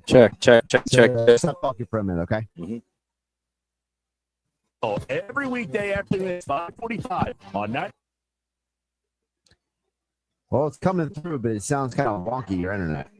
Check. Stop talking for a minute, okay? Mm-hmm. Oh, every weekday afternoon, 5:45 on that. Well, it's coming through, but it sounds kind of wonky, your internet.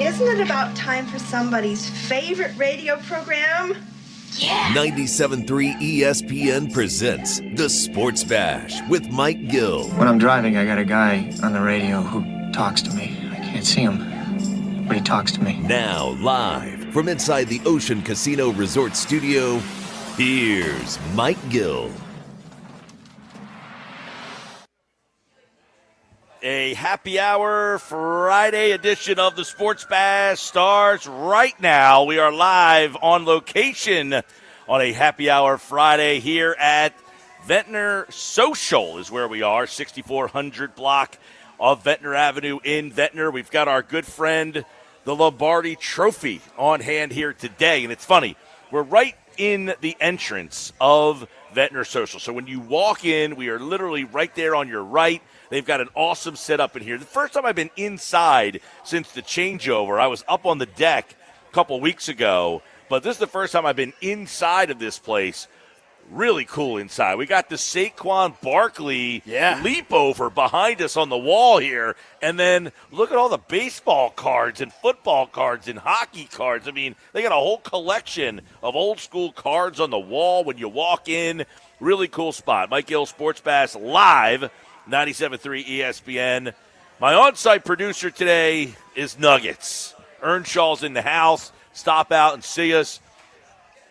Isn't it about time for somebody's favorite radio program? Yeah! 97.3 ESPN presents The Sports Bash with Mike Gill. When I'm driving, I got a guy on the radio who talks to me. I can't see him, but he talks to me. Now, live from inside the Ocean Casino Resort Studio, here's Mike Gill. A happy hour Friday edition of the Sports Bash starts right now. We are live on location on a happy hour Friday here at Ventnor Social is where we are, 6400 block of Ventnor Avenue in Ventnor. We've got our good friend, the Lombardi Trophy, on hand here today. And it's funny, we're right in the entrance of Ventnor Social. So when you walk in, we are literally right there on your right. They've got an awesome setup in here. The first time I've been inside since the changeover. I was up on the deck a couple weeks ago, but this is the first time I've been inside of this place. Really cool inside. We got the Saquon Barkley leap over behind us on the wall here. And then look at all the baseball cards and football cards and hockey cards. I mean, they got a whole collection of old school cards on the wall when you walk in. Really cool spot. Mike Gill, Sports Bass, live, 97.3 ESPN. My on-site producer today is Nuggets. Earnshaw's in the house. Stop out and see us.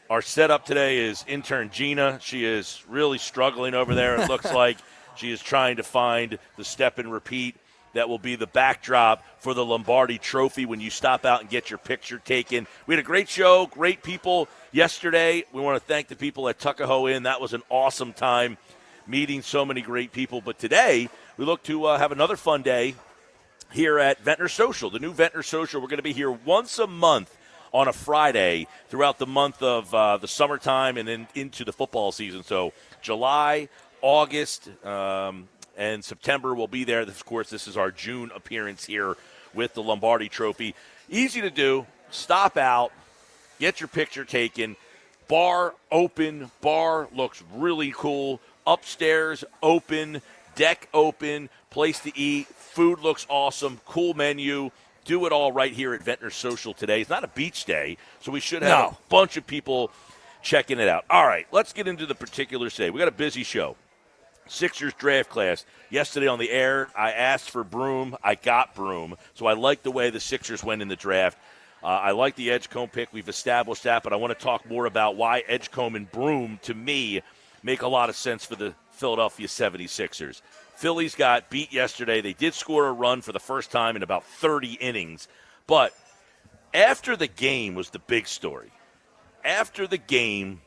Our setup today is intern Gina. She is really struggling over there. It looks like she is trying to find the step and repeat that will be the backdrop for the Lombardi Trophy when you stop out and get your picture taken. We had a great show, great people yesterday. We want to thank the people at Tuckahoe Inn. That was an awesome time meeting so many great people. But today we look to have another fun day here at Ventnor Social. The new Ventnor Social, we're going to be here once a month on a Friday throughout the month of the summertime and then into the football season. So July, August, and September will be there. Of course, this is our June appearance here with the Lombardi Trophy. Easy to do. Stop out, get your picture taken. Bar open. Bar looks really cool. Upstairs open. Deck open. Place to eat. Food looks awesome. Cool menu. Do it all right here at Ventnor Social today. It's not a beach day, so we should have a bunch of people checking it out. All right, let's get into the particulars today. We got a busy show. Sixers draft class. Yesterday on the air, I asked for Broom. I got Broom. So I like the way the Sixers went in the draft. I like the Edgecombe pick. We've established that, but I want to talk more about why Edgecombe and Broom, to me, make a lot of sense for the Philadelphia 76ers. Phillies got beat yesterday. They did score a run for the first time in about 30 innings. But after the game was the big story. After the game,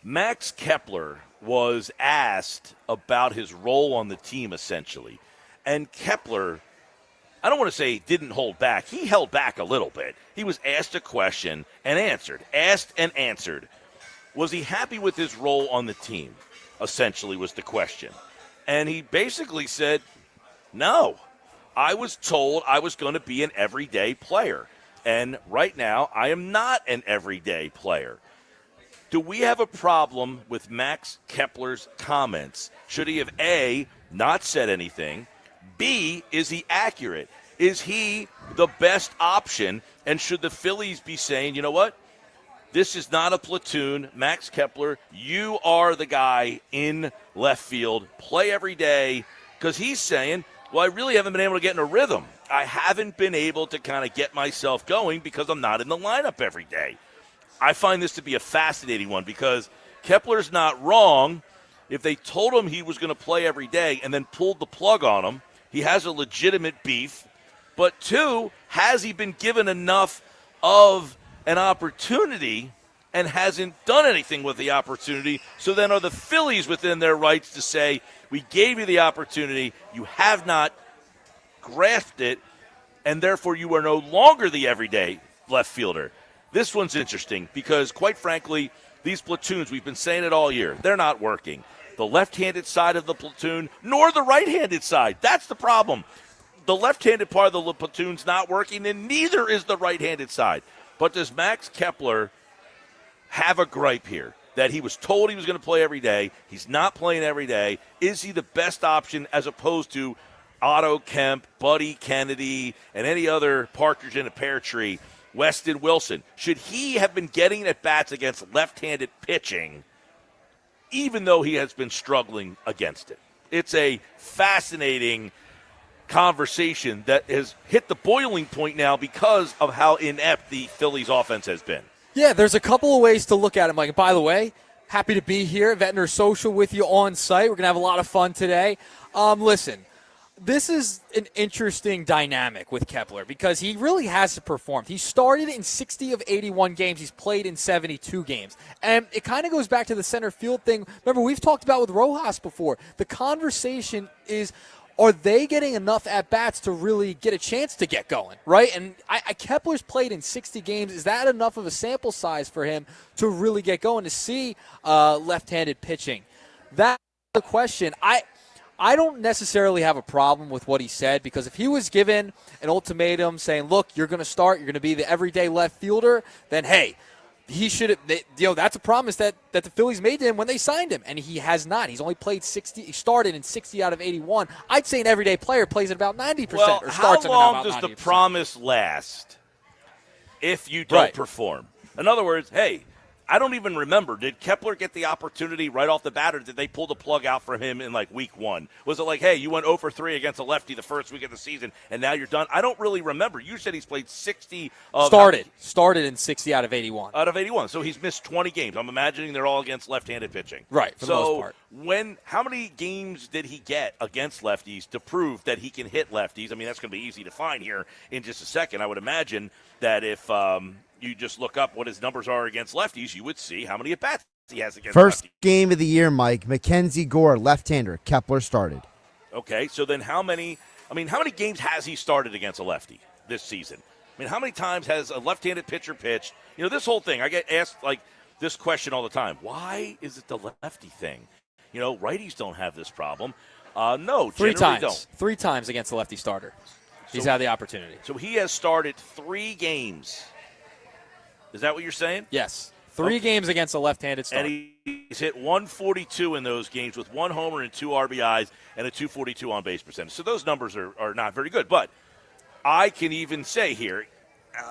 Max Kepler was asked about his role on the team, essentially. And Kepler, I don't want to say didn't hold back. He held back a little bit. He was asked a question and answered. Asked and answered. Was he happy with his role on the team, essentially, was the question. And he basically said, no, I was told I was going to be an everyday player. And right now, I am not an everyday player. Do we have a problem with Max Kepler's comments? Should he have, A, not said anything? B, is he accurate? Is he the best option? And should the Phillies be saying, you know what? This is not a platoon. Max Kepler, you are the guy in left field. Play every day. Because he's saying, well, I really haven't been able to get in a rhythm. I haven't been able to kind of get myself going because I'm not in the lineup every day. I find this to be a fascinating one because Kepler's not wrong. If they told him he was going to play every day and then pulled the plug on him, he has a legitimate beef. But two, has he been given enough of an opportunity and hasn't done anything with the opportunity? So then are the Phillies within their rights to say, we gave you the opportunity, you have not grasped it, and therefore you are no longer the everyday left fielder? This one's interesting because, quite frankly, these platoons, we've been saying it all year, they're not working. The left-handed side of the platoon, nor the right-handed side. That's the problem. The left-handed part of the platoon's not working, and neither is the right-handed side. But does Max Kepler have a gripe here that he was told he was going to play every day? He's not playing every day. Is he the best option as opposed to Otto Kemp, Buddy Kennedy, and any other partridge in a pear tree, Weston Wilson? Should he have been getting at bats against left-handed pitching even though he has been struggling against it? It's a fascinating conversation that has hit the boiling point now because of how inept the Phillies offense has been. Yeah, there's a couple of ways to look at it, Mike. By the way, happy to be here at Ventnor Social with you on site. We're going to have a lot of fun today. Listen, this is an interesting dynamic with Kepler because he really hasn't performed. He started in 60 of 81 games. He's played in 72 games. And it kind of goes back to the center field thing. Remember, we've talked about with Rojas before. The conversation is, are they getting enough at-bats to really get a chance to get going, right? And Kepler's played in 60 games. Is that enough of a sample size for him to really get going, to see left-handed pitching? That's the question. I don't necessarily have a problem with what he said, because if he was given an ultimatum saying, look, you're going to start, you're going to be the everyday left fielder, then, hey, he should have, that's a promise that the Phillies made to him when they signed him, and he has not. He's only played 60. He started in 60 out of 81. I'd say an everyday player plays at about 90%. Well, or how starts long at about does 90%. the promise last if you don't perform? In other words, hey, I don't even remember. Did Kepler get the opportunity right off the bat, or did they pull the plug out for him in like week 1? Was it like, hey, you went 0 for 3 against a lefty the first week of the season, and now you're done? I don't really remember. You said he's played 60. Started in 60 out of 81. Out of 81. So he's missed 20 games. I'm imagining they're all against left-handed pitching. Right, for the most part. How many games did he get against lefties to prove that he can hit lefties? I mean, that's going to be easy to find here in just a second. I would imagine that if you just look up what his numbers are against lefties, you would see how many at-bats he has against First lefties. game of the year, Mike. Mackenzie Gore, left-hander. Kepler started. Okay, so then how many games has he started against a lefty this season? I mean, how many times has a left-handed pitcher pitched? This whole thing, I get asked like this question all the time. Why is it the lefty thing? Righties don't have this problem. No, Three generally times. don't. 3 times against the lefty starter. He's had the opportunity. So he has started 3 games. Is that what you're saying? Yes. 3 games against a left-handed starter. And he's hit 142 in those games with 1 homer and 2 RBIs and a 242 on-base percentage. So those numbers are not very good. But I can even say here,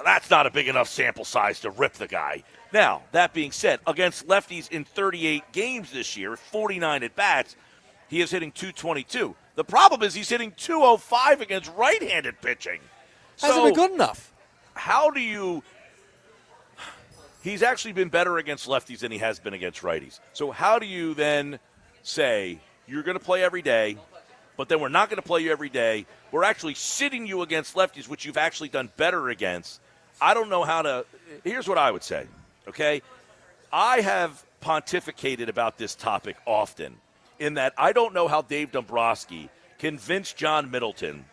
that's not a big enough sample size to rip the guy. Now, that being said, against lefties in 38 games this year, 49 at-bats, he is hitting 222. The problem is he's hitting 205 against right-handed pitching. Hasn't been good enough. How do you – he's actually been better against lefties than he has been against righties. So how do you then say you're going to play every day, but then we're not going to play you every day? We're actually sitting you against lefties, which you've actually done better against. I don't know how to – here's what I would say, okay? I have pontificated about this topic often in that I don't know how Dave Dombrowski convinced John Middleton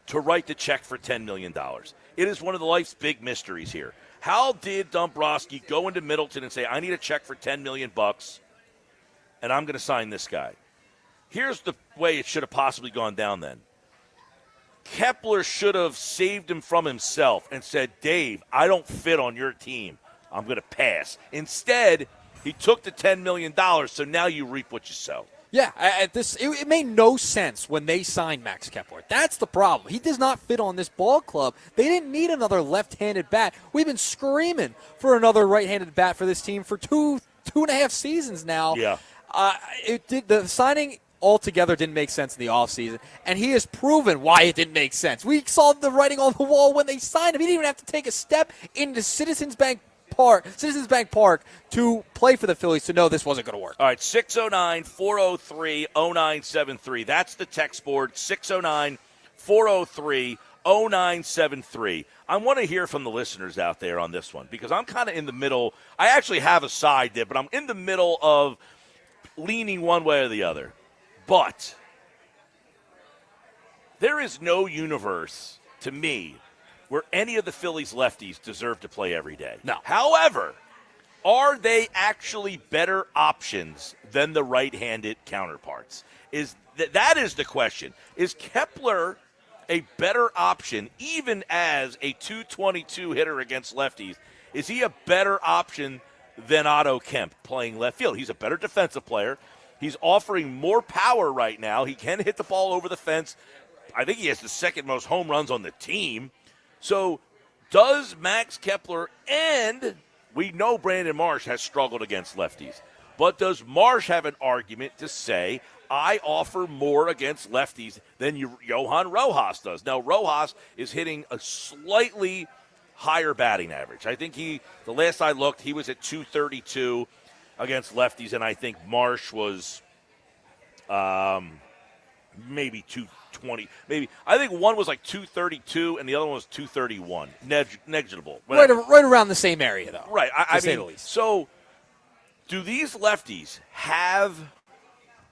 to write the check for $10 million. It is one of the life's big mysteries here. How did Dombrowski go into Middleton and say, I need a check for $10 million and I'm going to sign this guy? Here's the way it should have possibly gone down then. Kepler should have saved him from himself and said, Dave, I don't fit on your team. I'm going to pass. Instead, he took the $10 million, so now you reap what you sow. Yeah, it made no sense when they signed Max Kepler. That's the problem. He does not fit on this ball club. They didn't need another left-handed bat. We've been screaming for another right-handed bat for this team for two and a half seasons now. Yeah. The signing altogether didn't make sense in the offseason, and he has proven why it didn't make sense. We saw the writing on the wall when they signed him. He didn't even have to take a step into Citizens Bank Park to play for the Phillies to know this wasn't going to work. All right, 609-403-0973. That's the text board, 609-403-0973. I want to hear from the listeners out there on this one because I'm kind of in the middle. I actually have a side there, but I'm in the middle of leaning one way or the other. But there is no universe, to me, where any of the Phillies lefties deserve to play every day. No. However, are they actually better options than the right-handed counterparts? That is the question. Is Kepler a better option, even as a 222 hitter against lefties? Is he a better option than Otto Kemp playing left field? He's a better defensive player. He's offering more power right now. He can hit the ball over the fence. I think he has the second most home runs on the team. So does Max Kepler, and we know Brandon Marsh has struggled against lefties, but does Marsh have an argument to say, I offer more against lefties than Johan Rojas does? Now, Rojas is hitting a slightly higher batting average. I think the last I looked, he was at 232 against lefties, and I think Marsh was maybe 220. Maybe I think one was like 232 and the other one was 231. Negligible. Right around the same area, though. Right. I say mean, the least. So do these lefties have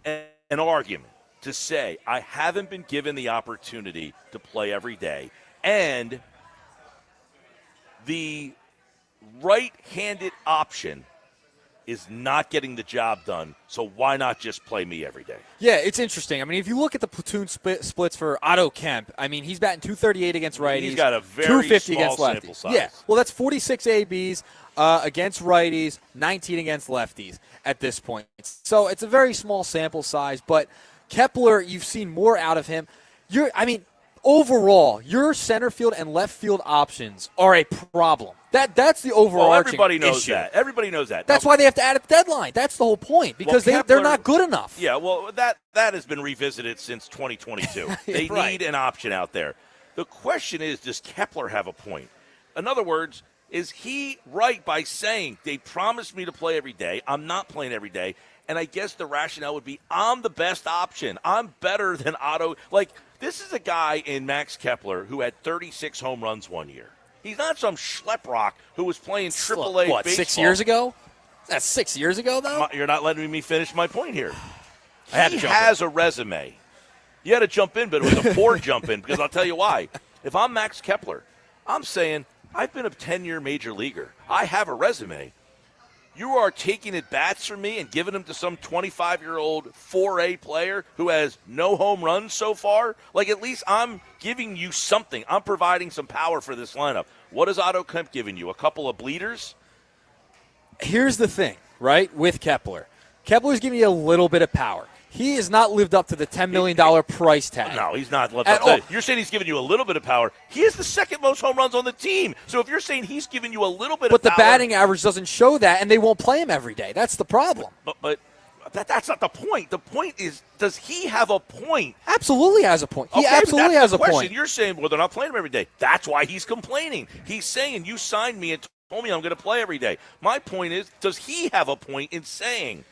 an argument to say I haven't been given the opportunity to play every day, and the right-handed option is not getting the job done, so why not just play me every day? Yeah, it's interesting. I mean, if you look at the platoon splits for Otto Kemp, I mean, he's batting .238 against righties. He's got a very 250 small against lefties. sample size. Yeah, well, that's 46 ABs against righties, 19 against lefties at this point. So it's a very small sample size, but Kepler, you've seen more out of him. Overall, your center field and left field options are a problem. That's the overarching everybody knows issue. that. Everybody knows that. That's why they have to add a deadline. That's the whole point, because they're not good enough. Yeah, well, that has been revisited since 2022. They Right. need an option out there. The question is, does Kepler have a point? In other words, is he right by saying they promised me to play every day? I'm not playing every day. And I guess the rationale would be I'm the best option. I'm better than Otto. Like, this is a guy in Max Kepler who had 36 home runs one year. He's not some schleprock who was playing AAA What, baseball. 6 years ago? That's 6 years ago, though? You're not letting me finish my point here. I had He to jump has a resume. You had to jump in, but it was a poor jump in, because I'll tell you why. If I'm Max Kepler, I'm saying I've been a 10-year major leaguer. I have a resume. You are taking at bats from me and giving them to some 25-year-old 4A player who has no home runs so far? Like, at least I'm giving you something. I'm providing some power for this lineup. What is Otto Kemp giving you? A couple of bleeders? Here's the thing, right, with Kepler. Kepler's giving you a little bit of power. He has not lived up to the $10 million price tag. No, he's not. At all. You're saying he's giving you a little bit of power. He has the second most home runs on the team. So if you're saying he's giving you a little bit of power. But the batting average doesn't show that, and they won't play him every day. That's the problem. But that's not the point. The point is, does he have a point? Absolutely has a point. He Okay, absolutely but has that's a the point. question. You're saying, well, they're not playing him every day. That's why he's complaining. He's saying, you signed me and told me I'm going to play every day. My point is, does he have a point in saying,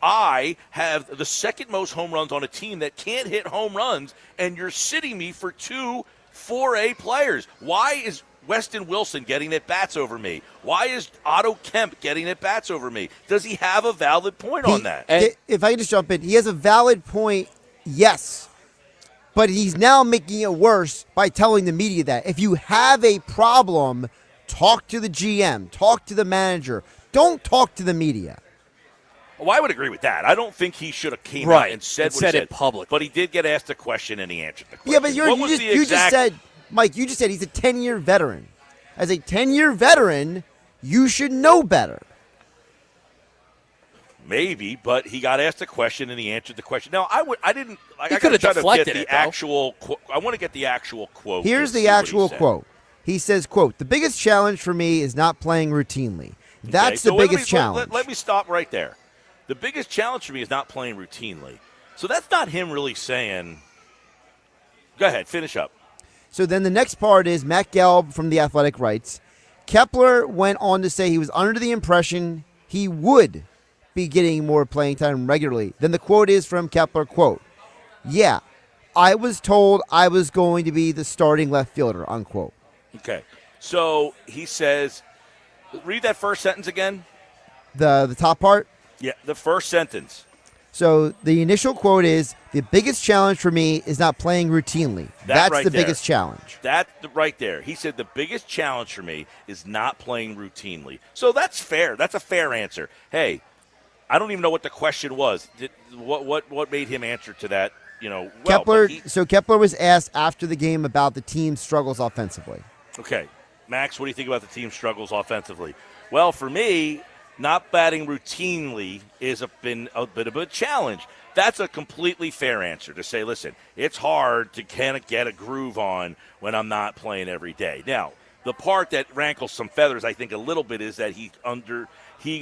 I have the second most home runs on a team that can't hit home runs, and you're sitting me for two 4A players? Why is Weston Wilson getting at bats over me? Why is Otto Kemp getting at bats over me? Does he have a valid point on that? If I can just jump in, he has a valid point, yes. But he's now making it worse by telling the media that. If you have a problem, talk to the GM, talk to the manager. Don't talk to the media. Well, I would agree with that. I don't think he should have came Right, out and said and what said he it said. publicly. But he did get asked a question, and he answered the question. Yeah, but you just said, Mike, you just said he's a 10-year veteran. As a 10-year veteran, you should know better. Maybe, but he got asked a question and he answered the question. Now, I didn't. He could have deflected it, though. I want to get the actual quote. Here's and see the what he actual said. quote. He says, quote, "The biggest challenge for me is not playing routinely. That's Okay, so the let biggest me- challenge." Let me stop right there. The biggest challenge for me is not playing routinely. So that's not him really saying. Go ahead, finish up. So then the next part is Matt Gelb from The Athletic writes, Kepler went on to say he was under the impression he would be getting more playing time regularly. Then the quote is from Kepler, quote, "Yeah, I was told I was going to be the starting left fielder," unquote. Okay. So he says, read that first sentence again. The top part. Yeah, the first sentence. So the initial quote is, "The biggest challenge for me is not playing routinely. That's right the there. biggest challenge." That right there. He said the biggest challenge for me is not playing routinely. So that's fair. That's a fair answer. Hey, I don't even know what the question was. What made him answer to that? Well, Kepler. but So Kepler was asked after the game about the team's struggles offensively. Okay, Max, what do you think about the team's struggles offensively? Well, for me, not batting routinely has been a bit of a challenge. That's a completely fair answer to say, listen, it's hard to kind of get a groove on when I'm not playing every day. Now, the part that rankles some feathers, I think, a little bit is that he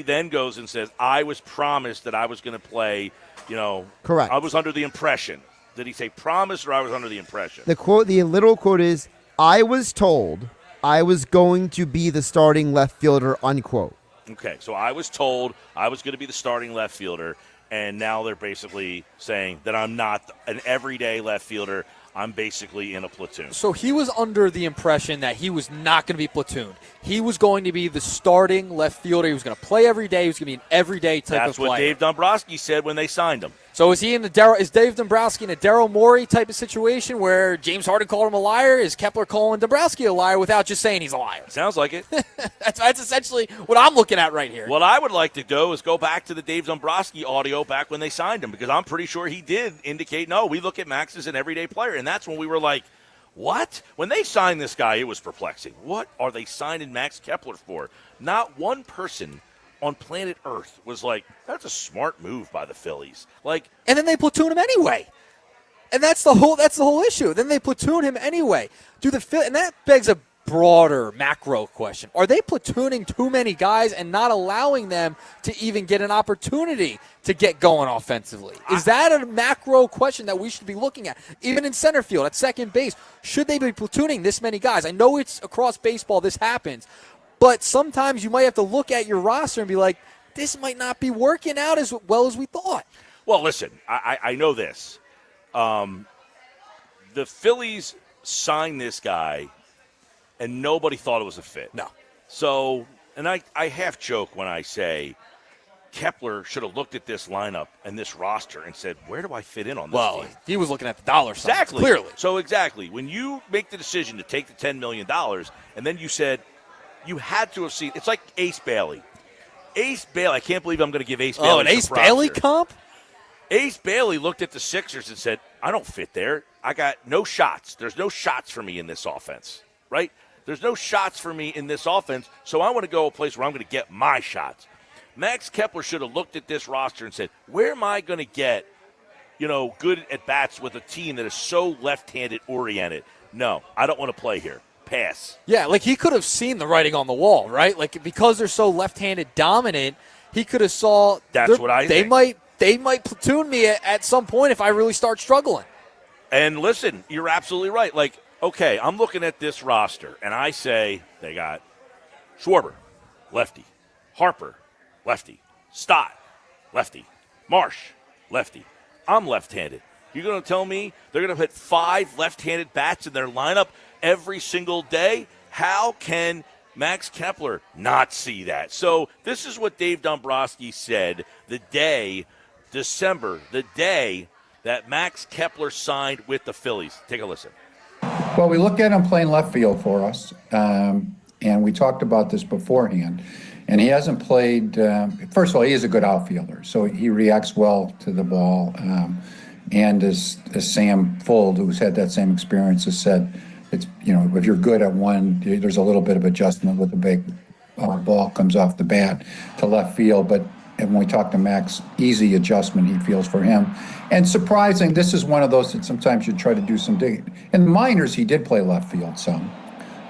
then goes and says, I was promised that I was going to play, Correct. I was under the impression. Did he say promise or I was under the impression? The literal quote is, "I was told I was going to be the starting left fielder," unquote. Okay, so I was told I was going to be the starting left fielder, and now they're basically saying that I'm not an everyday left fielder. I'm basically in a platoon. So he was under the impression that he was not going to be platooned. He was going to be the starting left fielder. He was going to play every day. He was going to be an everyday type That's of player. what Dave Dombrowski said when they signed him. So is Dave Dombrowski in a Daryl Morey type of situation where James Harden called him a liar? Is Kepler calling Dombrowski a liar without just saying he's a liar? Sounds like it. That's essentially what I'm looking at right here. What I would like to do is go back to the Dave Dombrowski audio back when they signed him, because I'm pretty sure he did indicate, no, we look at Max as an everyday player. And that's when we were like, what? When they signed this guy, it was perplexing. What are they signing Max Kepler for? Not one person on planet Earth was like, that's a smart move by the Phillies. And then they platoon him anyway. And that's the whole issue. Then they platoon him anyway. And that begs a broader macro question. Are they platooning too many guys and not allowing them to even get an opportunity to get going offensively? Is that a macro question that we should be looking at? Even in center field, at second base, should they be platooning this many guys? I know it's across baseball this happens, but sometimes you might have to look at your roster and be like, this might not be working out as well as we thought. Well, listen, I know this. The Phillies signed this guy, and nobody thought it was a fit. No. So, and I half joke when I say Kepler should have looked at this lineup and this roster and said, where do I fit in on this team? He was looking at the dollar sign. Exactly. Clearly. So, exactly. When you make the decision to take the $10 million, and then you said, you had to have seen, it's like Ace Bailey. Ace Bailey, I can't believe I'm going to give Ace Bailey an Ace Bailey comp? Ace Bailey looked at the Sixers and said, I don't fit there. I got no shots. There's no shots for me in this offense, right? There's no shots for me in this offense, so I want to go a place where I'm going to get my shots. Max Kepler should have looked at this roster and said, where am I going to get, good at-bats with a team that is so left-handed oriented? No, I don't want to play here. Pass. Yeah, he could have seen the writing on the wall, right? Because they're so left-handed dominant, he could have saw. That's what I think. They might platoon me at some point if I really start struggling. And listen, you're absolutely right. Okay, I'm looking at this roster, and I say they got Schwarber, lefty, Harper, lefty, Stott, lefty, Marsh, lefty. I'm left-handed. You're going to tell me they're going to put 5 left-handed bats in their lineup every single day? How can Max Kepler not see that? So this is what Dave Dombrowski said the day that Max Kepler signed with the Phillies. Take a listen. Well, we look at him playing left field for us, and we talked about this beforehand. And he hasn't played, first of all, he is a good outfielder, so he reacts well to the ball. And as Sam Fuld, who's had that same experience, has said, it's, if you're good at one, there's a little bit of adjustment with the big ball comes off the bat to left field. But when we talk to Max, easy adjustment he feels for him. And surprising, this is one of those that sometimes you try to do some digging. In the minors, he did play left field some.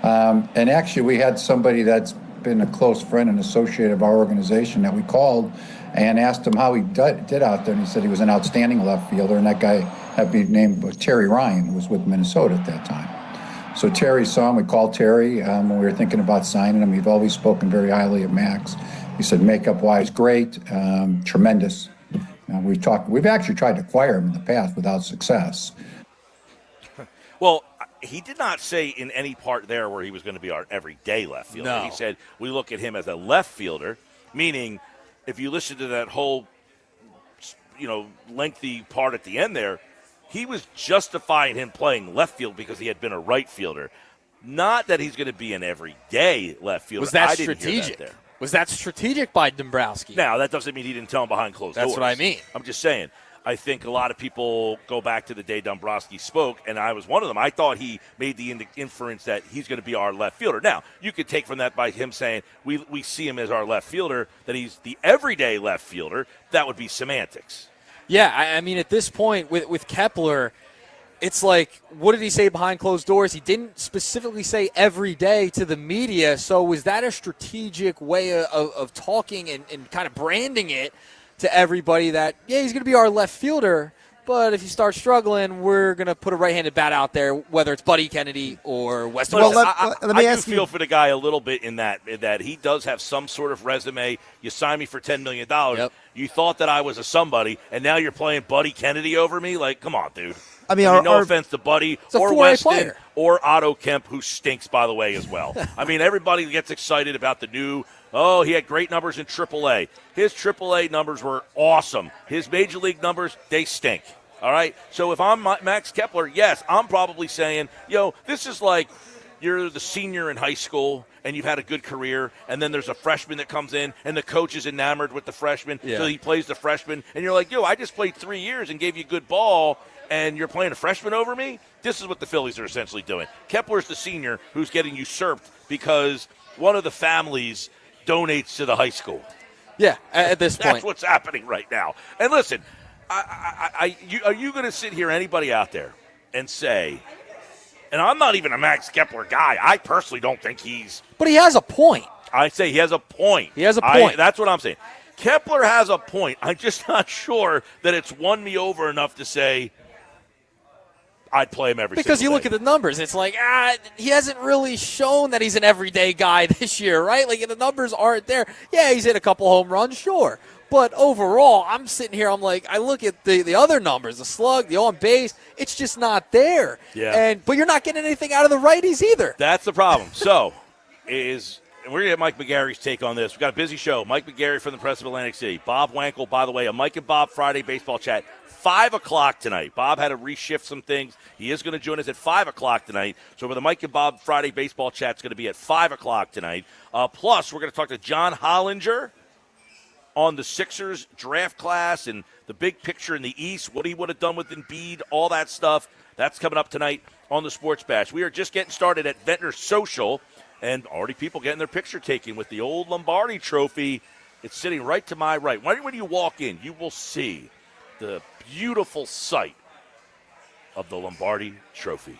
And actually, we had somebody that's been a close friend and associate of our organization that we called and asked him how he did out there. And he said he was an outstanding left fielder. And that guy had been named Terry Ryan, who was with Minnesota at that time. So Terry saw him. We called Terry when we were thinking about signing him. We've always spoken very highly of Max. He said makeup-wise, great, tremendous. We've actually tried to acquire him in the past without success. Well, he did not say in any part there where he was going to be our everyday left fielder. No. He said we look at him as a left fielder, meaning if you listen to that whole, lengthy part at the end there, he was justifying him playing left field because he had been a right fielder. Not that he's going to be an everyday left fielder. Was that I didn't strategic? Hear that there. Was that strategic by Dombrowski? Now, that doesn't mean he didn't tell him behind closed doors. That's what I mean. I'm just saying. I think a lot of people go back to the day Dombrowski spoke, and I was one of them. I thought he made the inference that he's going to be our left fielder. Now, you could take from that by him saying we see him as our left fielder, that he's the everyday left fielder. That would be semantics. Yeah, I mean, at this point with Kepler, it's like, what did he say behind closed doors? He didn't specifically say every day to the media. So was that a strategic way of talking and kind of branding it to everybody that, he's going to be our left fielder, but if you start struggling, we're going to put a right-handed bat out there, whether it's Buddy Kennedy or Weston. Well, let me ask you. I feel for the guy a little bit in that he does have some sort of resume. You signed me for $10 million. Yep. You thought that I was a somebody, and now you're playing Buddy Kennedy over me? Come on, dude. I mean, no offense to Buddy a or 4A Weston player. or Otto Kemp, who stinks, by the way, as well. I mean, everybody gets excited about the new, he had great numbers in AAA. His AAA numbers were awesome. His Major League numbers, they stink. All right? So if I'm Max Kepler, yes, I'm probably saying, this is like you're the senior in high school and you've had a good career, and then there's a freshman that comes in, and the coach is enamored with the freshman, so he plays the freshman, and you're like, I just played 3 years and gave you good ball, and you're playing a freshman over me? This is what the Phillies are essentially doing. Kepler's the senior who's getting usurped because one of the families donates to the high school. Yeah, at this point. That's what's happening right now. And listen, are you going to sit here, anybody out there, and say, and I'm not even a Max Kepler guy. I personally don't think he's. But he has a point. I say he has a point. He has a point. That's what I'm saying. Kepler has a point. I'm just not sure that it's won me over enough to say I'd play him every single day. Because you look at the numbers, it's like, he hasn't really shown that he's an everyday guy this year, right? Like, the numbers aren't there. Yeah, he's hit a couple home runs, sure. But overall, I'm sitting here, I'm like, I look at the other numbers, the slug, the on base, it's just not there. Yeah. But you're not getting anything out of the righties either. That's the problem. So, we're going to get Mike McGarry's take on this. We've got a busy show. Mike McGarry from the Press of Atlantic City. Bob Wankel, by the way, a Mike and Bob Friday baseball chat. 5 o'clock tonight. Bob had to reshift some things. He is going to join us at 5 o'clock tonight. So the Mike and Bob Friday baseball chat is going to be at 5 o'clock tonight. Plus, we're going to talk to John Hollinger on the Sixers draft class and the big picture in the East, what he would have done with Embiid, all that stuff. That's coming up tonight on the Sports Bash. We are just getting started at Ventnor Social, and already people getting their picture taken with the old Lombardi trophy. It's sitting right to my right. When you walk in, you will see the beautiful sight of the Lombardi trophy.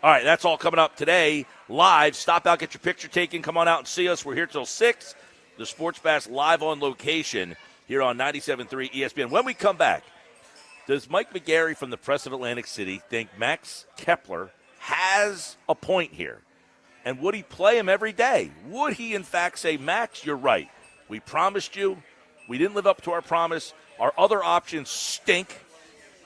All right, that's all coming up today live. Stop out, get your picture taken. Come on out and see us. We're here till 6. The Sports Bash live on location here on 97.3 ESPN. When we come back, does Mike McGarry from the Press of Atlantic City think Max Kepler has a point here? And would he play him every day? Would he, in fact, say, Max, you're right. We promised you. We didn't live up to our promise. Our other options stink.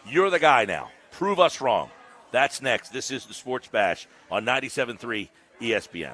You're the guy now. Prove us wrong. That's next. This is the Sports Bash on 97.3 ESPN.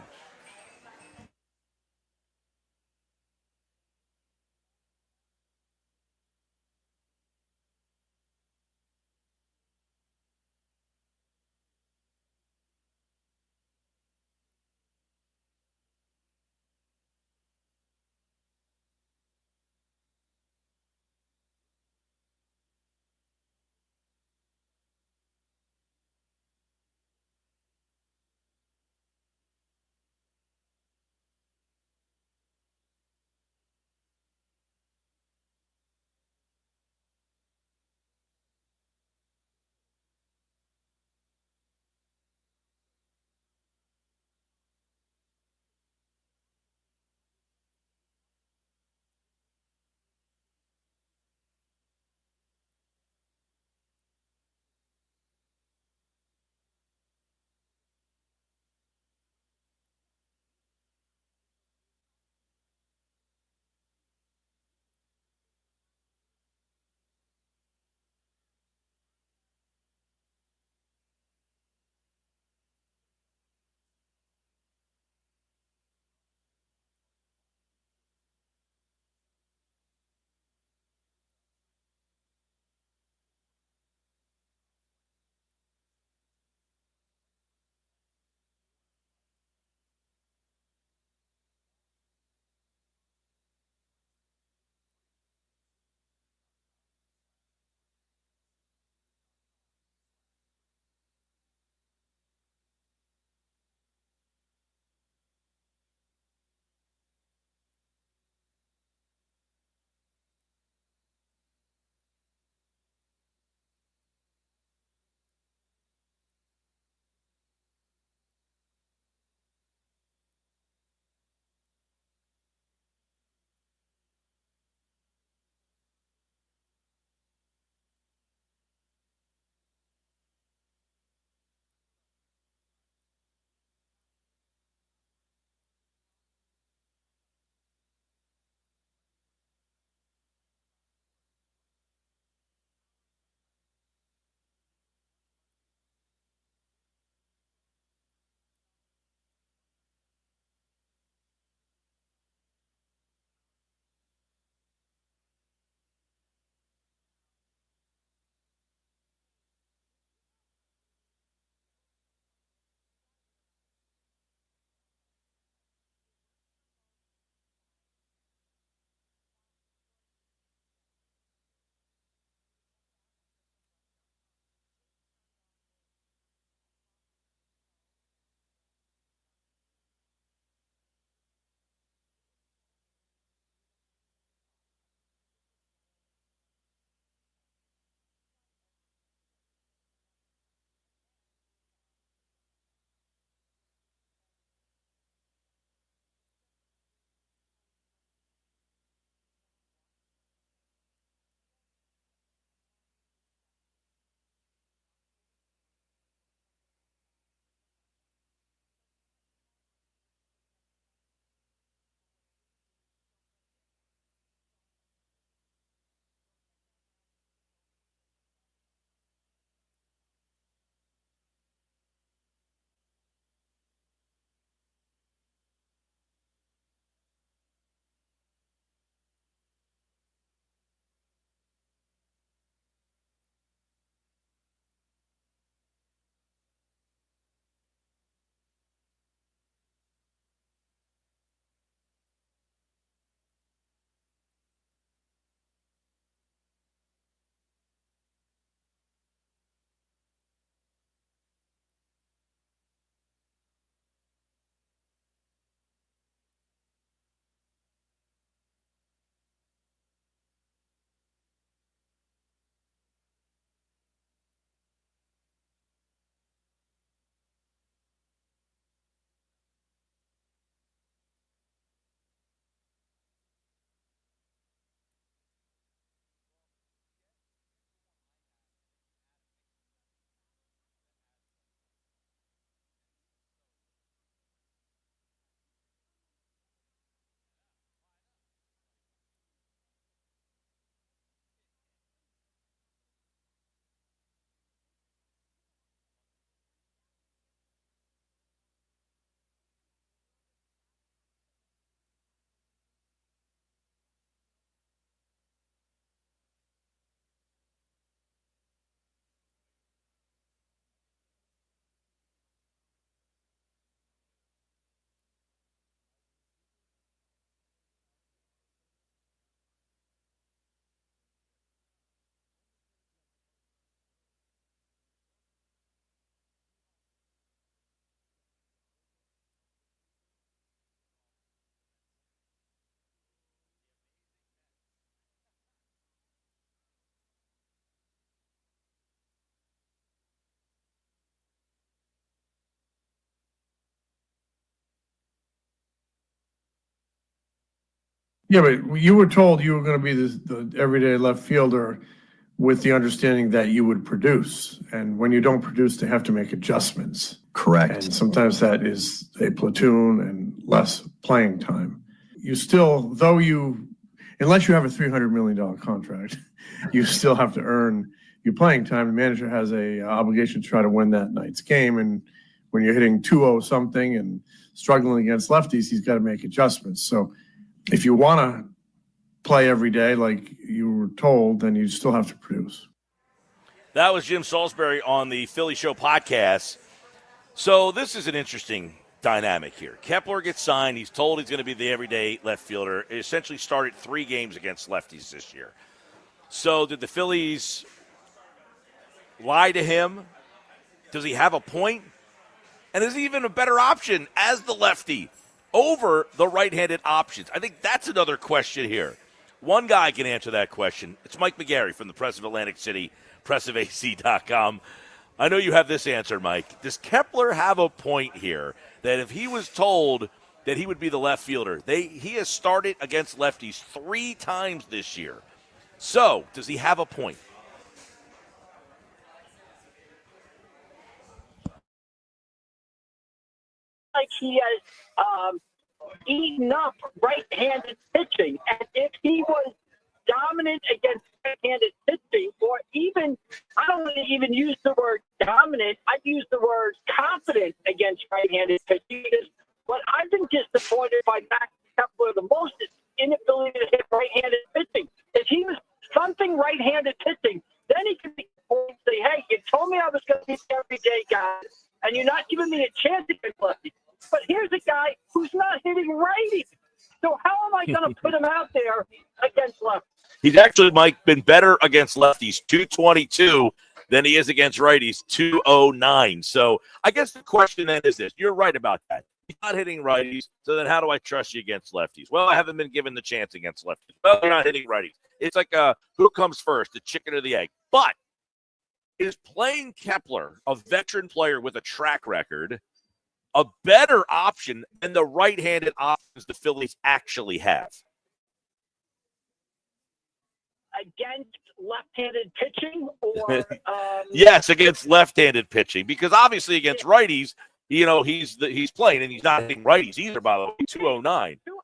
Yeah, but you were told you were going to be the everyday left fielder with the understanding that you would produce. And when you don't produce, they have to make adjustments. Correct. And sometimes that is a platoon and less playing time. You still, unless you have a $300 million contract, you still have to earn your playing time. The manager has a obligation to try to win that night's game. And when you're hitting 2-0 something and struggling against lefties, he's got to make adjustments. So if you want to play every day like you were told, then you still have to produce. That was Jim Salisbury on the Philly Show podcast. So this is an interesting dynamic here. Kepler gets signed. He's told he's going to be the everyday left fielder. He essentially started 3 games against lefties this year. So did the Phillies lie to him? Does he have a point? And is he even a better option as the lefty over the right-handed options? I think that's another question here. One guy can answer that question. It's Mike McGarry from the Press of Atlantic City, pressofac.com. I know you have this answer, Mike. Does Kepler have a point here that if he was told that he would be the left fielder, he has started against lefties 3 times this year. So does he have a point? Like he has eaten up right-handed pitching, and if he was dominant against right-handed pitching, or even, I don't want to even use the word dominant, I'd use the word confident against right-handed pitching, because what I've been disappointed by Max Kepler the most is inability to hit right-handed pitching. If he was something right-handed pitching, then he could be say, hey, you told me I was going to be the everyday guy, and you're not giving me a chance against lefties. But here's a guy who's not hitting righties. So how am I going to put him out there against lefties? He's actually, Mike, been better against lefties, 222, than he is against righties, 209. So I guess the question then is this. You're right about that. He's not hitting righties, so then how do I trust you against lefties? Well, I haven't been given the chance against lefties. Well, you're not hitting righties. It's like who comes first, the chicken or the egg? But is playing Kepler, a veteran player with a track record, a better option than the right-handed options the Phillies actually have? Against left-handed pitching, or yes, against left-handed pitching, because obviously against righties, you know, he's playing and he's not hitting righties either. By the way, 209. 209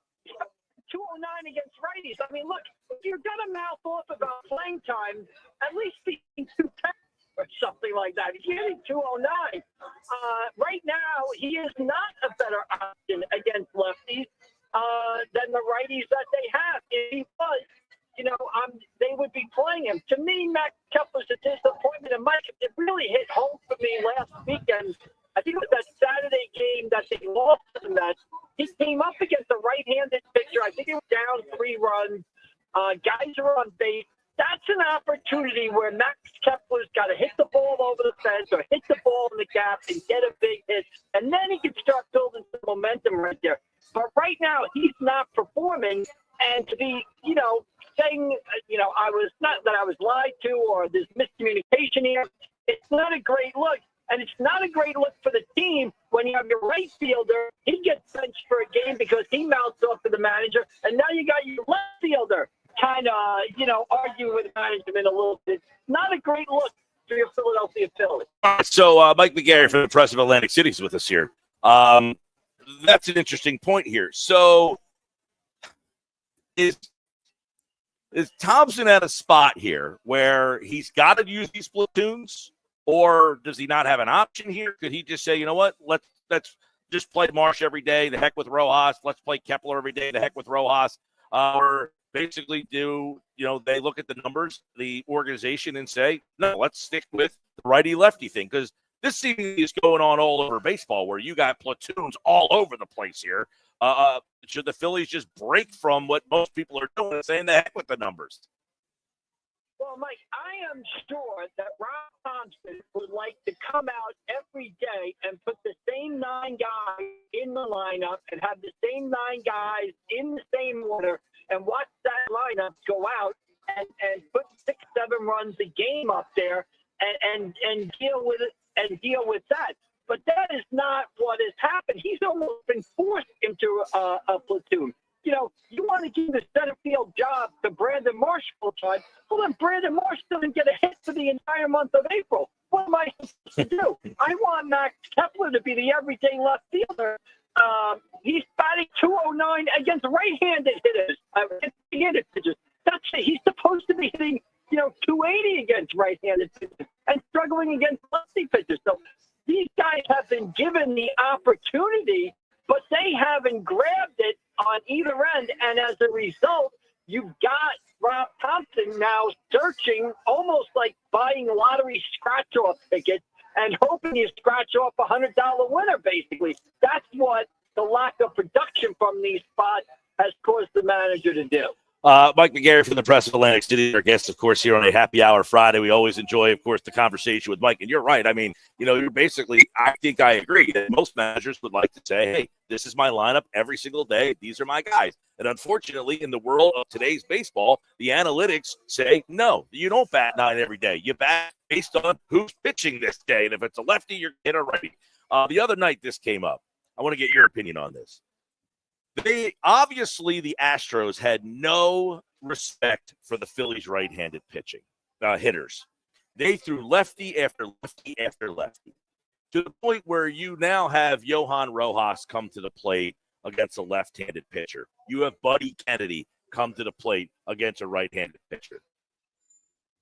against righties. I mean, look, if you're gonna mouth off about playing time, at least be 210 or something like that. He's hitting 209. Right now, he is not a better option against lefties than the righties that they have. If he was, they would be playing him. To me, Max Kepler's a disappointment. And Mike, it really hit home for me last weekend. I think it was that Saturday game that they lost to the Mets. He came up against a right-handed pitcher. I think he was down 3 runs. Guys are on base. That's an opportunity where Max Kepler's got to hit the ball over the fence or hit the ball in the gap and get a big hit. And then he can start building some momentum right there. But right now, he's not performing. And to be, saying, I was not that I was lied to or there's miscommunication here, it's not a great look. And it's not a great look for the team when you have your right fielder. He gets benched for a game because he mouths off to the manager. And now you got your left fielder kind of, arguing with management a little bit. Not a great look for your Philadelphia Phillies. So Mike McGarry from the Press of Atlantic City is with us here. That's an interesting point here. So is Thompson at a spot here where he's got to use these platoons, or does he not have an option here? Could he just say, you know what, let's just play Marsh every day, the heck with Rojas. Let's play Kepler every day, the heck with Rojas. Or basically they look at the numbers, the organization, and say, no, let's stick with the righty-lefty thing, because this seemingly is going on all over baseball where you got platoons all over the place here. Should the Phillies just break from what most people are doing and saying the heck with the numbers? Well, Mike, I am sure that Rob Thompson would like to come out every day and put the same 9 guys in the lineup and have the same 9 guys in the same order and watch that lineup go out and put 6-7 runs a game up there and deal with it and deal with that. But that is not what has happened. He's almost been forced into a platoon. You want to give the Kepler to be the everyday left fielder. He's batting 209 against right-handed hitters. Right-handed pitchers. That's it. He's supposed to be hitting, 280 against right-handed pitchers and struggling against lefty pitchers. So these guys have been given the opportunity, but they haven't grabbed it on either end. And as a result, you've got Rob Thompson now searching, almost like buying lottery scratch-off tickets and hoping you scratch off a $100 winner, basically. That's what the lack of production from these spots has caused the manager to do. Mike McGarry from the Press of Atlantic City, our guest, of course, here on a Happy Hour Friday. We always enjoy, of course, the conversation with Mike. And you're right. I mean, you're basically, I think I agree that most managers would like to say, hey, this is my lineup every single day. These are my guys. And unfortunately, in the world of today's baseball, the analytics say, no, you don't bat 9 every day. You bat based on who's pitching this day. And if it's a lefty, you're hit a righty. The other night this came up. I want to get your opinion on this. The Astros had no respect for the Phillies right-handed pitching hitters. They threw lefty after lefty after lefty to the point where you now have Johan Rojas come to the plate against a left-handed pitcher. You have Buddy Kennedy come to the plate against a right-handed pitcher.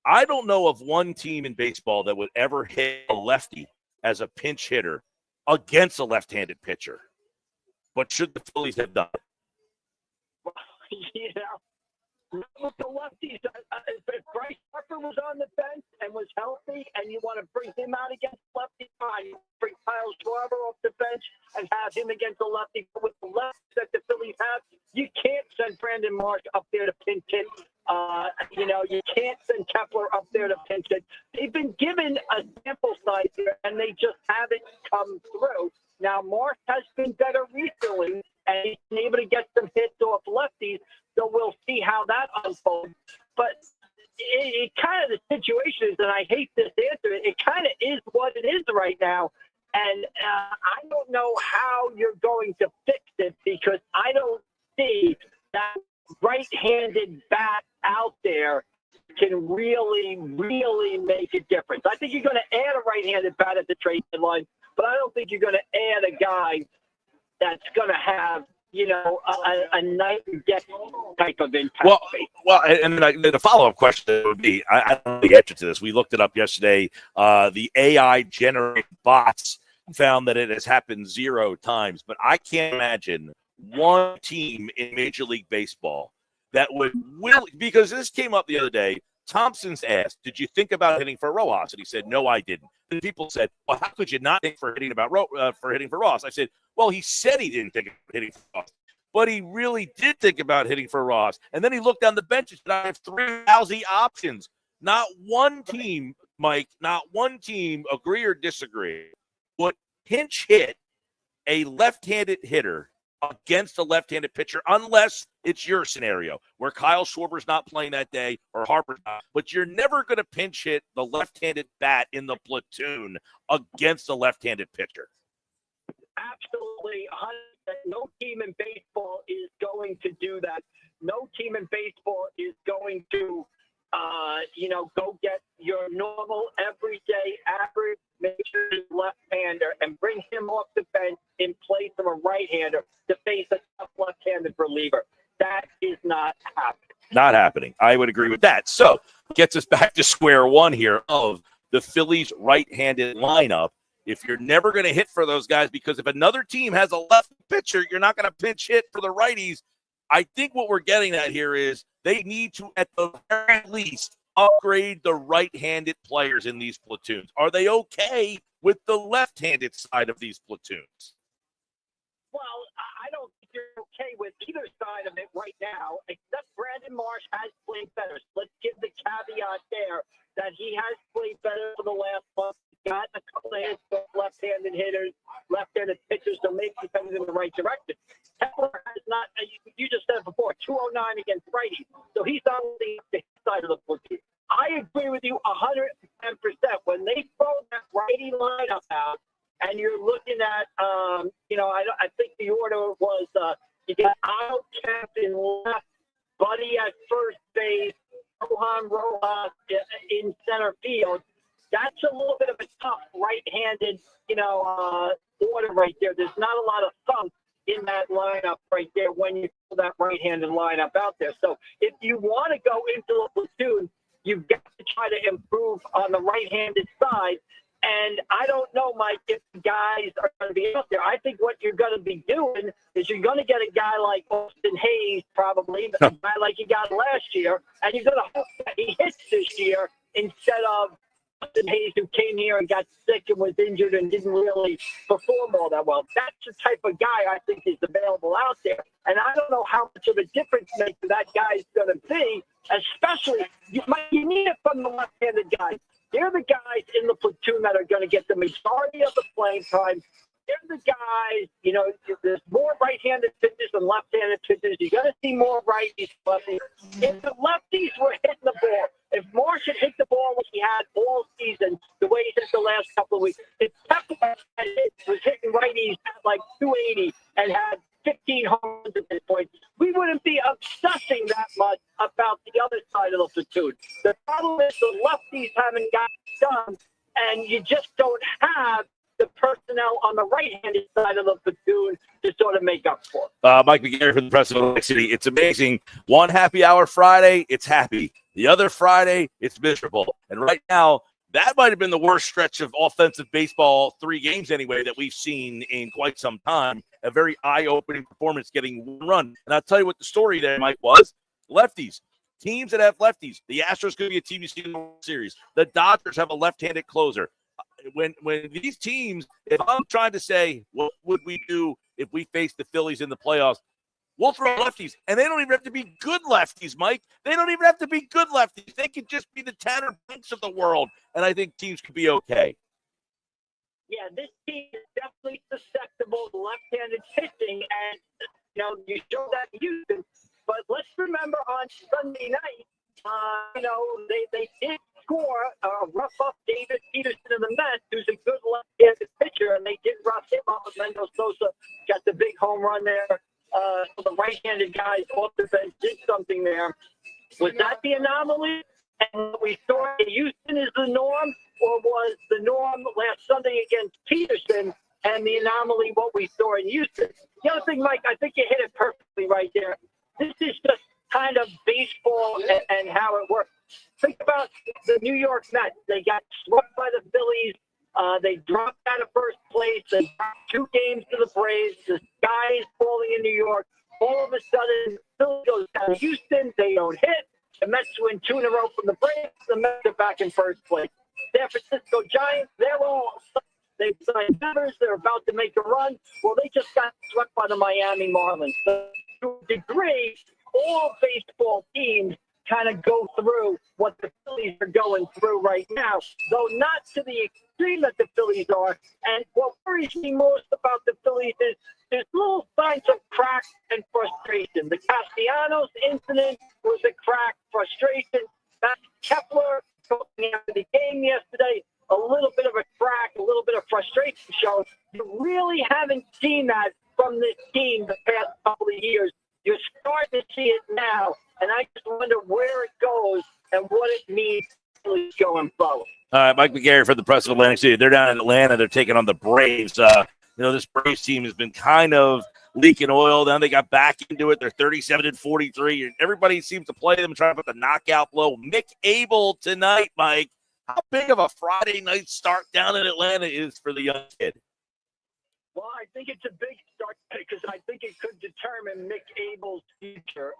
I don't know of one team in baseball that would ever hit a lefty as a pinch hitter against a left-handed pitcher. But should the Phillies have done it? With the lefties, if Bryce Harper was on the bench and was healthy and you want to bring him out against lefty, fine. You bring Kyle Schwarber off the bench and have him against the lefty. But with the lefties that the Phillies have, you can't send Brandon Marsh up there to pinch hit. You can't send Kepler up there to pinch hit. They've been given a sample size here, and they just haven't come through. Now, Marsh has been better recently, and he's been able to get some hits off lefties, so we'll see how that unfolds. But it kind of, the situation is, and I hate this answer, it kind of is what it is right now. And I don't know how you're going to fix it, because I don't see that right-handed bat out there can really, really make a difference. I think you're going to add a right-handed bat at the trade deadline, but I don't think you're going to add a guy that's going to have, a night and death type of impact. Well, and then the follow-up question would be, I don't know the answer to this. We looked it up yesterday. The AI-generated bots found that it has happened 0 times, but I can't imagine one team in Major League Baseball that would because this came up the other day. Thompson's asked, did you think about hitting for Rojas? And he said, no, I didn't. And people said, well, how could you not think for hitting for Ross? I said, well, he said he didn't think about hitting for Ross, but he really did think about hitting for Ross. And then he looked down the bench and said, I have 3 lousy options. Not one team, Mike, not one team, agree or disagree, would pinch hit a left-handed hitter against a left-handed pitcher, unless it's your scenario where Kyle Schwarber's not playing that day or Harper's not. But you're never going to pinch hit the left-handed bat in the platoon against a left-handed pitcher. Absolutely. No team in baseball is going to do that. No team in baseball is going to, go get your normal, everyday, average major left-hander and bring him off the bench in place of a right-hander to face a tough left-handed reliever. That is not happening. Not happening. I would agree with that. So gets us back to square one here of the Phillies right-handed lineup. If you're never going to hit for those guys, because if another team has a left pitcher, you're not going to pinch hit for the righties. I think what we're getting at here is they need to, at the very least, upgrade the right-handed players in these platoons. Are they okay with the left-handed side of these platoons? Well, I don't think you're okay with either side of it right now, except Brandon Marsh has played better. Let's give the caveat there that he has played better for the last month. He's gotten a couple of hits with left-handed hitters, left-handed pitchers, so maybe he's headed in the right direction. Kepler has not, you just said it before, 209 against righties, so he's on the side of the platoon. I agree with you 110%. When they throw that righty lineup out, and you're looking at, I think the order was you got out, captain left, Buddy at first base, Johan Rojas in center field. That's a little bit of a tough right-handed, order right there. There's not a lot of thump in that lineup right there when you pull that right-handed lineup out there. So if you want to go into a platoon, you've got to try to improve on the right-handed side. And I don't know, Mike, if guys are going to be out there. I think what you're going to be doing is you're going to get a guy like Austin Hayes, probably, a guy like you got last year, and you're going to hope that he hits this year instead of Austin Hayes, who came here and got sick and was injured and didn't really perform all that well. That's the type of guy I think is available out there. And I don't know how much of a difference maker that guy's going to be, especially you need it from the left-handed guys. They're the guys in the platoon that are going to get the majority of the playing time. They're the guys, there's more right-handed pitchers than left-handed pitchers. You're going to see more righties, lefties. If the lefties were hitting the ball, if Marsh had hit the ball like he had all season, the way he hit the last couple of weeks, if Kepler was hitting righties at like 280 and had 15 home runs at this point, we wouldn't be obsessing that much about the other side of the platoon. The problem is the lefties haven't got it done, and you just don't have the personnel on the right-handed side of the platoon to sort of make up for. Mike McGarry from the Press of Atlantic City. It's amazing. One happy hour Friday, it's happy. The other Friday, it's miserable. And right now, that might have been the worst stretch of offensive baseball, 3 games anyway, that we've seen in quite some time. A very eye-opening performance, getting one run. And I'll tell you what the story there, Mike, was. Lefties. Teams that have lefties. The Astros could be a TBC series. The Dodgers have a left-handed closer. When these teams, if I'm trying to say, what would we do if we face the Phillies in the playoffs? We'll throw lefties, and they don't even have to be good lefties, Mike. They don't even have to be good lefties. They could just be the Tanner Banks of the world, and I think teams could be okay. Yeah, this team is definitely susceptible to left-handed pitching, and, you show that in Houston. But let's remember on Sunday night, they did score a rough up David Peterson of the Mets, who's a good left-handed pitcher, and they did rough him up. Ventnor Social got the big home run there. So the right-handed guys off the bench did something there. Was that the anomaly? And what we saw in Houston is the norm, or was the norm last Sunday against Peterson and the anomaly what we saw in Houston? The other thing, Mike, I think you hit it perfectly right there. This is just kind of baseball and how it works. Think about the New York Mets. They got swept by the Phillies. They dropped out of first place. They dropped 2 games to the Braves. The sky is falling in New York. All of a sudden, the Phillies goes down to Houston. They don't hit. The Mets win 2 in a row from the Braves. The Mets are back in first place. San Francisco Giants, they've signed members. They're about to make a run. Well, they just got swept by the Miami Marlins. So to a degree, all baseball teams kind of go through what the Phillies are going through right now, though not to the extreme that the Phillies are. And what worries me most about the Phillies is there's little signs of crack and frustration. The Castellanos incident was a crack, frustration. Matt Kepler talking after the game yesterday, a little bit of a crack, a little bit of frustration shown. You really haven't seen that from this team the past couple of years. You're starting to see it now, and I just wonder where it goes and what it means going forward. All right, Mike McGarry from the Press of Atlantic City. They're down in Atlanta. They're taking on the Braves. This Braves team has been kind of leaking oil. Now they got back into it. They're 37-43. Everybody seems to play them, trying to put the knockout blow. Mick Abel tonight, Mike. How big of a Friday night start down in Atlanta is for the young kid? Well, I think it's a big start because I think it could determine Mick Abel's future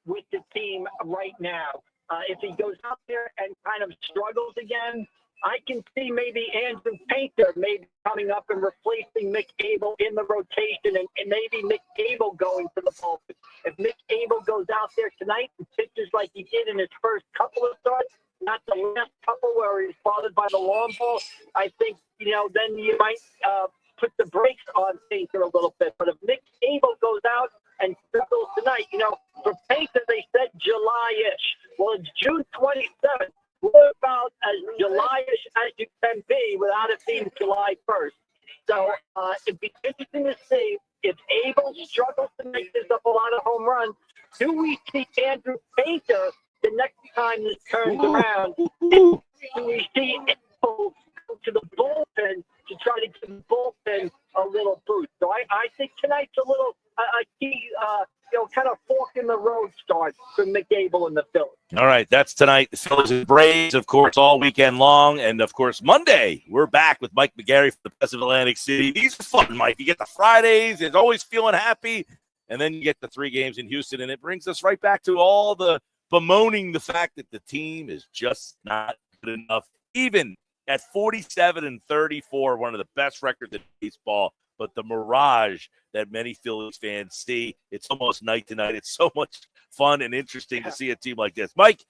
with the team right now. If he goes out there and kind of struggles again, I can see maybe Andrew Painter maybe coming up and replacing Mick Abel in the rotation and maybe Mick Abel going to the pulpit. If Mick Abel goes out there tonight and pitches like he did in his first couple of starts, not the last couple where he was bothered by the long ball, I think, then you might put the brakes on Painter a little bit. But if Mick Abel goes out and struggles tonight, for Painter, they said July-ish. Well, it's June 27th. What about as July-ish as you can be without it being July 1st? So it'd be interesting to see if Abel struggles to make this up a lot of home runs. Do we see Andrew Painter the next time this turns around? Do we see a little boost. So I think tonight's a little a key, kind of fork in the road start for McGable and the Phillies. All right, that's tonight. The Phillies and Braves, of course, all weekend long. And, of course, Monday, we're back with Mike McGarry from the Best of Atlantic City. These are fun, Mike. You get the Fridays. It's always feeling happy. And then you get the 3 games in Houston. And it brings us right back to all the bemoaning the fact that the team is just not good enough, even at 47-34, one of the best records in baseball. But the mirage that many Phillies fans see, it's almost night to night. It's so much fun and interesting to see a team like this. Mike,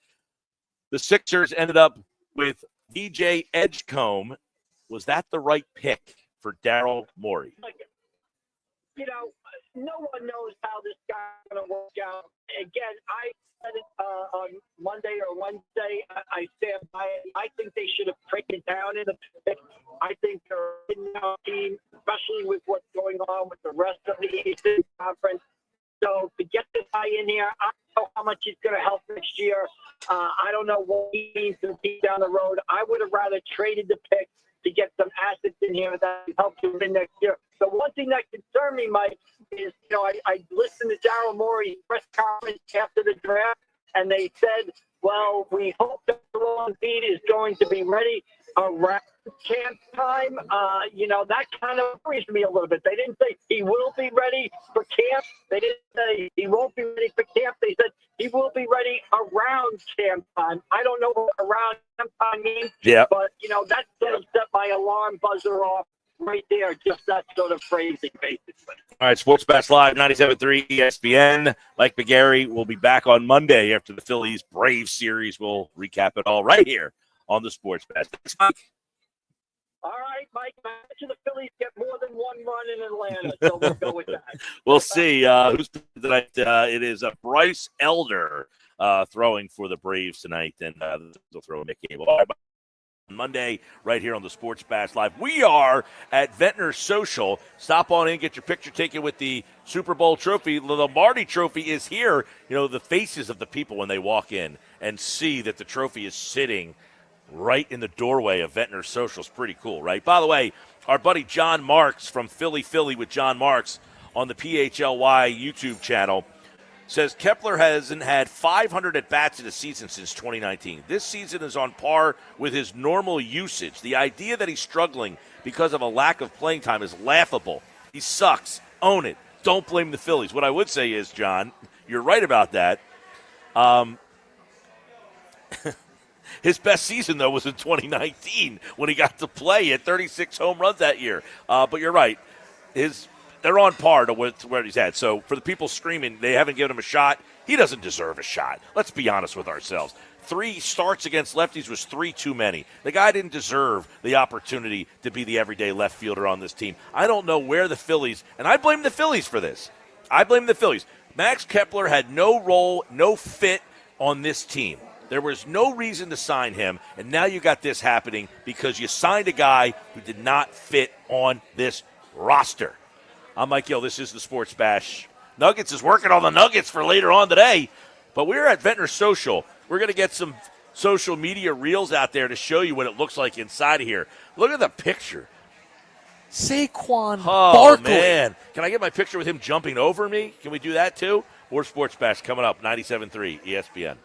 the Sixers ended up with DJ Edgecombe. Was that the right pick for Daryl Morey? No one knows how this guy's going to work out. Again, I said it on Monday or Wednesday. I stand by it. I think they should have traded down in the pick. I think they're in our team, especially with what's going on with the rest of the Eastern Conference. So to get this guy in here, I don't know how much he's going to help next year. I don't know what he means to be down the road. I would have rather traded the pick to get some assets in here that can help you win next year. The one thing that concerned me, Mike, is, I listened to Daryl Morey's press conference after the draft, and they said, well, we hope that Joel Embiid is going to be ready around camp time. That kind of worries me a little bit. They didn't say he will be ready for camp. They didn't say he won't be ready for camp. They said he will be ready around camp time. I don't know what around camp time means, but, that sort of set my alarm buzzer off right there, just that sort of phrasing, basically. All right, Sports Bash Live, 97.3 ESPN. Mike McGarry will be back on Monday after the Phillies Braves series. We'll recap it all right here on the Sports Bash. Thanks, Mike. All right, Mike. I bet you the Phillies get more than one run in Atlanta, so we'll go with that. We'll see who's tonight. It is Bryce Elder throwing for the Braves tonight, and they'll throw Mick Gable. All right, Monday right here on the Sports Bash Live. We are at Ventnor Social. Stop on in, get your picture taken with the Super Bowl trophy. The Lombardi trophy is here. The faces of the people when they walk in and see that the trophy is sitting right in the doorway of Ventnor Social. Is pretty cool, right? By the way, our buddy John Marks from Philly with John Marks on the PHLY YouTube channel says Kepler hasn't had 500 at-bats in a season since 2019. This season is on par with his normal usage. The idea that he's struggling because of a lack of playing time is laughable. He sucks. Own it. Don't blame the Phillies. What I would say is, John, you're right about that. His best season, though, was in 2019 when he got to play at 36 home runs that year. But you're right. They're on par to where he's at. So for the people screaming they haven't given him a shot, he doesn't deserve a shot. Let's be honest with ourselves. 3 starts against lefties was 3 too many. The guy didn't deserve the opportunity to be the everyday left fielder on this team. I don't know where the Phillies, and I blame the Phillies for this. I blame the Phillies. Max Kepler had no role, no fit on this team. There was no reason to sign him, and now you got this happening because you signed a guy who did not fit on this roster. I'm Mike Gill. This is the Sports Bash. Nuggets is working on the Nuggets for later on today, but we're at Ventnor Social. We're going to get some social media reels out there to show you what it looks like inside of here. Look at the picture. Saquon Barkley. Man. Can I get my picture with him jumping over me? Can we do that too? More Sports Bash coming up, 97.3 ESPN.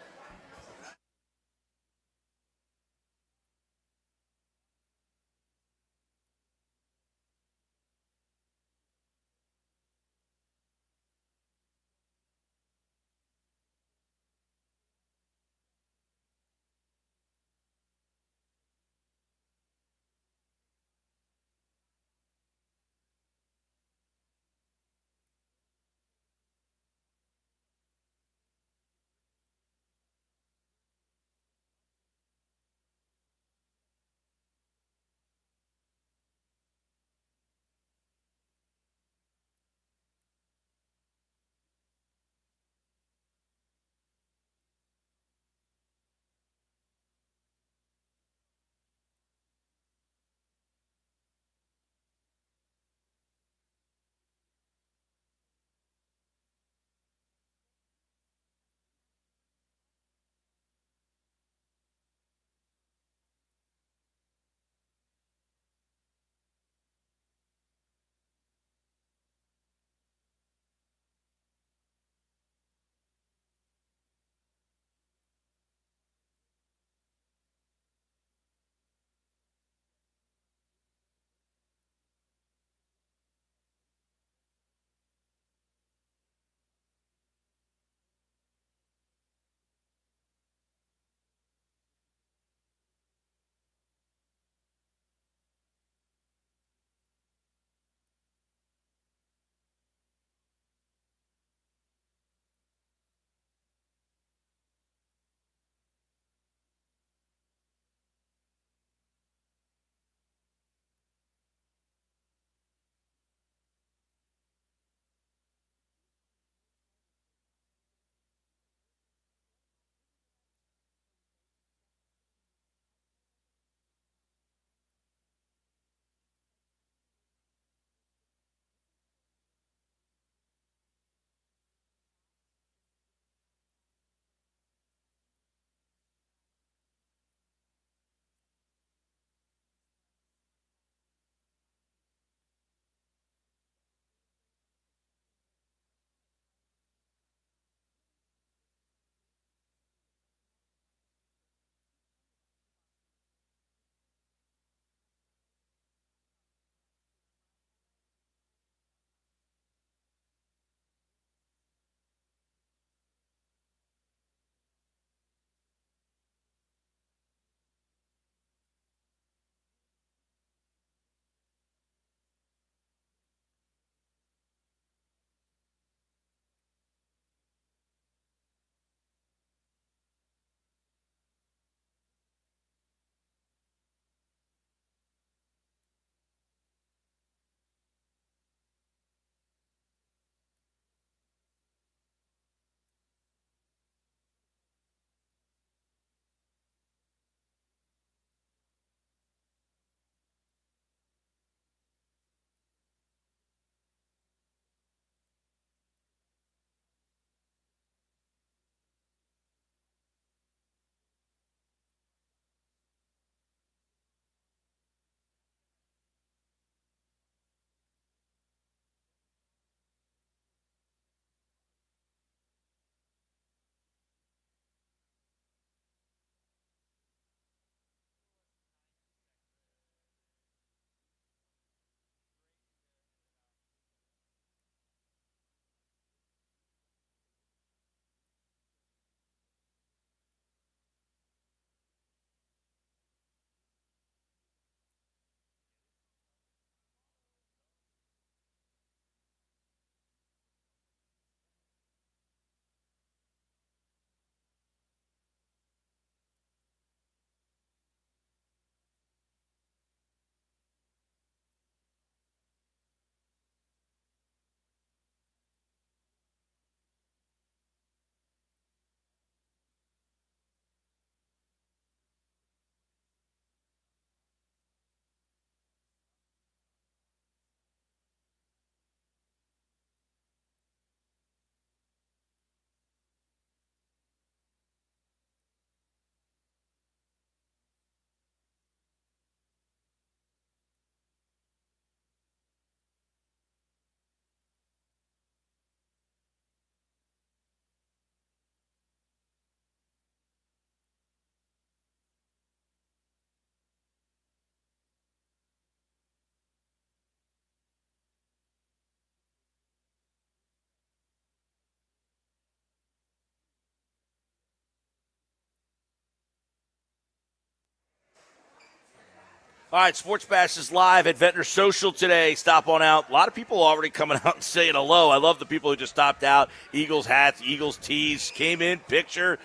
All right, Sports Bash is live at Ventnor Social today. Stop on out. A lot of people already coming out and saying hello. I love the people who just stopped out. Eagles hats, Eagles tees, came in, picture,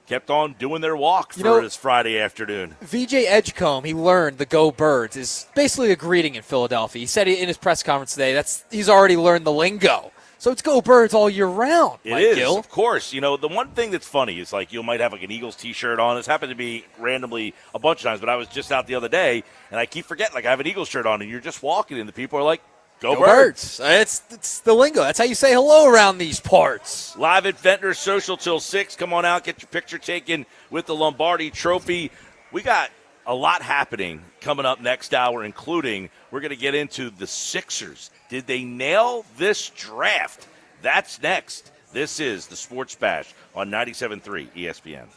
kept on doing their walk for this Friday afternoon. VJ Edgecombe, he learned the Go Birds is basically a greeting in Philadelphia. He said it in his press conference today. He's already learned the lingo. So it's Go Birds all year round. It Mike is, Gill. of course. You know, the one thing that's funny is like you might have like an Eagles T-shirt on. This happened to be randomly a bunch of times, but I was just out the other day, and I keep forgetting, like I have an Eagles shirt on, and you're just walking, and the people are like, Go Birds. It's the lingo. That's how you say hello around these parts. Live at Ventnor Social till 6. Come on out, get your picture taken with the Lombardi Trophy. We got a lot happening coming up next hour, including we're going to get into the Sixers. Did they nail this draft? That's next. This is the Sports Bash on 97.3 ESPN.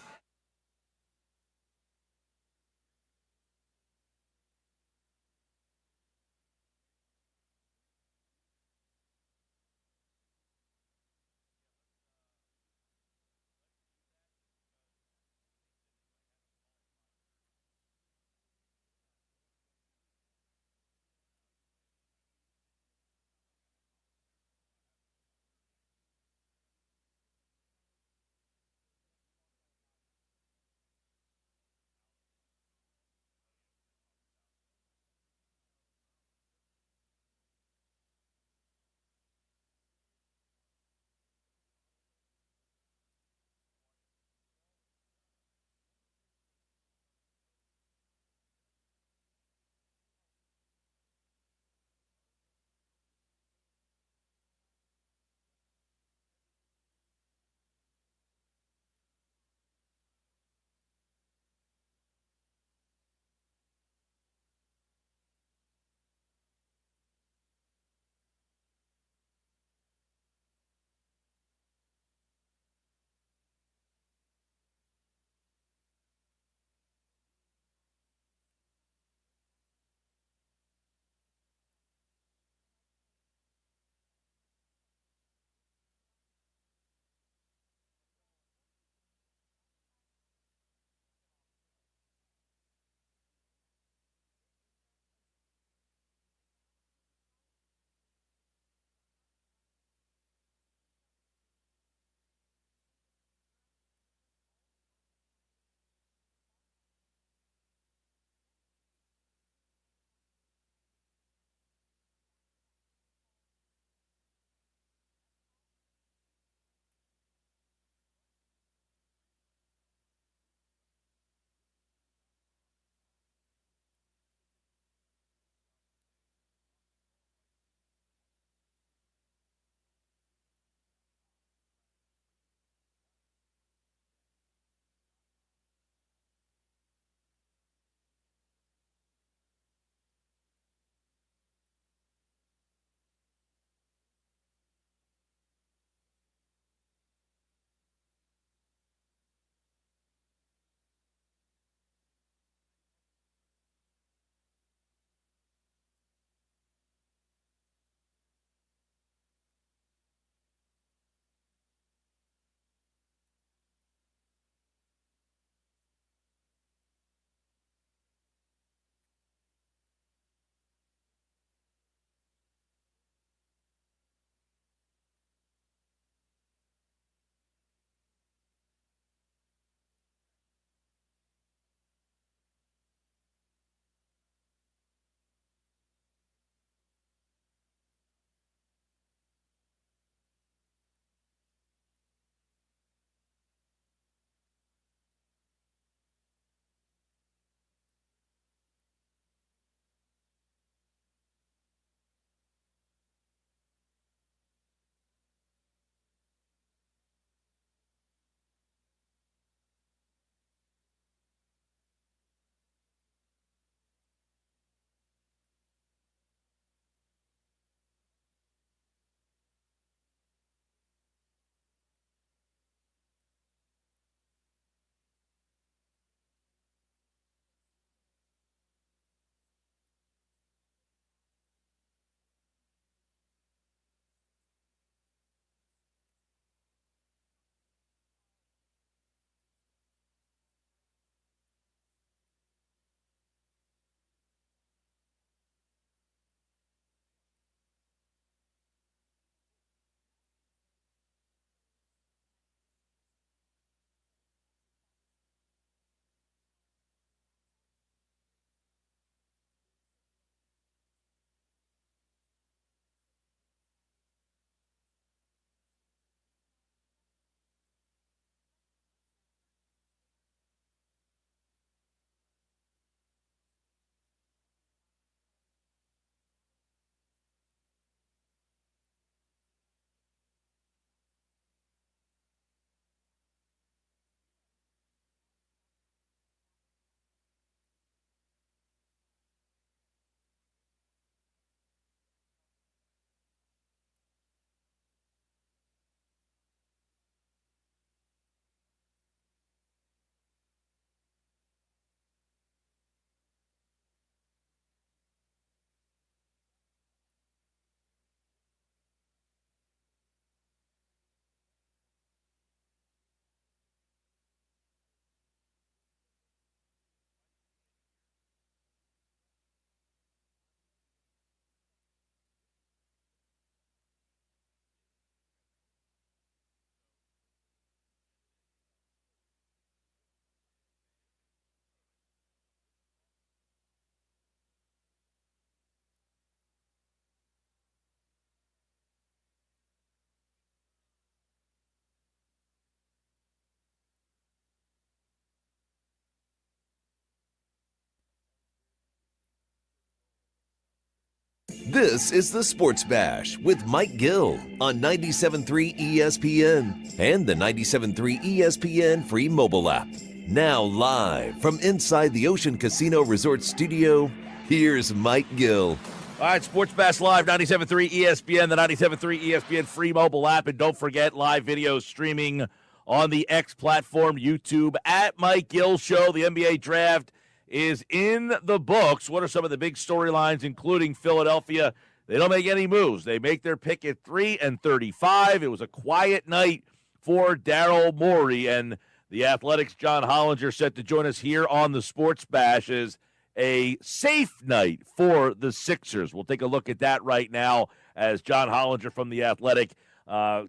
This is the Sports Bash with Mike Gill on 97.3 ESPN and the 97.3 ESPN free mobile app. Now live from inside the Ocean Casino Resort Studio, here's Mike Gill. All right, Sports Bash Live, 97.3 ESPN, the 97.3 ESPN free mobile app. And don't forget, live video streaming on the X platform, YouTube, at Mike Gill Show. The NBA draft is in the books. What are some of the big storylines, including Philadelphia? They don't make any moves. They make their pick at 3-35. It was a quiet night for Daryl Morey, and the Athletics' John Hollinger set to join us here on the Sports Bash is a safe night for the Sixers. We'll take a look at that right now as John Hollinger from the Athletic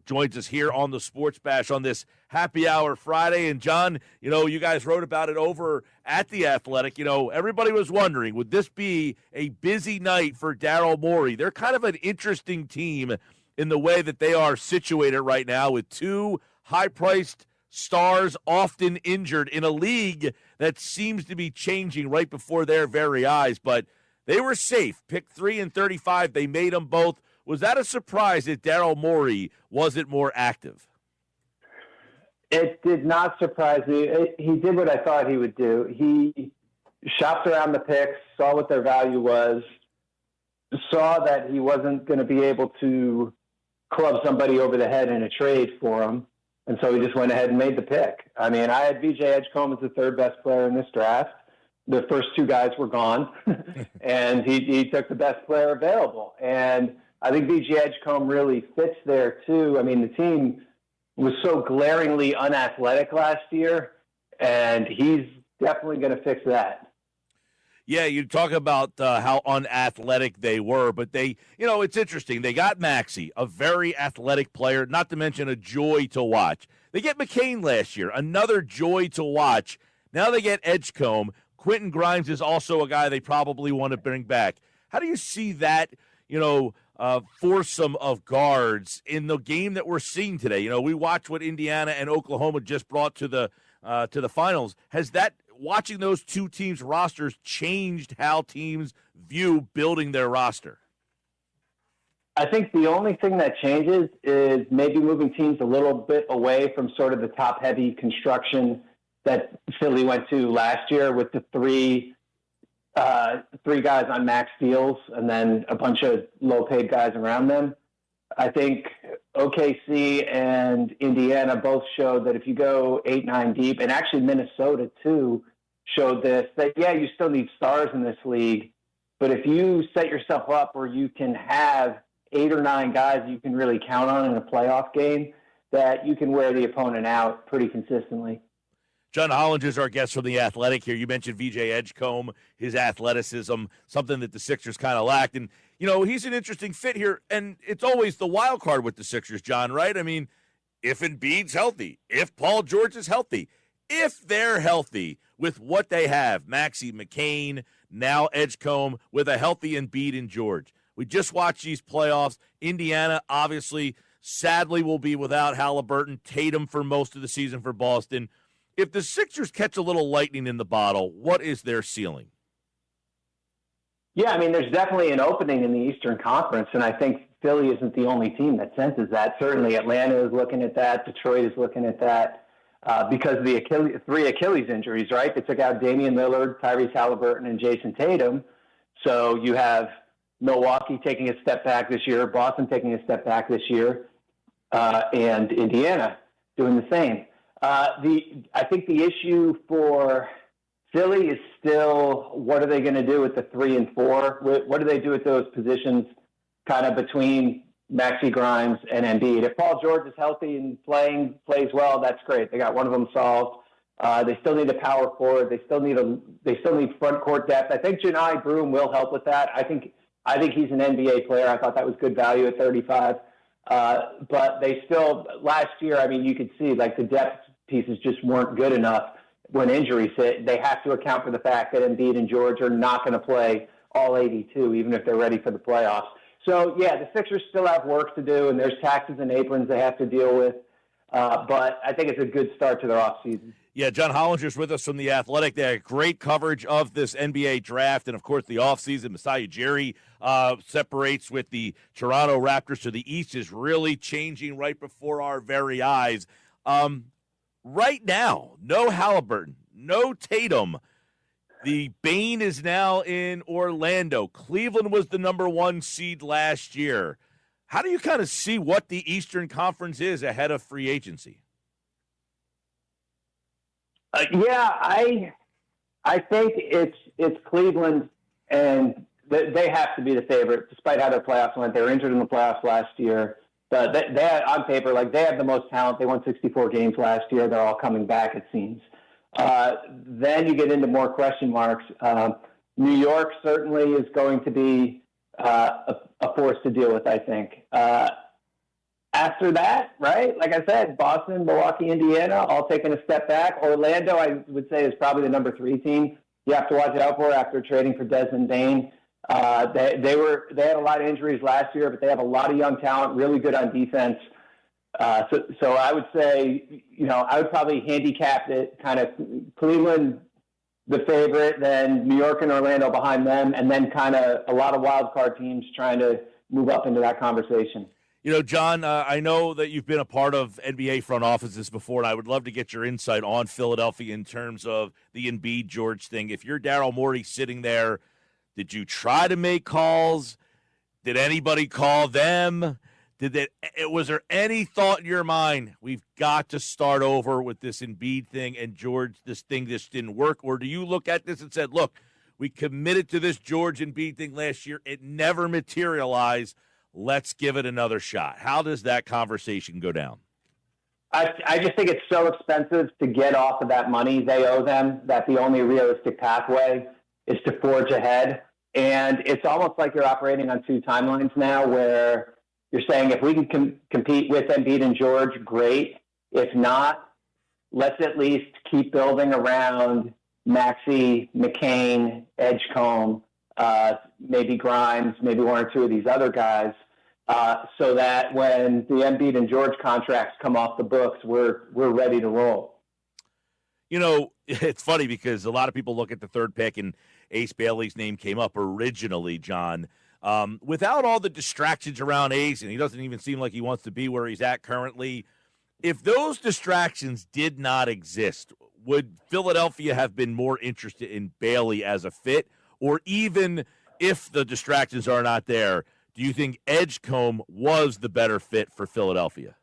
joins us here on the Sports Bash on this Happy Hour Friday. And John, you guys wrote about it over at the Athletic. Everybody was wondering, would this be a busy night for Daryl Morey? They're kind of an interesting team in the way that they are situated right now with two high-priced stars often injured in a league that seems to be changing right before their very eyes. But they were safe. Pick 3-35. They made them both. Was that a surprise that Daryl Morey wasn't more active? It did not surprise me. He did what I thought he would do. He shopped around the picks, saw what their value was, saw that he wasn't going to be able to club somebody over the head in a trade for him, and so he just went ahead and made the pick. I mean, I had VJ Edgecombe as the third best player in this draft. The first two guys were gone, and he took the best player available. And I think VJ Edgecombe really fits there, too. I mean, the team was so glaringly unathletic last year, and he's definitely going to fix that. Yeah, you talk about how unathletic they were, but it's interesting. They got Maxey, a very athletic player, not to mention a joy to watch. They get McCain last year, another joy to watch. Now they get Edgecombe. Quentin Grimes is also a guy they probably want to bring back. How do you see that, foursome of guards in the game that we're seeing today? We watched what Indiana and Oklahoma just brought to the finals. Has that, watching those two teams' rosters, changed how teams view building their roster? I think the only thing that changes is maybe moving teams a little bit away from sort of the top-heavy construction that Philly went to last year with the three guys on max deals and then a bunch of low-paid guys around them. I think OKC and Indiana both showed that if you go 8-9 deep, and actually Minnesota too showed this, that, yeah, you still need stars in this league, but if you set yourself up where you can have 8 or 9 guys you can really count on in a playoff game, that you can wear the opponent out pretty consistently. John Hollinger is our guest from The Athletic here. You mentioned VJ Edgecombe, his athleticism, something that the Sixers kind of lacked. And, he's an interesting fit here. And it's always the wild card with the Sixers, John, right? I mean, if Embiid's healthy, if Paul George is healthy, if they're healthy with what they have, Maxey, McCain, now Edgecombe, with a healthy Embiid and George. We just watched these playoffs. Indiana, obviously, sadly will be without Halliburton, Tatum for most of the season for Boston. If the Sixers catch a little lightning in the bottle, what is their ceiling? Yeah, I mean, there's definitely an opening in the Eastern Conference, and I think Philly isn't the only team that senses that. Certainly Atlanta is looking at that. Detroit is looking at that because of the three Achilles injuries, right? They took out Damian Lillard, Tyrese Halliburton, and Jason Tatum. So you have Milwaukee taking a step back this year, Boston taking a step back this year, and Indiana doing the same. I think the issue for Philly is still, what are they going to do with the 3 and 4? What do they do with those positions kind of between Maxey, Grimes, and Embiid? If Paul George is healthy and plays well, that's great. They got one of them solved. They still need a power forward. They still need front court depth. I think Janai Broom will help with that. I think he's an NBA player. I thought that was good value at 35. But they still, last year, I mean, you could see like the depth pieces just weren't good enough when injuries hit. They have to account for the fact that Embiid and George are not going to play all 82, even if they're ready for the playoffs. So, yeah, the Sixers still have work to do, and there's taxes and aprons they have to deal with. But I think it's a good start to their offseason. Yeah, John Hollinger's with us from The Athletic. They had great coverage of this NBA draft and, of course, the offseason. Masai Ujiri separates with the Toronto Raptors, so the East is really changing right before our very eyes. Right now, no Halliburton, no Tatum. The bane is now in Orlando. Cleveland was the number 1 seed last year. How do you kind of see what the Eastern Conference is ahead of free agency? I think it's Cleveland, and they have to be the favorite, despite how their playoffs went. They were injured in the playoffs last year. But they had, on paper, they have the most talent. They won 64 games last year. They're all coming back, it seems. Then you get into more question marks. New York certainly is going to be a force to deal with, I think. After that, right, like I said, Boston, Milwaukee, Indiana, all taking a step back. Orlando, I would say, is probably the number 3 team you have to watch out for after trading for Desmond Bane. They had a lot of injuries last year, but they have a lot of young talent, really good on defense. So I would say, I would probably handicap it kind of Cleveland, the favorite, then New York and Orlando behind them, and then kind of a lot of wild card teams trying to move up into that conversation. John, I know that you've been a part of NBA front offices before, and I would love to get your insight on Philadelphia in terms of the Embiid George thing. If you're Daryl Morey sitting there, did you try to make calls? Did anybody call them? Was there any thought in your mind, we've got to start over with this Embiid thing and George, this didn't work? Or do you look at this and said, look, we committed to this George Embiid thing last year. It never materialized. Let's give it another shot. How does that conversation go down? I just think it's so expensive to get off of that money they owe them that the only realistic pathway is to forge ahead. And it's almost like you're operating on 2 timelines now where you're saying if we can compete with Embiid and George, great. If not, let's at least keep building around Maxey, McCain, Edgecombe, maybe Grimes, maybe 1 or 2 of these other guys, so that when the Embiid and George contracts come off the books, we're ready to roll. It's funny because a lot of people look at the 3rd pick and Ace Bailey's name came up originally, John. Without all the distractions around Ace, and he doesn't even seem like he wants to be where he's at currently, if those distractions did not exist, would Philadelphia have been more interested in Bailey as a fit? Or even if the distractions are not there, do you think Edgecombe was the better fit for Philadelphia?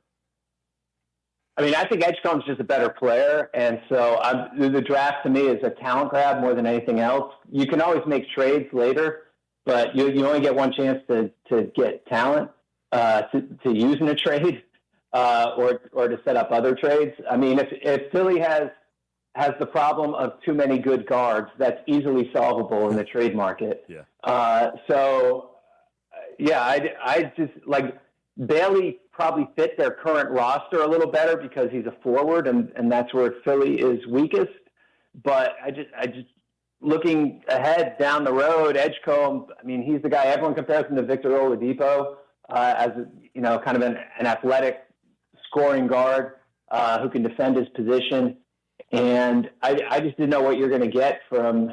I mean, I think Edgecombe's just a better player, and so the draft to me is a talent grab more than anything else. You can always make trades later, but you only get one chance to get talent to use in a trade or to set up other trades. I mean, if Philly has the problem of too many good guards, that's easily solvable in the trade market. Yeah. I just Bailey probably fit their current roster a little better because he's a forward, and that's where Philly is weakest. But I just looking ahead down the road, Edgecombe, I mean, he's the guy everyone compares him to Victor Oladipo as kind of an athletic scoring guard who can defend his position. And I just didn't know what you're going to get from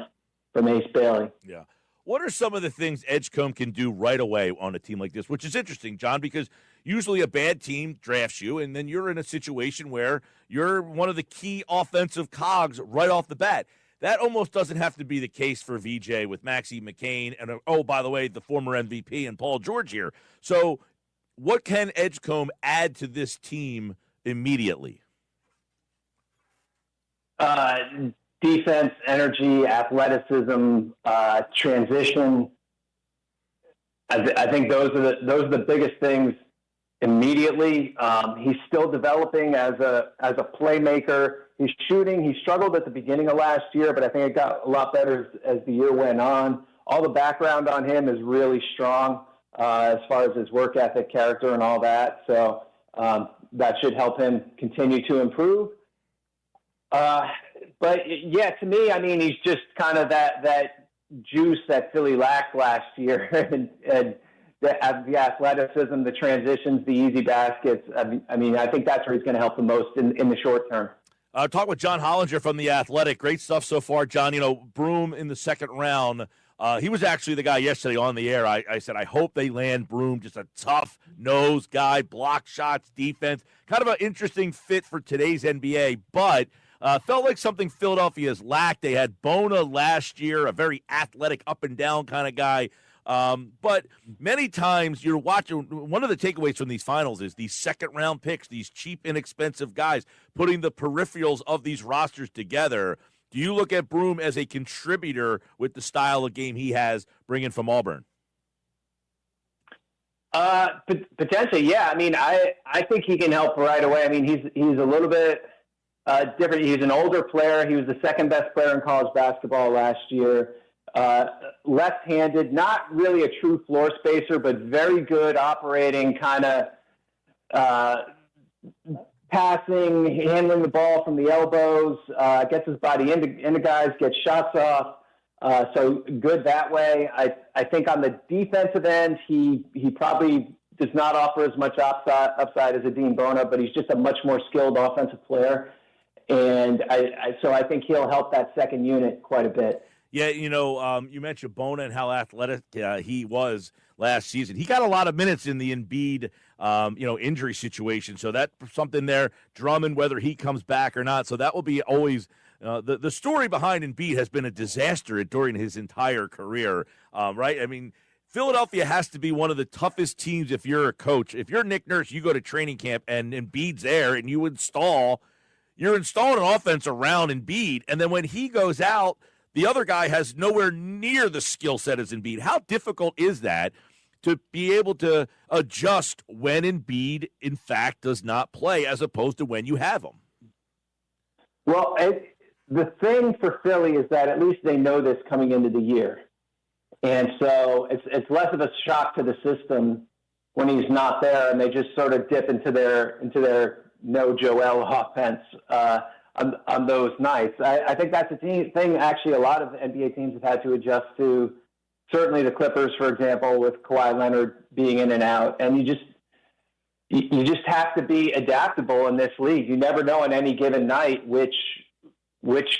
Ace Bailey. Yeah. What are some of the things Edgecombe can do right away on a team like this? Which is interesting, John, because usually a bad team drafts you, and then you're in a situation where you're one of the key offensive cogs right off the bat. That almost doesn't have to be the case for VJ with Maxey, McCain, and, by the way, the former MVP and Paul George here. So what can Edgecombe add to this team immediately? Defense, energy, athleticism, transition. I think those are the biggest things immediately. He's still developing as a playmaker. He's shooting. He struggled at the beginning of last year, but I think it got a lot better as the year went on. All the background on him is really strong as far as his work ethic, character, and all that. So that should help him continue to improve. But yeah, to me, I mean, he's just kind of that juice that Philly lacked last year, and the athleticism, the transitions, the easy baskets. I mean, I think that's where he's going to help the most in the short term. Talk with John Hollinger from The Athletic. Great stuff so far, John. Broom in the second round. He was actually the guy yesterday on the air. I said, I hope they land Broom, just a tough nose guy, block shots, defense. Kind of an interesting fit for today's NBA, but felt like something Philadelphia's lacked. They had Bona last year, a very athletic, up and down kind of guy. But many times you're watching, one of the takeaways from these finals is these second-round picks, these cheap, inexpensive guys, putting the peripherals of these rosters together. Do you look at Broom as a contributor with the style of game he has bringing from Auburn? Potentially, yeah. I mean, I think he can help right away. I mean, he's a little bit different. He's an older player. He was the second best player in college basketball last year. Left-handed, not really a true floor spacer, but very good operating, kind of passing, handling the ball from the elbows, gets his body into guys, gets shots off. So good that way. I think on the defensive end, he probably does not offer as much upside as a Dean Bona, but he's just a much more skilled offensive player. And so I think he'll help that second unit quite a bit. Yeah, you mentioned Bona and how athletic he was last season. He got a lot of minutes in the Embiid, injury situation. So that's something there. Drummond, whether he comes back or not. So that will be always the story behind Embiid has been a disaster during his entire career, right? I mean, Philadelphia has to be one of the toughest teams if you're a coach. If you're Nick Nurse, you go to training camp and Embiid's there and you're installing an offense around Embiid. And then when he goes out, the other guy has nowhere near the skill set as Embiid. How difficult is that to be able to adjust when Embiid, in fact, does not play as opposed to when you have him? Well, the thing for Philly is that at least they know this coming into the year. And so it's less of a shock to the system when he's not there and they just sort of dip into their no Joel offense on those nights. I think that's a thing actually a lot of NBA teams have had to adjust to. Certainly the Clippers, for example, with Kawhi Leonard being in and out. And you just have to be adaptable in this league. You never know on any given night which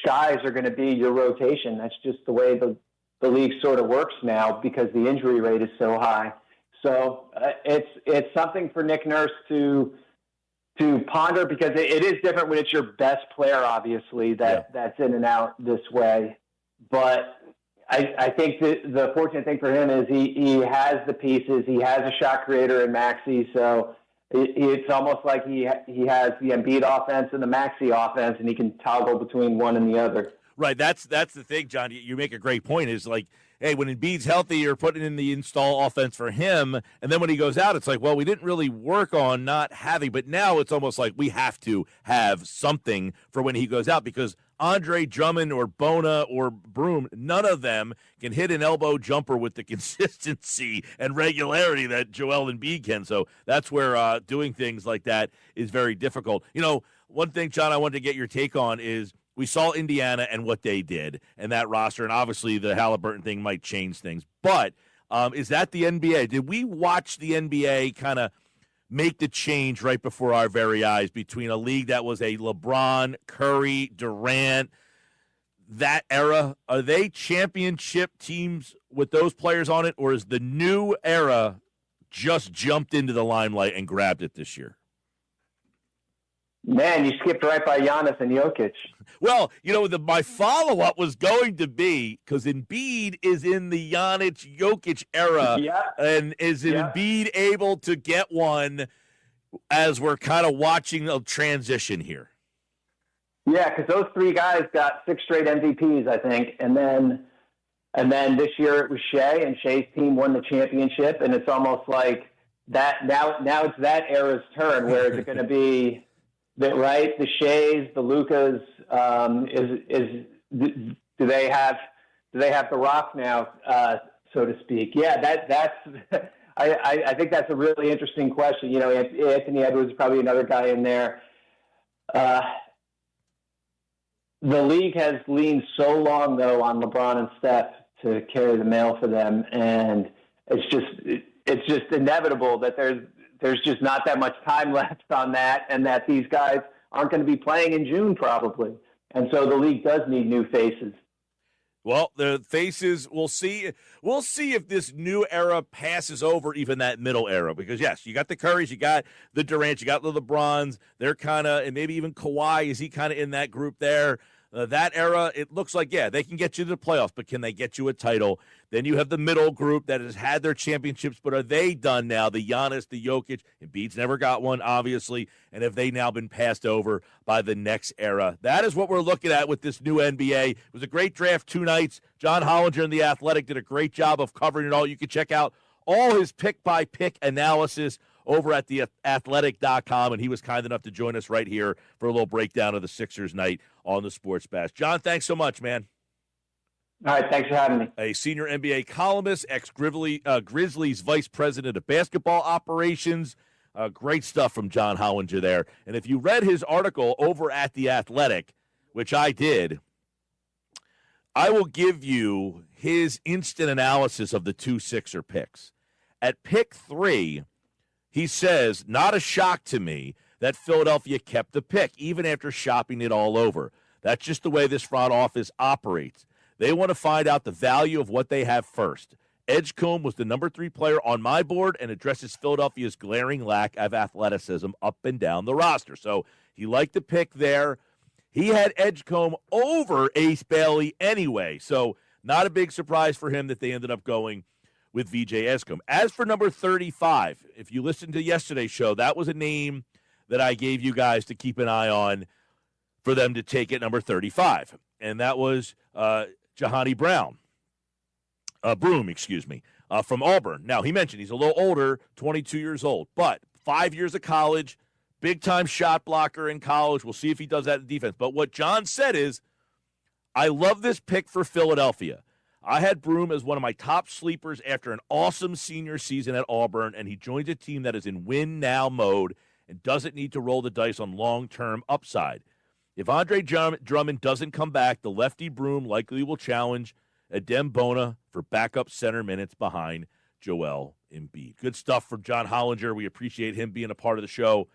guys are going to be your rotation. That's just the way the league sort of works now because the injury rate is so high. So it's something for Nick Nurse to ponder because it is different when it's your best player, obviously, that's in and out this way. But I think the fortunate thing for him is he has the pieces. He has a shot creator in Maxey, so it's almost like he has the Embiid offense and the Maxey offense, and he can toggle between one and the other. Right, that's the thing, John. You make a great point. Is like, hey, when Embiid's healthy, you're putting in the install offense for him, and then when he goes out, it's like, well, we didn't really work on not having, but now it's almost like we have to have something for when he goes out because Andre Drummond or Bona or Broom, none of them can hit an elbow jumper with the consistency and regularity that Joel Embiid can. So that's where doing things like that is very difficult. One thing, John, I wanted to get your take on is we saw Indiana and what they did and that roster, and obviously the Halliburton thing might change things. But is that the NBA? Did we watch the NBA kind of make the change right before our very eyes between a league that was a LeBron, Curry, Durant, that era? Are they championship teams with those players on it, or is the new era just jumped into the limelight and grabbed it this year? Man, you skipped right by Giannis and Jokic. Well, my follow-up was going to be, because Embiid is in the Giannis-Jokic era, and is Embiid able to get one as we're kind of watching a transition here? Yeah, because those three guys got 6 straight MVPs, I think, and then this year it was Shea, and Shea's team won the championship, and it's almost like that now it's that era's turn, where is it going to be that, right? The Sheas, the Lucas, do they have the Rock now, so to speak? Yeah, that's I think that's a really interesting question. Anthony Edwards is probably another guy in there. The league has leaned so long though on LeBron and Steph to carry the mail for them, and it's just inevitable that there's just not that much time left on that, and that these guys aren't going to be playing in June probably. And so the league does need new faces. Well, the faces, we'll see. We'll see if this new era passes over even that middle era. Because, yes, you got the Currys, you got the Durant, you got the LeBrons. They're kind of, and maybe even Kawhi, is he kind of in that group there? That era, it looks like, yeah, they can get you to the playoffs, but can they get you a title? Then you have the middle group that has had their championships, but are they done now? The Giannis, the Jokic, Embiid's never got one, obviously, and have they now been passed over by the next era? That is what we're looking at with this new NBA. It was a great draft 2 nights. John Hollinger and The Athletic did a great job of covering it all. You can check out all his pick-by-pick analysis over at theathletic.com, and he was kind enough to join us right here for a little breakdown of the Sixers night on the Sports Bash. John, thanks so much, man. All right, thanks for having me. A senior NBA columnist, ex-Grizzlies vice president of basketball operations. Great stuff from John Hollinger there. And if you read his article over at The Athletic, which I did, I will give you his instant analysis of the 2 Sixer picks. At pick 3, he says, not a shock to me that Philadelphia kept the pick, even after shopping it all over. That's just the way this front office operates. They want to find out the value of what they have first. Edgecombe was the number 3 player on my board and addresses Philadelphia's glaring lack of athleticism up and down the roster. So he liked the pick there. He had Edgecombe over Ace Bailey anyway, so not a big surprise for him that they ended up going with VJ Edgecombe. As for number 35, if you listened to yesterday's show, that was a name that I gave you guys to keep an eye on for them to take at number 35, and that was Jahani Broom, from Auburn. Now, he mentioned he's a little older, 22 years old, but 5 years of college, big-time shot blocker in college. We'll see if he does that in defense. But what John said is, I love this pick for Philadelphia. I had Broom as one of my top sleepers after an awesome senior season at Auburn, and he joins a team that is in win-now mode and doesn't need to roll the dice on long-term upside. If Andre Drummond doesn't come back, the lefty Broom likely will challenge Adem Bona for backup center minutes behind Joel Embiid. Good stuff from John Hollinger. We appreciate him being a part of the show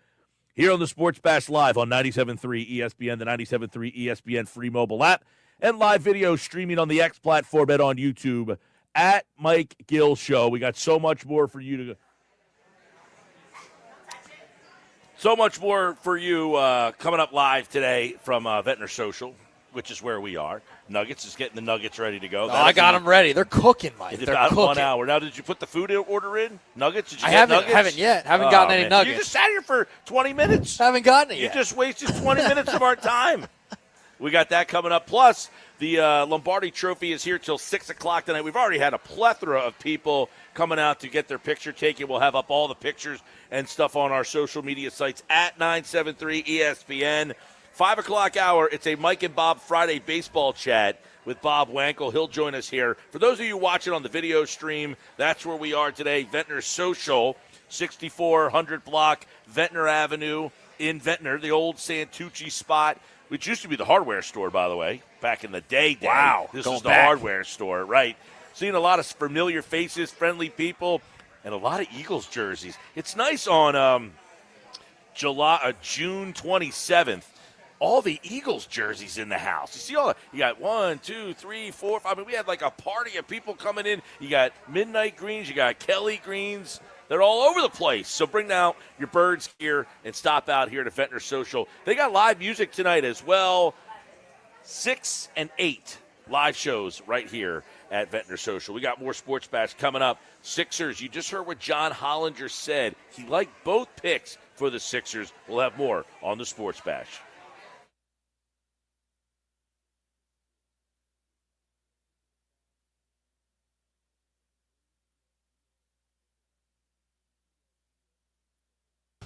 here on the Sports Bash Live on 97.3 ESPN, the 97.3 ESPN free mobile app, and live video streaming on the X platform and on YouTube at Mike Gill Show. We got so much more for you to coming up live today from Ventnor Social, which is where we are. Nuggets is getting the nuggets ready to go. Oh, I got them ready. They're cooking, Mike. It's They're about cooking. 1 hour. Now, did you put the food order in? Nuggets? Did you I get haven't, nuggets? haven't yet. Haven't gotten any nuggets. You just sat here for 20 minutes. Haven't gotten it yet. You just wasted 20 minutes of our time. We got that coming up. Plus, the Lombardi Trophy is here till 6 o'clock tonight. We've already had a plethora of people coming out to get their picture taken. We'll have up all the pictures and stuff on our social media sites at 973 ESPN. 5 o'clock hour, it's a Mike and Bob Friday baseball chat with Bob Wankel. He'll join us here. For those of you watching on the video stream, that's where we are today. Ventnor Social, 6400 block, Ventnor Avenue in Ventnor, the old Santucci spot, which used to be the hardware store, by the way, back in the day. Wow. This is the hardware store, right? Seeing a lot of familiar faces, friendly people, and a lot of Eagles jerseys. It's nice on June 27th. All the Eagles jerseys in the house. You see you got 1, 2, 3, 4, 5. I mean, we had like a party of people coming in. You got midnight greens. You got Kelly greens. They're all over the place. So bring out your birds here and stop out here to Ventnor Social. They got live music tonight as well. 6 and 8 live shows right here at Ventnor Social. We got more Sports Bash coming up. Sixers, you just heard what John Hollinger said. He liked both picks for the Sixers. We'll have more on the Sports Bash.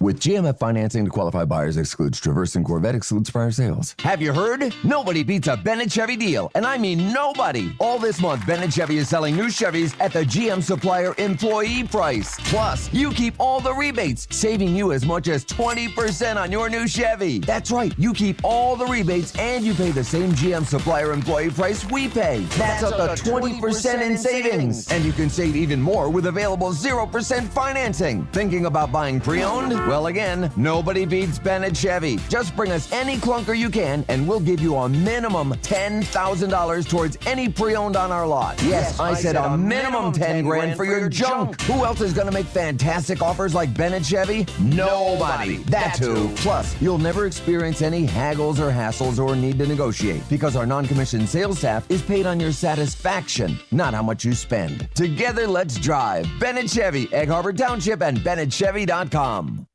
With GMF financing to qualified buyers excludes Traverse and Corvette excludes prior sales. Have you heard? Nobody beats a Bennett Chevy deal, and I mean nobody. All this month, Bennett Chevy is selling new Chevys at the GM supplier employee price. Plus, you keep all the rebates, saving you as much as 20% on your new Chevy. That's right, you keep all the rebates and you pay the same GM supplier employee price we pay. That's up to 20% in savings. And you can save even more with available 0% financing. Thinking about buying pre-owned? Well, again, nobody beats Ben at Chevy. Just bring us any clunker you can, and we'll give you a minimum $10,000 towards any pre-owned on our lot. Yes, I said a minimum 10 grand for your junk. Who else is going to make fantastic offers like Ben at Chevy? Nobody. That's who. Plus, you'll never experience any haggles or hassles or need to negotiate because our non-commissioned sales staff is paid on your satisfaction, not how much you spend. Together, let's drive. Ben at Chevy, Egg Harbor Township, and bennettchevy.com.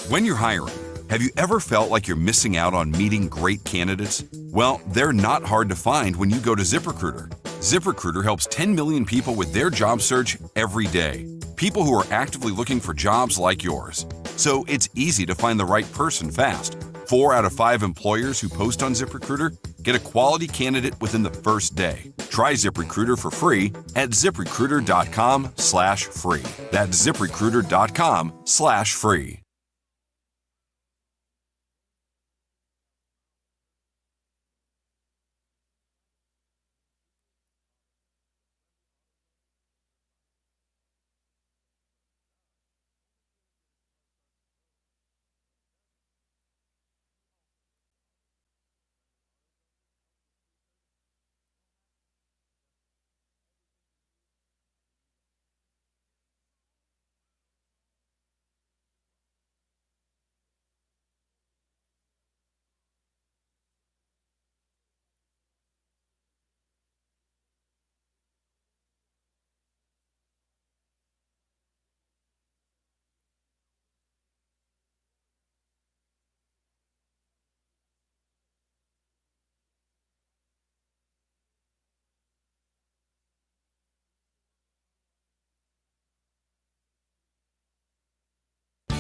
When you're hiring, have you ever felt like you're missing out on meeting great candidates? Well, they're not hard to find when you go to ZipRecruiter. ZipRecruiter helps 10 million people with their job search every day. People who are actively looking for jobs like yours. So it's easy to find the right person fast. 4 out of 5 employers who post on ZipRecruiter get a quality candidate within the first day. Try ZipRecruiter for free at ZipRecruiter.com/free. That's ZipRecruiter.com/free.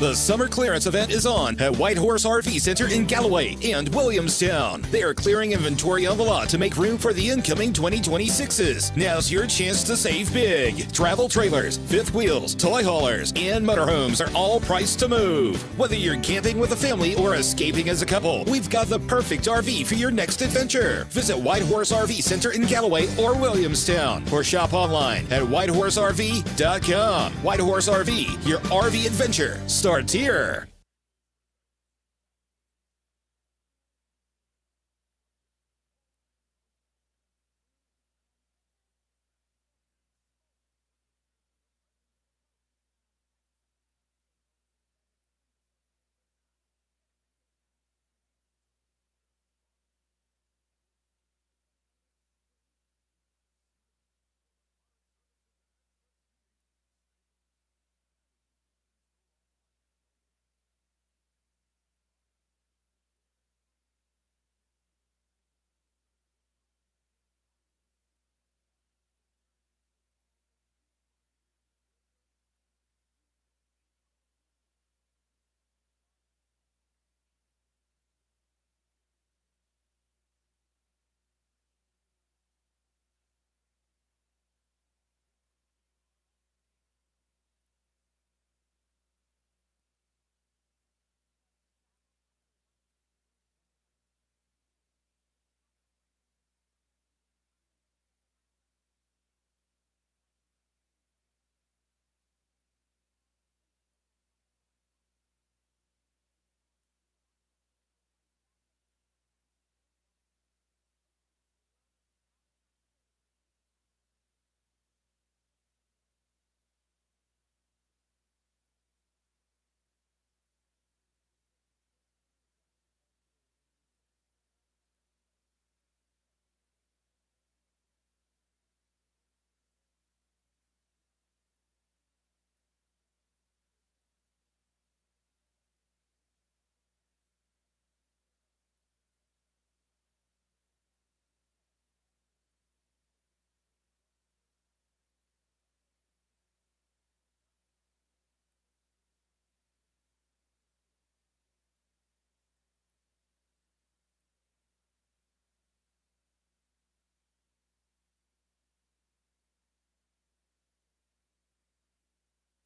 The summer clearance event is on at White Horse RV Center in Galloway and Williamstown. They are clearing inventory on the lot to make room for the incoming 2026s. Now's your chance to save big. Travel trailers, fifth wheels, toy haulers, and motorhomes are all priced to move. Whether you're camping with a family or escaping as a couple, we've got the perfect RV for your next adventure. Visit White Horse RV Center in Galloway or Williamstown or shop online at whitehorserv.com. White Horse RV, your RV adventure starts here.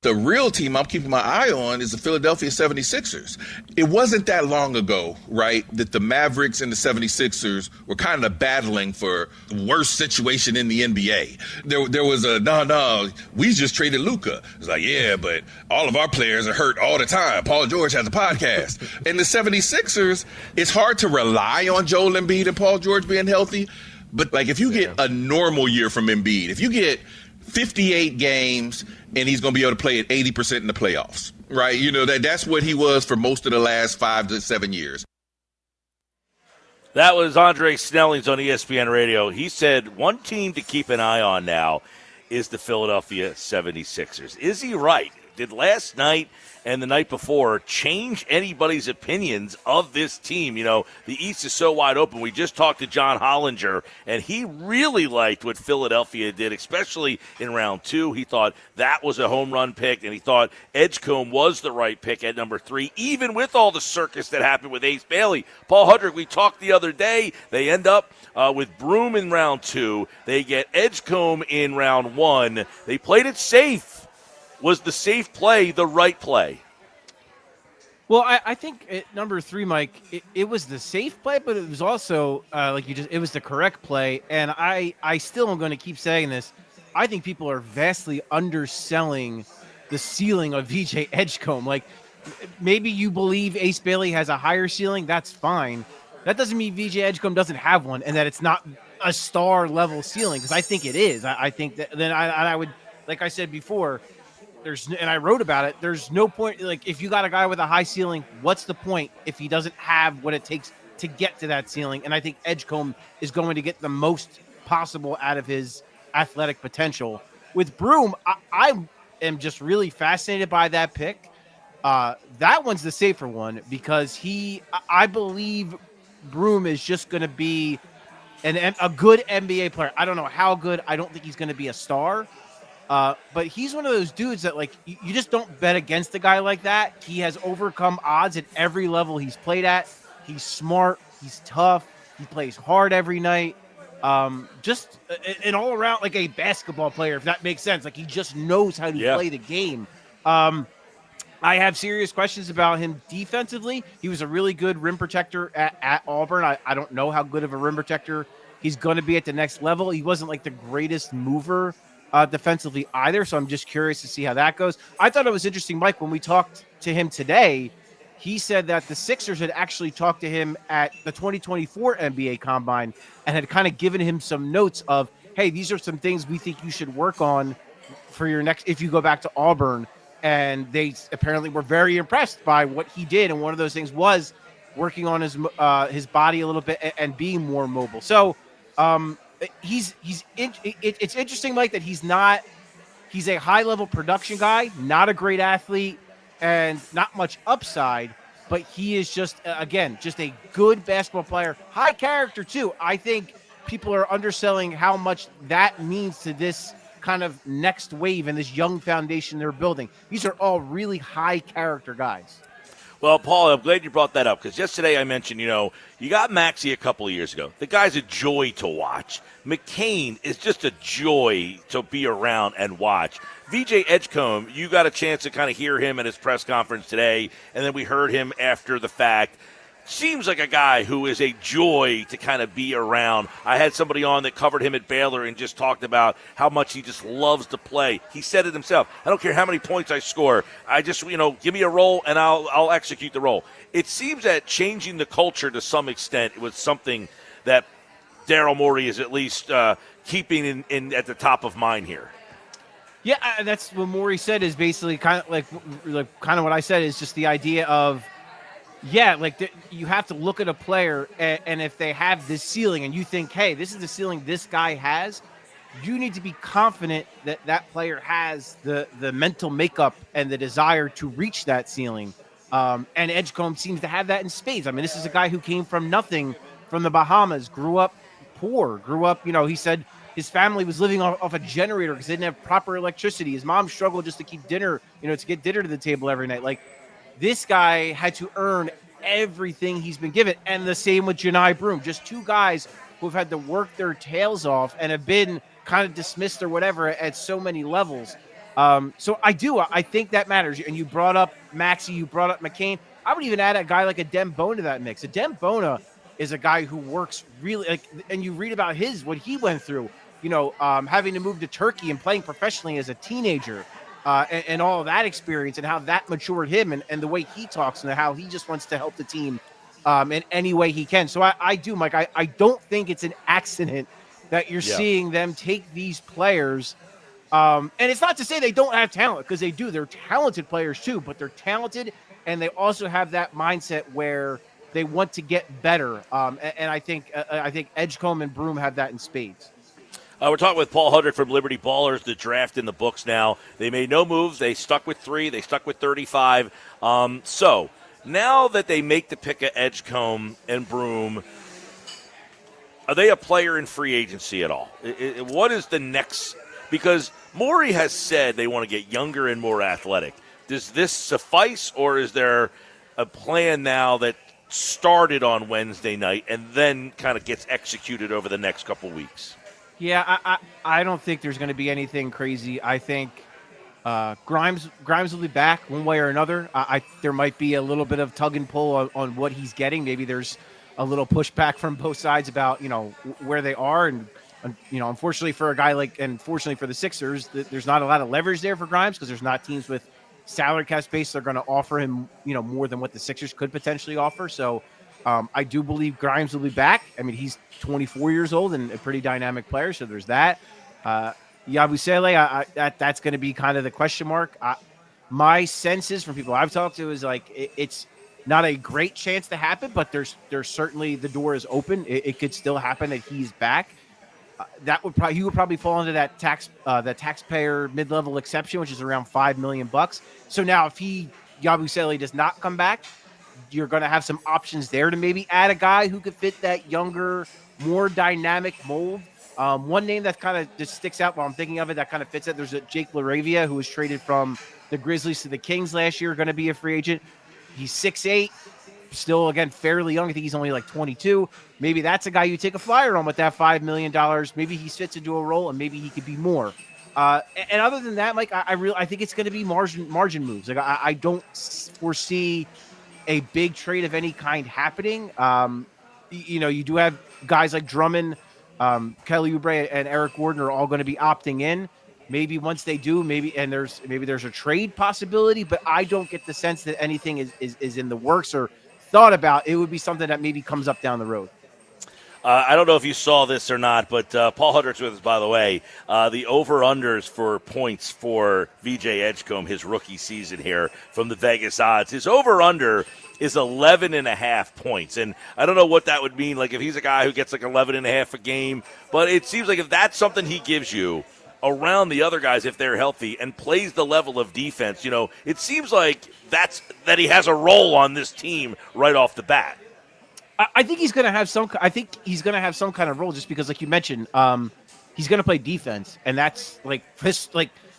The real team I'm keeping my eye on is the Philadelphia 76ers. It wasn't that long ago, right, that the Mavericks and the 76ers were kind of battling for the worst situation in the NBA. There was a, no, we just traded Luka. It's like, yeah, but all of our players are hurt all the time. Paul George has a podcast. And the 76ers, it's hard to rely on Joel Embiid and Paul George being healthy. But, like, if you get a normal year from Embiid, if you get 58 games and he's going to be able to play at 80% in the playoffs, right? You know, that's what he was for most of the last 5 to 7 years. That was Andre Snellings on ESPN Radio. He said one team to keep an eye on now is the Philadelphia 76ers. Is he right? Did last night and the night before change anybody's opinions of this team? You know, the East is so wide open. We just talked to John Hollinger, and he really liked what Philadelphia did, especially in round 2. He thought that was a home run pick, and he thought Edgecombe was the right pick at number 3, even with all the circus that happened with Ace Bailey. Paul Hudrick, we talked the other day. They end up with Broom in round 2. They get Edgecombe in round 1. They played it safe. Was the safe play the right play? Well, I think at number 3, Mike, it was the safe play, but it was also it was the correct play. And I still am going to keep saying this. I think people are vastly underselling the ceiling of VJ Edgecombe. Like, maybe you believe Ace Bailey has a higher ceiling. That's fine. That doesn't mean VJ Edgecombe doesn't have one, and that it's not a star level ceiling. Because I think it is. I think that then I would, like I said before. And I wrote about it. There's no point. Like, if you got a guy with a high ceiling, what's the point if he doesn't have what it takes to get to that ceiling? And I think Edgecombe is going to get the most possible out of his athletic potential. With Broom, I am just really fascinated by that pick. That one's the safer one because I believe Broom is just going to be a good NBA player. I don't know how good. I don't think he's going to be a star. But he's one of those dudes that, like, you just don't bet against a guy like that. He has overcome odds at every level he's played at. He's smart. He's tough. He plays hard every night. Just an all around, like, a basketball player, if that makes sense. Like, he just knows how to play the game. I have serious questions about him defensively. He was a really good rim protector at Auburn. I don't know how good of a rim protector he's going to be at the next level. He wasn't, like, the greatest mover defensively either, so I'm just curious to see how that goes. I thought it was interesting, Mike, when we talked to him today, he said that the Sixers had actually talked to him at the 2024 NBA Combine and had kind of given him some notes of, hey, these are some things we think you should work on for your next, if you go back to Auburn. And they apparently were very impressed by what he did, and one of those things was working on his body a little bit and being more mobile. So it's interesting, Mike, that he's a high level production guy, not a great athlete and not much upside, but he is just a good basketball player, high character too. I think people are underselling how much that means to this kind of next wave and this young foundation they're building. These are all really high character guys. Well, Paul, I'm glad you brought that up because yesterday I mentioned, you got Maxey a couple of years ago. The guy's a joy to watch. McCain is just a joy to be around and watch. VJ Edgecombe, you got a chance to kind of hear him at his press conference today, and then we heard him after the fact. Seems like a guy who is a joy to kind of be around. I had somebody on that covered him at Baylor and just talked about how much he just loves to play. He said it himself. I don't care how many points I score. I just, give me a role and I'll execute the role. It seems that changing the culture to some extent was something that Daryl Morey is at least keeping in at the top of mind here. Yeah, that's what Morey said is basically kind of like what I said is just the idea of, you have to look at a player, and if they have this ceiling and you think, hey, this is the ceiling this guy has, you need to be confident that that player has the mental makeup and the desire to reach that ceiling. And Edgecombe seems to have that in spades. I mean, this is a guy who came from nothing, from the Bahamas, grew up poor, he said his family was living off a generator because they didn't have proper electricity. His mom struggled just to keep dinner, to get dinner to the table every night. Like, this guy had to earn everything he's been given. And the same with Janai Broom. Just two guys who have had to work their tails off and have been kind of dismissed or whatever at so many levels. So I think that matters. And you brought up Maxey, you brought up McCain. I would even add a guy like a Dem Bona to that mix. A Dem Bona is a guy who works really and you read about what he went through, having to move to Turkey and playing professionally as a teenager, and all of that experience and how that matured him and the way he talks and how he just wants to help the team in any way he can. So I do, Mike. I don't think it's an accident that you're seeing them take these players. And it's not to say they don't have talent, because they do. They're talented players too, but they're talented and they also have that mindset where they want to get better. And I think Edgecombe and Broom have that in spades. We're talking with Paul Huddard from Liberty Ballers. The draft in the books now. They made no moves. They stuck with 3. They stuck with 35. So now that they make the pick of Edgecombe and Broom, are they a player in free agency at all? What is the next? Because Morey has said they want to get younger and more athletic. Does this suffice, or is there a plan now that started on Wednesday night and then kind of gets executed over the next couple weeks? Yeah, I don't think there's going to be anything crazy. I think Grimes will be back one way or another. There might be a little bit of tug and pull on what he's getting. Maybe there's a little pushback from both sides about where they are, and unfortunately for a guy and fortunately for the Sixers, there's not a lot of leverage there for Grimes because there's not teams with salary cap space that are going to offer him more than what the Sixers could potentially offer. So I do believe Grimes will be back. I mean, he's 24 years old and a pretty dynamic player, so there's that. Yabusele, that's going to be kind of the question mark. My sense is from people I've talked to is it's not a great chance to happen, but there's certainly the door is open. It could still happen that he's back. He would probably fall into that taxpayer mid-level exception, which is around $5 million. So now if Yabusele does not come back, you're going to have some options there to maybe add a guy who could fit that younger, more dynamic mold. One name that kind of just sticks out while I'm thinking of it that kind of fits it. There's a Jake LaRavia who was traded from the Grizzlies to the Kings last year, going to be a free agent. He's 6'8", still, again, fairly young. I think he's only 22. Maybe that's a guy you take a flyer on with that $5 million. Maybe he fits into a role, and maybe he could be more. And other than that, Mike, I think it's going to be margin moves. I don't foresee a big trade of any kind happening. You do have guys like Drummond, Kelly Oubre, and Eric Gordon are all going to be opting in. Maybe once they do, there's a trade possibility, but I don't get the sense that anything is in the works or thought about. It would be something that maybe comes up down the road. I don't know if you saw this or not, but Paul Huddard's with us, by the way. The over-unders for points for VJ Edgecombe, his rookie season here from the Vegas odds. His over-under is 11.5 points. And I don't know what that would mean, if he's a guy who gets 11.5 a game. But it seems like if that's something he gives you around the other guys, if they're healthy, and plays the level of defense, it seems like that he has a role on this team right off the bat. I think he's going to have some. I think he's going to have some kind of role, just because, like you mentioned, he's going to play defense, and that's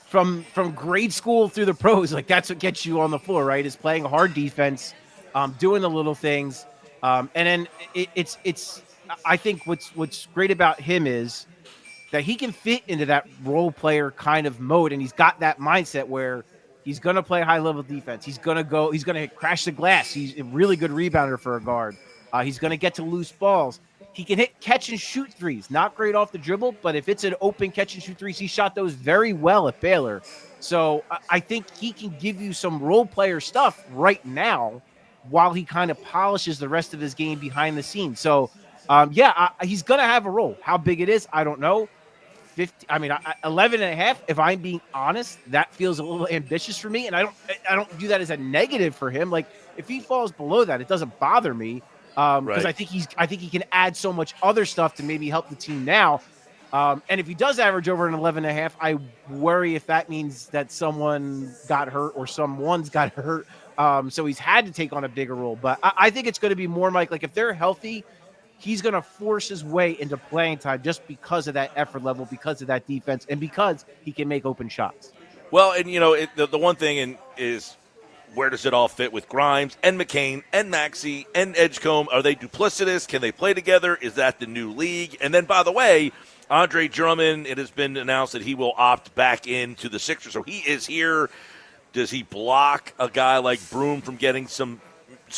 from grade school through the pros. That's what gets you on the floor, right? Is playing hard defense, doing the little things, and then it's. I think what's great about him is that he can fit into that role player kind of mode, and he's got that mindset where he's going to play high level defense. He's going to crash the glass. He's a really good rebounder for a guard. He's going to get to loose balls. He can hit catch and shoot threes. Not great off the dribble, but if it's an open catch and shoot threes, he shot those very well at Baylor. So I think he can give you some role player stuff right now while he kind of polishes the rest of his game behind the scenes. So, he's going to have a role. How big it is, I don't know. 11.5, if I'm being honest, that feels a little ambitious for me. And I don't view that as a negative for him. If he falls below that, it doesn't bother me. Because I think he can add so much other stuff to maybe help the team now. And if he does average over an 11.5, I worry if that means that someone got hurt or someone's got hurt. So he's had to take on a bigger role. But I think it's going to be more, Mike, if they're healthy, he's going to force his way into playing time just because of that effort level, because of that defense, and because he can make open shots. Well, and, the one thing is, where does it all fit with Grimes and McCain and Maxey and Edgecombe? Are they duplicitous? Can they play together? Is that the new league? And then, by the way, Andre Drummond, it has been announced that he will opt back into the Sixers. So he is here. Does he block a guy like Broom from getting some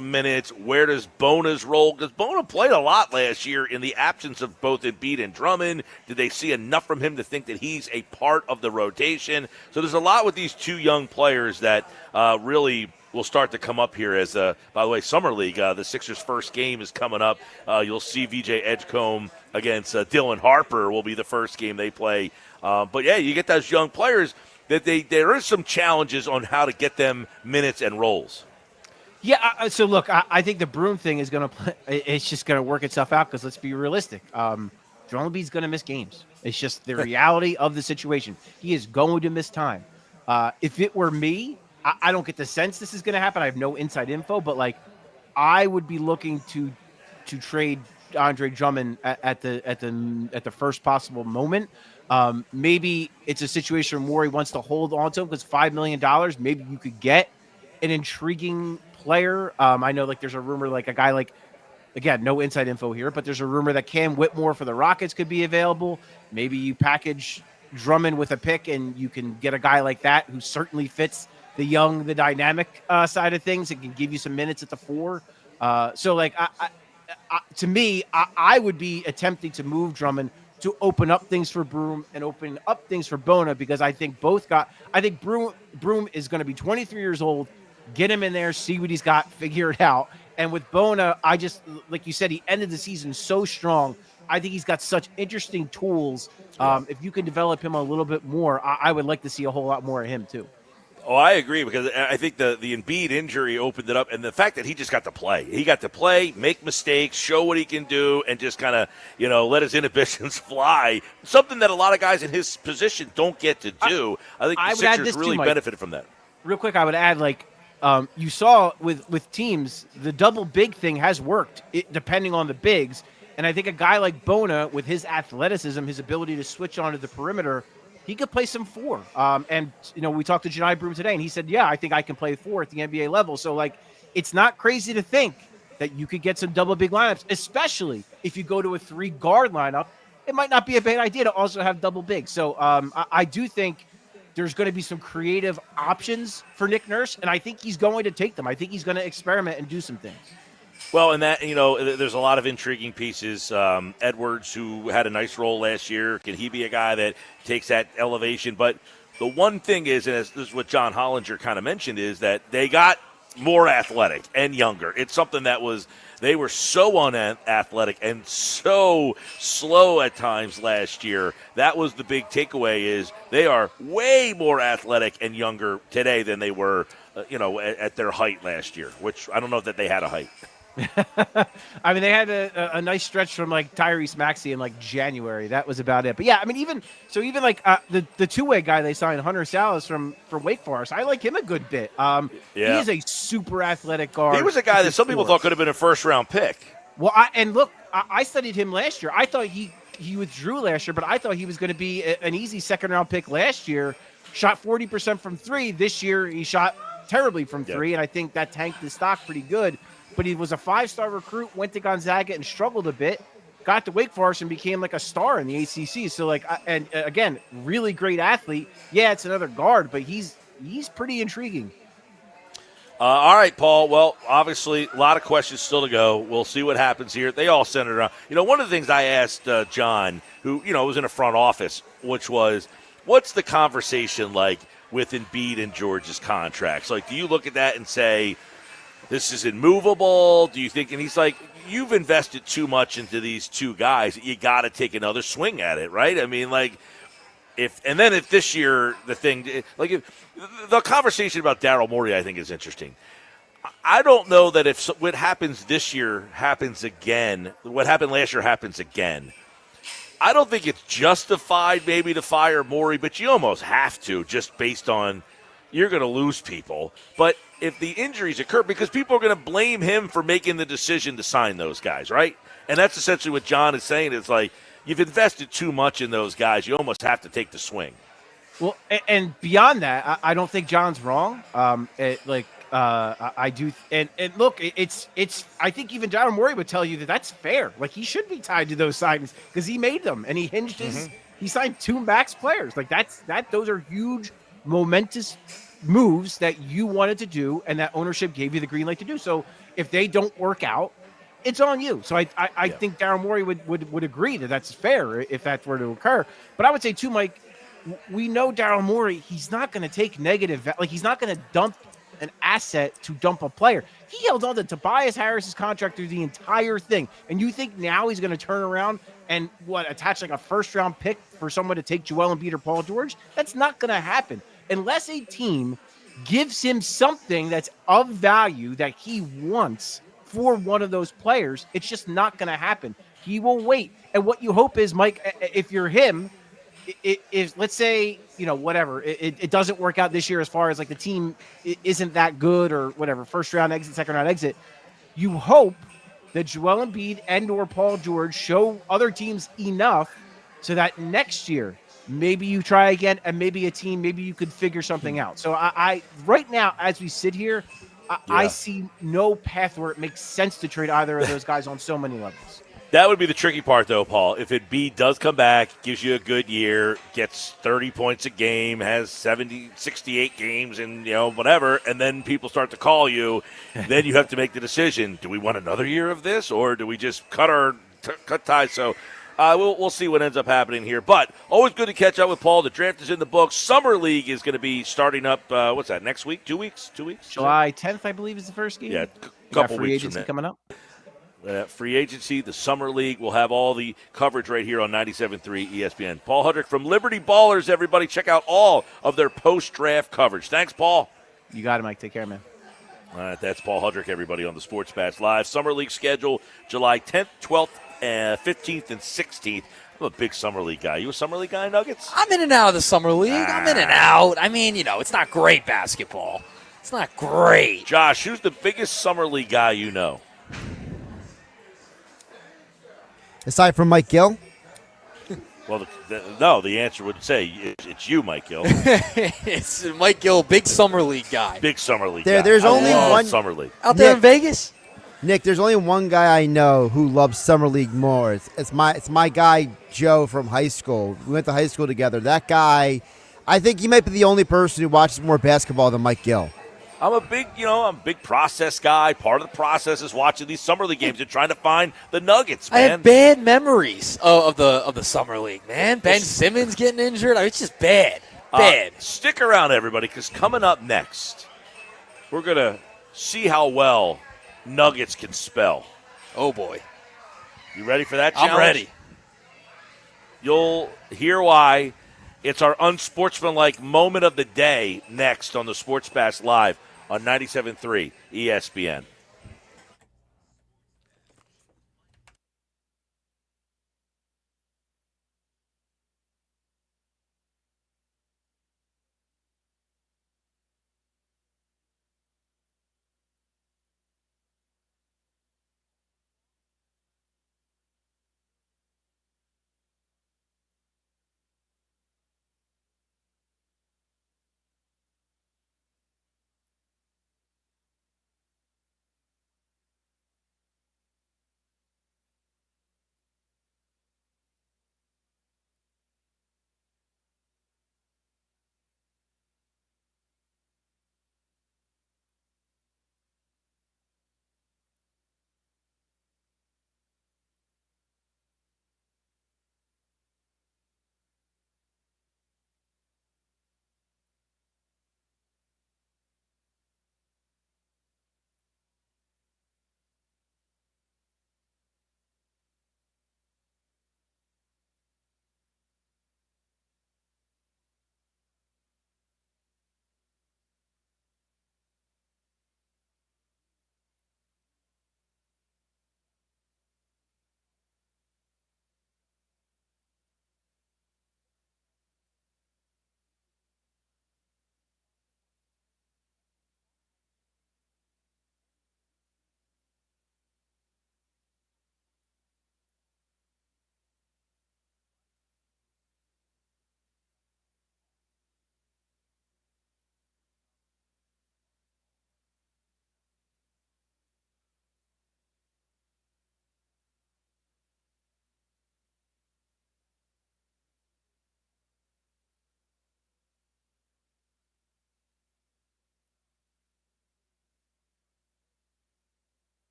minutes? Where does Bona's role? Because Bona played a lot last year in the absence of both Embiid and Drummond. Did they see enough from him to think that he's a part of the rotation? So there's a lot with these two young players that really will start to come up here as, by the way, Summer League, the Sixers' first game is coming up. You'll see VJ Edgecombe against Dylan Harper will be the first game they play. But, yeah, you get those young players that there is some challenges on how to get them minutes and roles. Yeah, so look, I think the Broom thing is going to play. It's just going to work itself out because let's be realistic. Joel Embiid's going to miss games. It's just the reality of the situation. He is going to miss time. If it were me, I don't get the sense this is going to happen. I have no inside info, but like I would be looking to trade Andre Drummond at the first possible moment. Maybe it's a situation where he wants to hold on to him because $5 million. Maybe you could get an intriguing player. I know like there's a rumor like a guy like, again, no inside info here, but there's a rumor that Cam Whitmore for the Rockets could be available. Maybe you package Drummond with a pick and you can get a guy like that who certainly fits the young, the dynamic side of things. It can give you some minutes at the 4. So like to me, I would be attempting to move Drummond to open up things for Broom and open up things for Bona because I think Broom is going to be 23 years old. Get him in there, see what he's got, figure it out. And with Bona, I just, like you said, he ended the season so strong. I think he's got such interesting tools. If you can develop him a little bit more, I would like to see a whole lot more of him too. Oh, I agree because I think the Embiid injury opened it up, and the fact that he just got to play. He got to play, make mistakes, show what he can do, and just kind of, let his inhibitions fly. Something that a lot of guys in his position don't get to do. I think the Sixers really benefited from that. Real quick, I would add, you saw with teams, the double big thing has worked, depending on the bigs. And I think a guy like Bona, with his athleticism, his ability to switch onto the perimeter, he could play some 4. We talked to Janai Broom today, and he said, yeah, I think I can play 4 at the NBA level. So, it's not crazy to think that you could get some double big lineups, especially if you go to a 3-guard lineup. It might not be a bad idea to also have double big. So, I do think there's going to be some creative options for Nick Nurse, and I think he's going to take them. I think he's going to experiment and do some things. Well, and that, there's a lot of intriguing pieces. Edwards, who had a nice role last year, can he be a guy that takes that elevation? But the one thing is, and this is what John Hollinger kind of mentioned, is that they got more athletic and younger. It's something that they were so unathletic and so slow at times last year. That was the big takeaway is they are way more athletic and younger today than they were, at their height last year, which I don't know that they had a height. I mean, they had a nice stretch from Tyrese Maxey in January. That was about it. But yeah, I mean, even the two-way guy they signed, Hunter Salas from Wake Forest, I like him a good bit. He is a super athletic guard. He was a guy that some people thought could have been a first-round pick. Well, I studied him last year. I thought he withdrew last year, but I thought he was going to be an easy second-round pick last year. Shot 40% from 3. This year, he shot terribly from 3, and I think that tanked his stock pretty good. But he was a 5-star recruit, went to Gonzaga and struggled a bit, got to Wake Forest and became a star in the ACC. So and again, really great athlete. Yeah, it's another guard, but he's pretty intriguing. All right, Paul. Well, obviously, a lot of questions still to go. We'll see what happens here. They all center around. One of the things I asked John, who, was in a front office, which was, what's the conversation like with Embiid and George's contracts? Do you look at that and say, this is immovable? Do you think? And he's like, you've invested too much into these two guys. You got to take another swing at it, right? I mean, if this year the thing, the conversation about Daryl Morey, I think is interesting. I don't know that if what happens this year happens again, what happened last year happens again. I don't think it's justified maybe to fire Morey, but you almost have to just based on you're going to lose people. But if the injuries occur, because people are going to blame him for making the decision to sign those guys, right? And that's essentially what John is saying. It's you've invested too much in those guys. You almost have to take the swing. Well, and beyond that, I don't think John's wrong. I do, and look, it's. I think even Daryl Morey would tell you that that's fair. Like he should be tied to those signings because he made them and he hinged his. He signed 2 max players. Like those are huge, momentous moves that you wanted to do, and that ownership gave you the green light to do. So if they don't work out, it's on you. So I think Daryl Morey would agree that that's fair if that were to occur. But I would say too, Mike, we know Daryl Morey. He's not going to take negative. Like he's not going to dump an asset to dump a player. He held on to Tobias Harris's contract through the entire thing. And you think now he's going to turn around and attach like a first-round pick for someone to take Joel Embiid or Paul George? That's not going to happen unless a team gives him something that's of value that he wants for one of those players. It's just not going to happen. He will wait. And what you hope is, Mike, if you're him, if let's say, whatever, it doesn't work out this year as far as like the team isn't that good or whatever, first round exit, second round exit, you hope that Joel Embiid and or Paul George show other teams enough so that next year maybe you try again and maybe you could figure something out. So I right now, as we sit here, I see no path where it makes sense to trade either of those guys on so many levels. That would be the tricky part, though, Paul. If Embiid does come back, gives you a good year, gets 30 points a game, has 68 games and, whatever, and then people start to call you, then you have to make the decision. Do we want another year of this, or do we just cut ties? So we'll see what ends up happening here. But always good to catch up with Paul. The draft is in the books. Summer League is going to be starting up, what's that, next week? 2 weeks? 2 weeks? July 10th, I believe, is the first game. Yeah, a couple free weeks agency from that. coming up. Free agency, the Summer League. We'll have all the coverage right here on 97.3 ESPN. Paul Hudrick from Liberty Ballers, everybody. Check out all of their post-draft coverage. Thanks, Paul. You got it, Mike. Take care, man. All right, that's Paul Hudrick, everybody, on the Sports Bash Live. Summer League schedule, July 10th, 12th, 15th, and 16th. I'm a big Summer League guy. You a Summer League guy, Nuggets? I'm in and out of the Summer League. I'm in and out. I mean, it's not great basketball. It's not great. Josh, who's the biggest Summer League guy you know? Aside from Mike Gill? Well, the answer would say it's you, Mike Gill. It's Mike Gill, big Summer League guy. Big Summer League guy. There's only one Summer League. Out there in Vegas? Nick, there's only one guy I know who loves Summer League more. It's my guy, Joe, from high school. We went to high school together. That guy, I think he might be the only person who watches more basketball than Mike Gill. I'm a big process guy. Part of the process is watching these Summer League games and trying to find the nuggets, man. I have bad memories of the Summer League, man. Ben Simmons getting injured. It's just bad. Bad. Stick around, everybody, because coming up next, we're going to see how well Nuggets can spell. Oh, boy. You ready for that challenge? I'm ready. You'll hear why. It's our unsportsmanlike moment of the day next on the Sports Bash Live on 97.3 ESPN.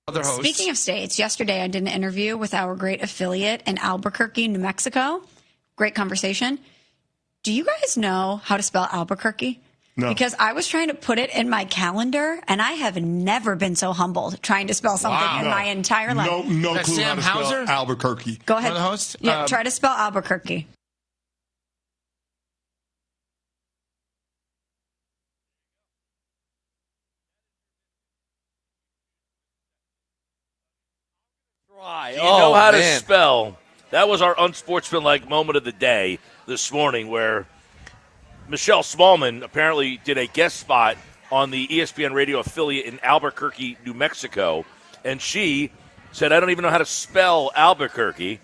Other hosts. Speaking of states, yesterday I did an interview with our great affiliate in Albuquerque, New Mexico. Great conversation. Do you guys know how to spell Albuquerque? No. Because I was trying to put it in my calendar, and I have never been so humbled trying to spell something in my entire life. No That's clue how Sam to spell Hauser? Albuquerque. Go ahead. One of the hosts? Yeah, try to spell Albuquerque. Do you know how to man. spell? That was our unsportsmanlike moment of the day this morning, where Michelle Smallman apparently did a guest spot on the ESPN radio affiliate in Albuquerque, New Mexico, and she said, I don't even know how to spell Albuquerque.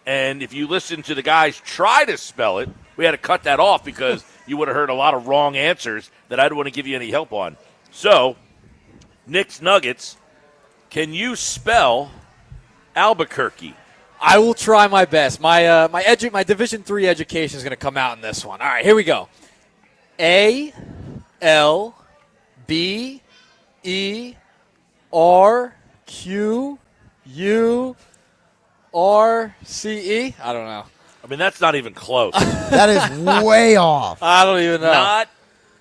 And if you listen to the guys try to spell it, we had to cut that off because you would have heard a lot of wrong answers that I don't want to give you any help on. So, Nick's Nuggets, can you spell Albuquerque? I will try my best. My Division III education is going to come out in this one. All right, here we go. ALBERQURCE. I don't know. I mean, that's not even close. That is way off. I don't even know. Not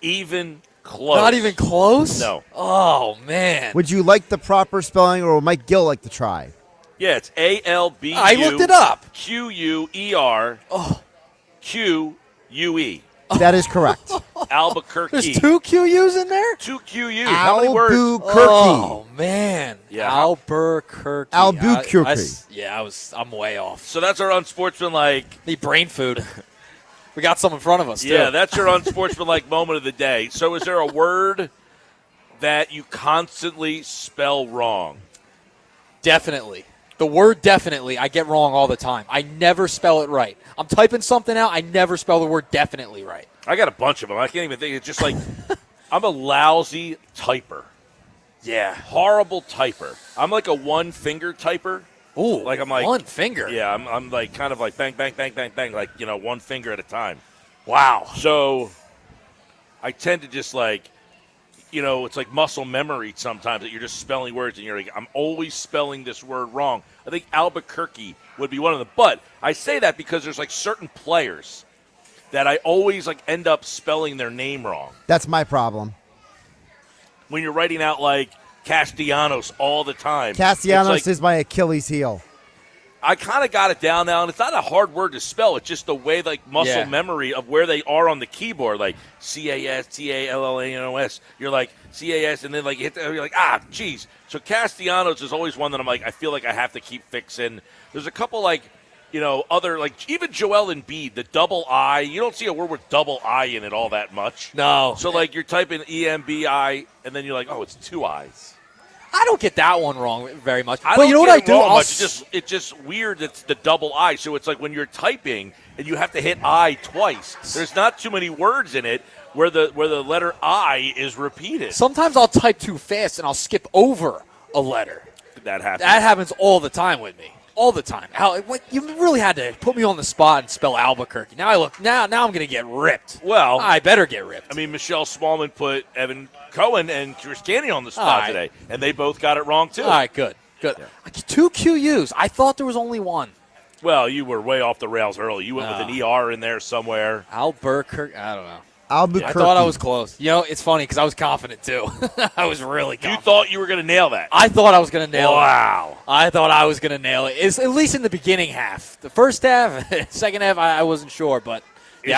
even close. Not even close? No. Oh, man. Would you like the proper spelling, or would Mike Gill like to try? Yeah, it's ALBU. I looked it up. QUERQUE. That is correct. Albuquerque. There's two QUs in there? Two QUs. How many words? Albuquerque. Oh, man. Yeah. Albuquerque. Albuquerque. I'm way off. So that's our unsportsmanlike. Need brain food. We got some in front of us, too. Yeah, that's your unsportsmanlike moment of the day. So is there a word that you constantly spell wrong? Definitely. The word definitely I get wrong all the time. I never spell it right. I'm typing something out. I never spell the word definitely right. I got a bunch of them. I can't even think. It's just like I'm a lousy typer. Yeah, horrible typer. I'm like a one-finger typer. Ooh, like I'm like one finger. Yeah, I'm like kind of like bang, bang, bang, bang, bang, like, one finger at a time. Wow. So I tend to just like, it's like muscle memory sometimes that you're just spelling words and you're like, I'm always spelling this word wrong. I think Albuquerque would be one of them. But I say that because there's like certain players that I always like end up spelling their name wrong. That's my problem. When you're writing out like Castellanos all the time. Castellanos is my Achilles heel. I kind of got it down now, and it's not a hard word to spell. It's just the way, like, muscle memory of where they are on the keyboard, like CASTALLANOS. You're like CAS, and then like you're like, geez. So Castellanos is always one that I'm like, I feel like I have to keep fixing. There's a couple like, other like even Joel Embiid, the double I. You don't see a word with double I in it all that much. No. So like you're typing EMBI, and then you're like, oh, it's two I's. I don't get that one wrong very much. But you know what I do? It's just weird. It's the double I. So it's like when you're typing and you have to hit I twice. There's not too many words in it where the letter I is repeated. Sometimes I'll type too fast and I'll skip over a letter. That happens. That happens all the time with me. All the time. You really had to put me on the spot and spell Albuquerque. Now I'm going to get ripped. Well, I better get ripped. I mean, Michelle Smallman put Evan Cohen and Chris Canny on the spot today, and they both got it wrong too. All right, good. Yeah. Two QUs. I thought there was only one. Well, you were way off the rails early. You went with an ER in there somewhere. Albuquerque. I don't know. Albuquerque. I thought I was close. It's funny because I was confident too. I was really confident. You thought you were going to nail that? I thought I was going to nail it. Wow. I thought I was going to nail it. It's, at least in the beginning half. The first half, second half, I wasn't sure. But the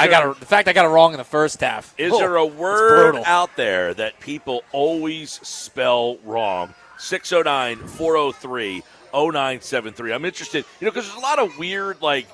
fact I got it wrong in the first half. Is there a word out there that people always spell wrong? 609-403-0973. I'm interested, because there's a lot of weird, like,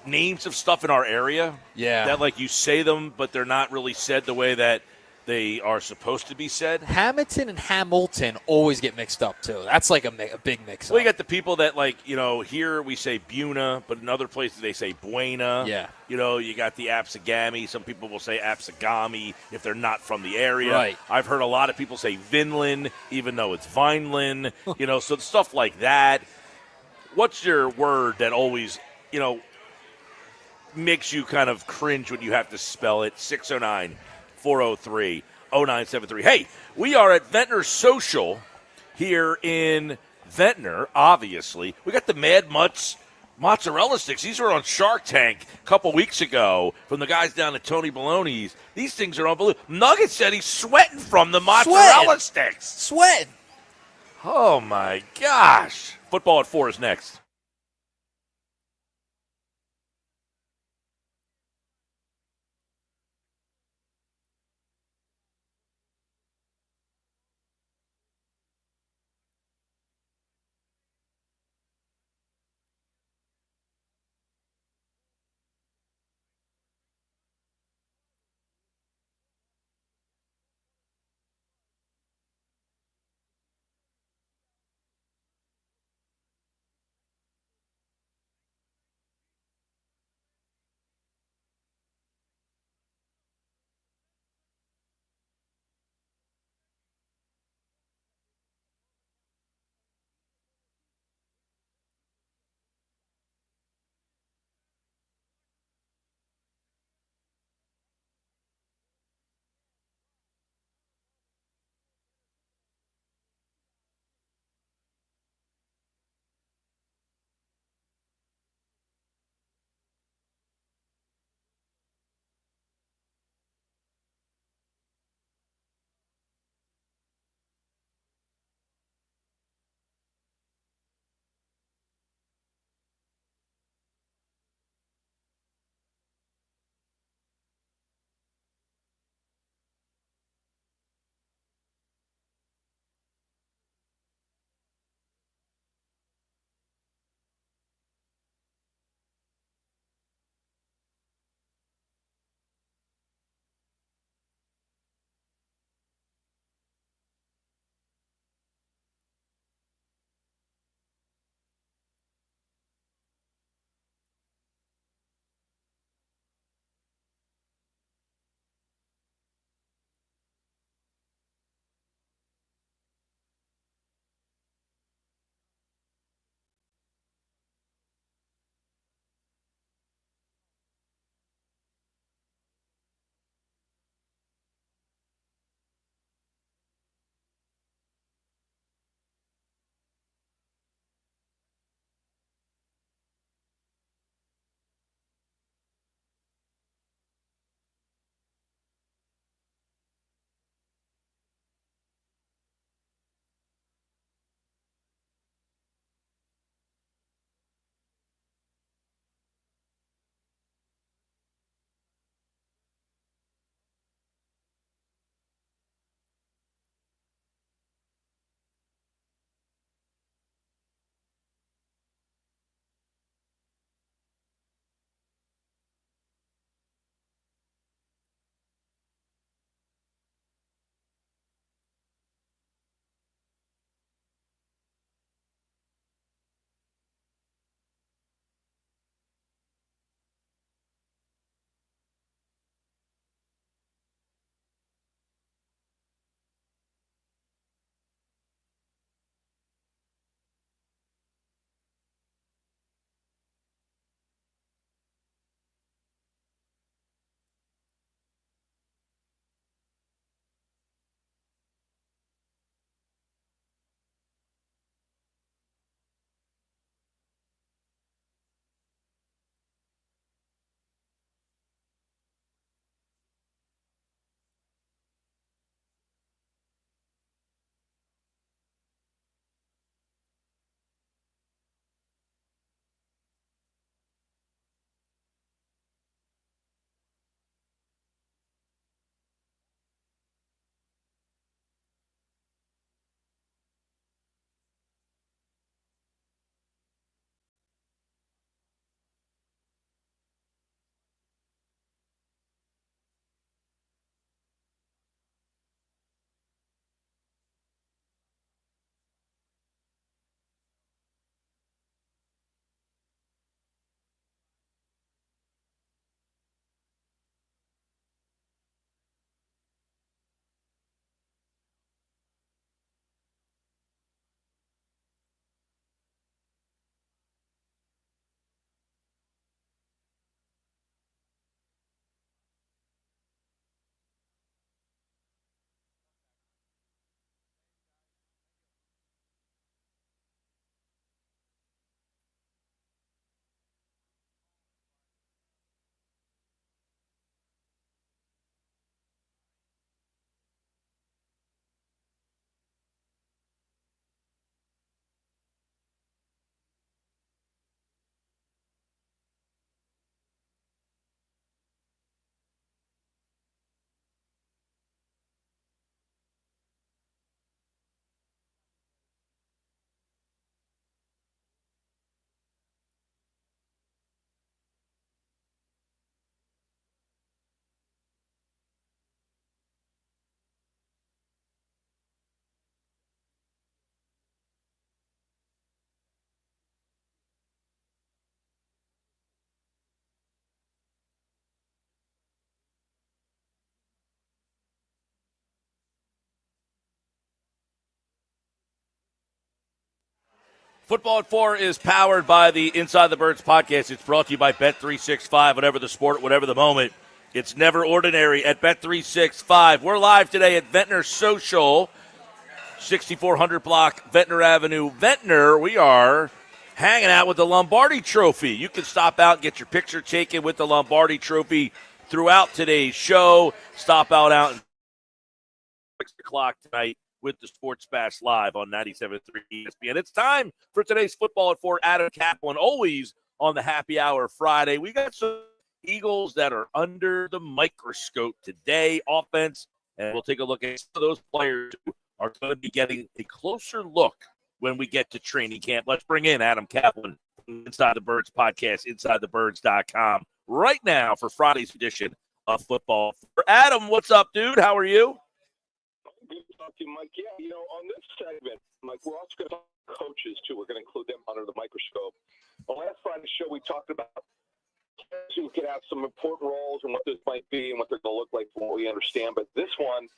names of stuff in our area. Yeah. That, like, you say them, but they're not really said the way that they are supposed to be said. Hamilton and Hamilton always get mixed up, too. That's like a big mix-up. Well, you got the people that, like, here we say Buna, but in other places they say Buena. Yeah. You got the Apsagami. Some people will say Apsagami if they're not from the area. Right. I've heard a lot of people say Vinland, even though it's Vineland. So stuff like that. What's your word that always, makes you kind of cringe when you have to spell it? 609-403-0973. Hey, we are at Ventnor Social here in Ventnor, obviously. We got the Mad Mutts mozzarella sticks. These were on Shark Tank a couple weeks ago from the guys down at Tony Baloney's. These things are unbelievable. Nugget said he's sweating from the mozzarella sticks. Sweating. Oh, my gosh. Football at 4 is next. Football at 4 is powered by the Inside the Birds podcast. It's brought to you by Bet365. Whatever the sport, whatever the moment, it's never ordinary at Bet365. We're live today at Ventnor Social, 6400 block, Ventnor Avenue, Ventnor. We are hanging out with the Lombardi Trophy. You can stop out and get your picture taken with the Lombardi Trophy throughout today's show. Stop out at 6 o'clock tonight with the Sports Bash live on 97.3 ESPN. It's time for today's Football at 4. Adam Kaplan, always on the Happy Hour Friday. We got some Eagles that are under the microscope today, offense, and we'll take a look at some of those players who are going to be getting a closer look when we get to training camp. Let's bring in Adam Kaplan, Inside the Birds podcast, InsideTheBirds.com, right now for Friday's edition of Football. Adam, what's up, dude? How are you? Good to talk to you, Mike. Yeah, on this segment, Mike, we're also going to talk about coaches, too. We're going to include them under the microscope. On last Friday's show, we talked about players who could have some important roles and what this might be and what they're going to look like from what we understand. But this one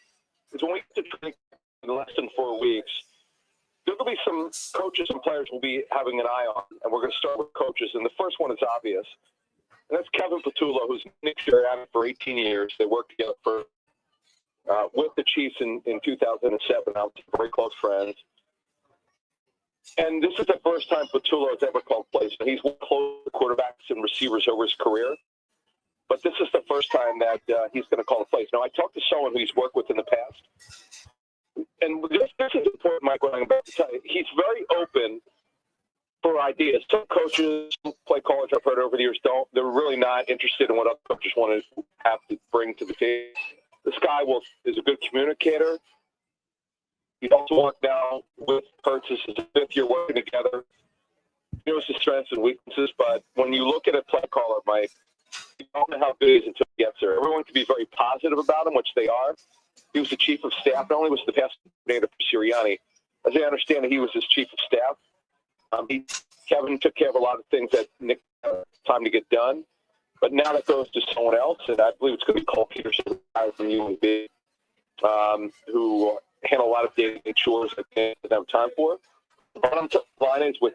is when we get to training in less than 4 weeks, there will be some coaches and players we'll be having an eye on. And we're going to start with coaches. And the first one is obvious. And that's Kevin Patullo, who's Nick Sirianni for 18 years. They worked together with the Chiefs in 2007. I was very close friends. And this is the first time Patullo has ever called plays. He's worked close with quarterbacks and receivers over his career. But this is the first time that he's going to call the plays. Now, I talked to someone who he's worked with in the past. And this is important, Mike, what I'm about to tell you. He's very open for ideas. Some coaches play college, I've heard over the years, they're really not interested in what other coaches want to have to bring to the table. This guy is a good communicator. He also worked now with Hurts. This is his 5th year working together. He knows his strengths and weaknesses, but when you look at a play caller, Mike, you don't know how good he is until he gets there. Everyone can be very positive about him, which they are. He was the chief of staff. Not only was the pass coordinator for Sirianni, as I understand it, he was his chief of staff. Kevin took care of a lot of things that Nick had time to get done. But now that goes to someone else, and I believe it's going to be Cole Peterson, from UAB, who handle a lot of daily chores that they didn't have time for. The bottom line is with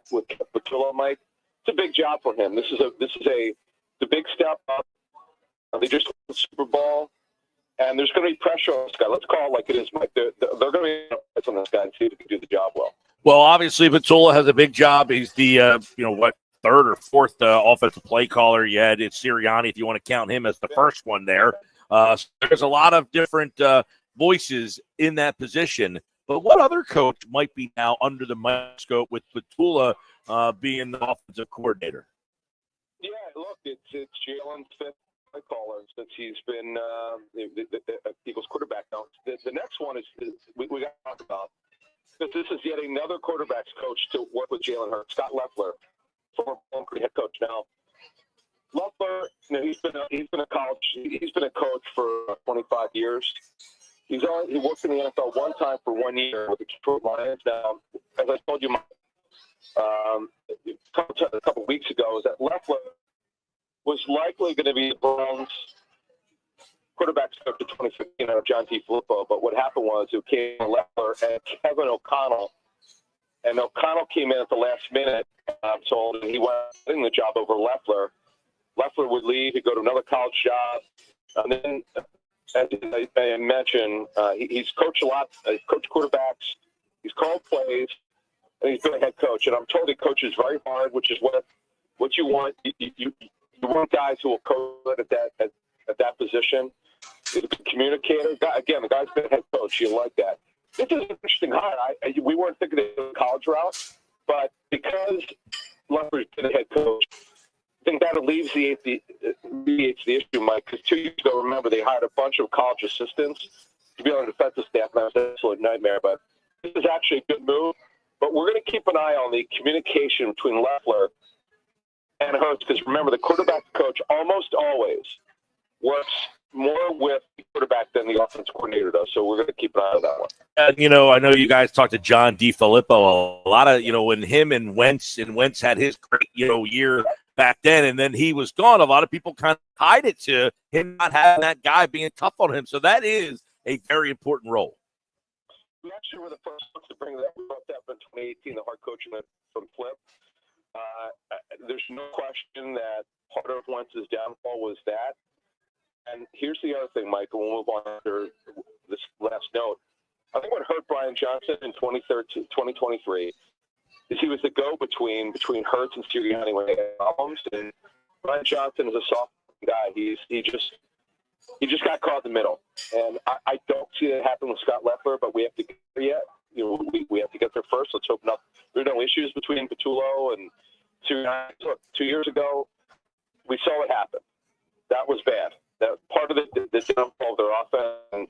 Patullo, Mike, it's a big job for him. This is the big step up. They just won the Super Bowl, and there's going to be pressure on this guy. Let's call it like it is, Mike. They're going to be on this guy and see if he can do the job well. Well, obviously, Patullo has a big job. He's the, third or fourth offensive play caller you had. It's Sirianni, if you want to count him as the first one there. So there's a lot of different voices in that position. But what other coach might be now under the microscope with Patullo being the offensive coordinator? Yeah, look, it's Jalen's 5th play caller since he's been the Eagles quarterback now. The next one is we got to talk about. This is yet another quarterback's coach to work with Jalen Hurts, Scott Leffler, former head coach. Now, Leffler, he's been a coach for 25 years. He worked in the NFL one time for 1 year with the Detroit Lions. Now, as I told you a couple weeks ago, is that Leffler was likely going to be the Browns' quarterback coach in 2015 under John T. Filippo. But what happened was it came Leffler and Kevin O'Connell. And O'Connell came in at the last minute, so he went getting the job over Leffler. Leffler would leave, he'd go to another college job. And then, as I mentioned, he's coached a lot. He's coached quarterbacks. He's called plays, and he's been a head coach. And I'm told he coaches very hard, which is what you want. You want guys who will coach at that position. He's a good communicator. Again, the guy's been a head coach. You like that. This is an interesting hire. We weren't thinking of the college route, but because Leffler's been a head coach, I think that alleviates the issue, Mike. Because 2 years ago, remember, they hired a bunch of college assistants to be on the defensive staff, and that was an absolute nightmare. But this is actually a good move. But we're going to keep an eye on the communication between Leffler and Hurts, because remember, the quarterback coach almost always works more with the quarterback than the offense coordinator does. So we're going to keep an eye on that one. I know you guys talked to John D. Filippo a lot of, when him and Wentz had his great, year back then, and then he was gone. A lot of people kind of tied it to him not having that guy being tough on him. So that is a very important role. we actually were the first ones to bring that up in 2018, the hard coaching from Flip. There's no question that part of Wentz's downfall was that. And here's the other thing, Mike, and we'll move on after this last note. I think what hurt Brian Johnson in 2023 is he was the go-between between Hurts and Sirianni when they had problems. And Brian Johnson is a soft guy. He just got caught in the middle. And I don't see it happen with Scott Leffler, but we have to get there yet. We have to get there first. Let's open up. There are no issues between Patullo and Sirianni. Look, 2 years ago, we saw what happened. That was bad. That part of the downfall of their offense and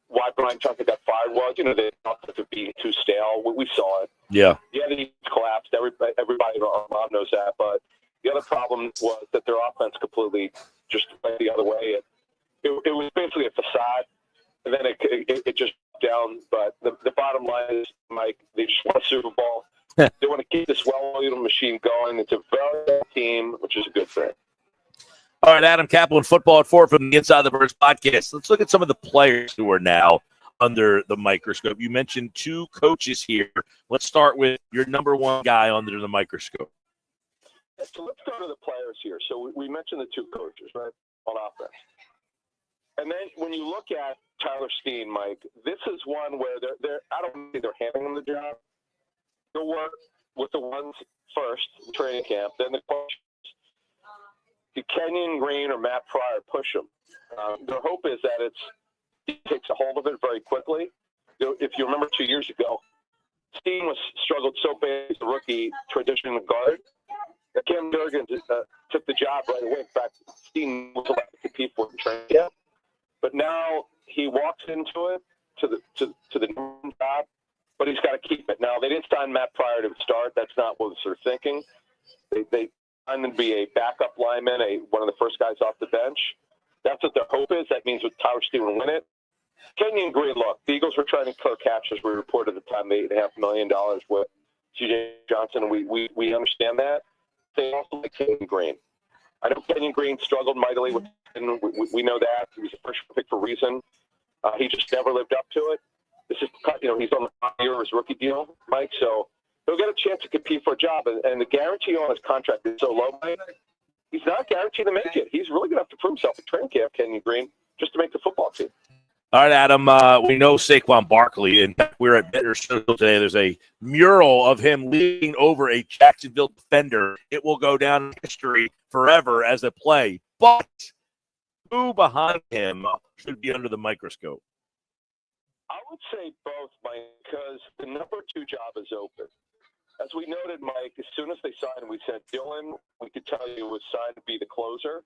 why Brian Johnson got fired was, they thought it being too stale. We saw it. Yeah. Yeah, the collapsed. Everybody in our mob knows that. But the other problem was that their offense completely just went the other way. It was basically a facade, and then it just down. But the bottom line is, Mike, they just won a Super Bowl. They want to keep this well-oiled machine going. It's a very good team, which is a good thing. All right, Adam Kaplan, Football at 4 from the Inside the Birds podcast. Let's look at some of the players who are now under the microscope. You mentioned two coaches here. Let's start with your number one guy under the microscope. So let's go to the players here. So we mentioned the two coaches, right, on offense. And then when you look at Tyler Steen, Mike, this is one where I don't think they're handing him the job. They'll work with the ones first in training camp, then the coaches. Do Kenyon Green or Matt Pryor push him? Their hope is that he takes a hold of it very quickly. If you remember 2 years ago, Steen struggled so bad as a rookie transitioning to guard that Cam Durgan took the job right away. In fact, Steen was allowed to compete for the training camp. But now he walks into it to the new job, but he's got to keep it. Now, they didn't sign Matt Pryor to start. That's not what they're thinking. They signed him to be a backup lineman, one of the first guys off the bench. That's what their hope is. That means with Tyler Steen will win it. Kenyon Green, look, the Eagles were trying to clear cash, as we reported at the time, $8.5 million with C.J. Johnson. We understand that. They also like Kenyon Green. I know Kenyon Green struggled mightily with we know that. He was a first pick for a reason. He just never lived up to it. This is, he's on the 5 year of his rookie deal, Mike, so he'll get a chance to compete for a job. And the guarantee on his contract is so low, Mike, he's not guaranteed to make it. He's really going to have to prove himself at training camp, Kenyon Green, just to make the football team. All right, Adam, we know Saquon Barkley. In fact, we're at Ventnor Social today. There's a mural of him leaning over a Jacksonville defender. It will go down in history forever as a play. But who behind him should be under the microscope? I would say both, Mike, because the number 2 job is open. As we noted, Mike, as soon as they signed, we said Dylan, we could tell you, was signed to be the closer.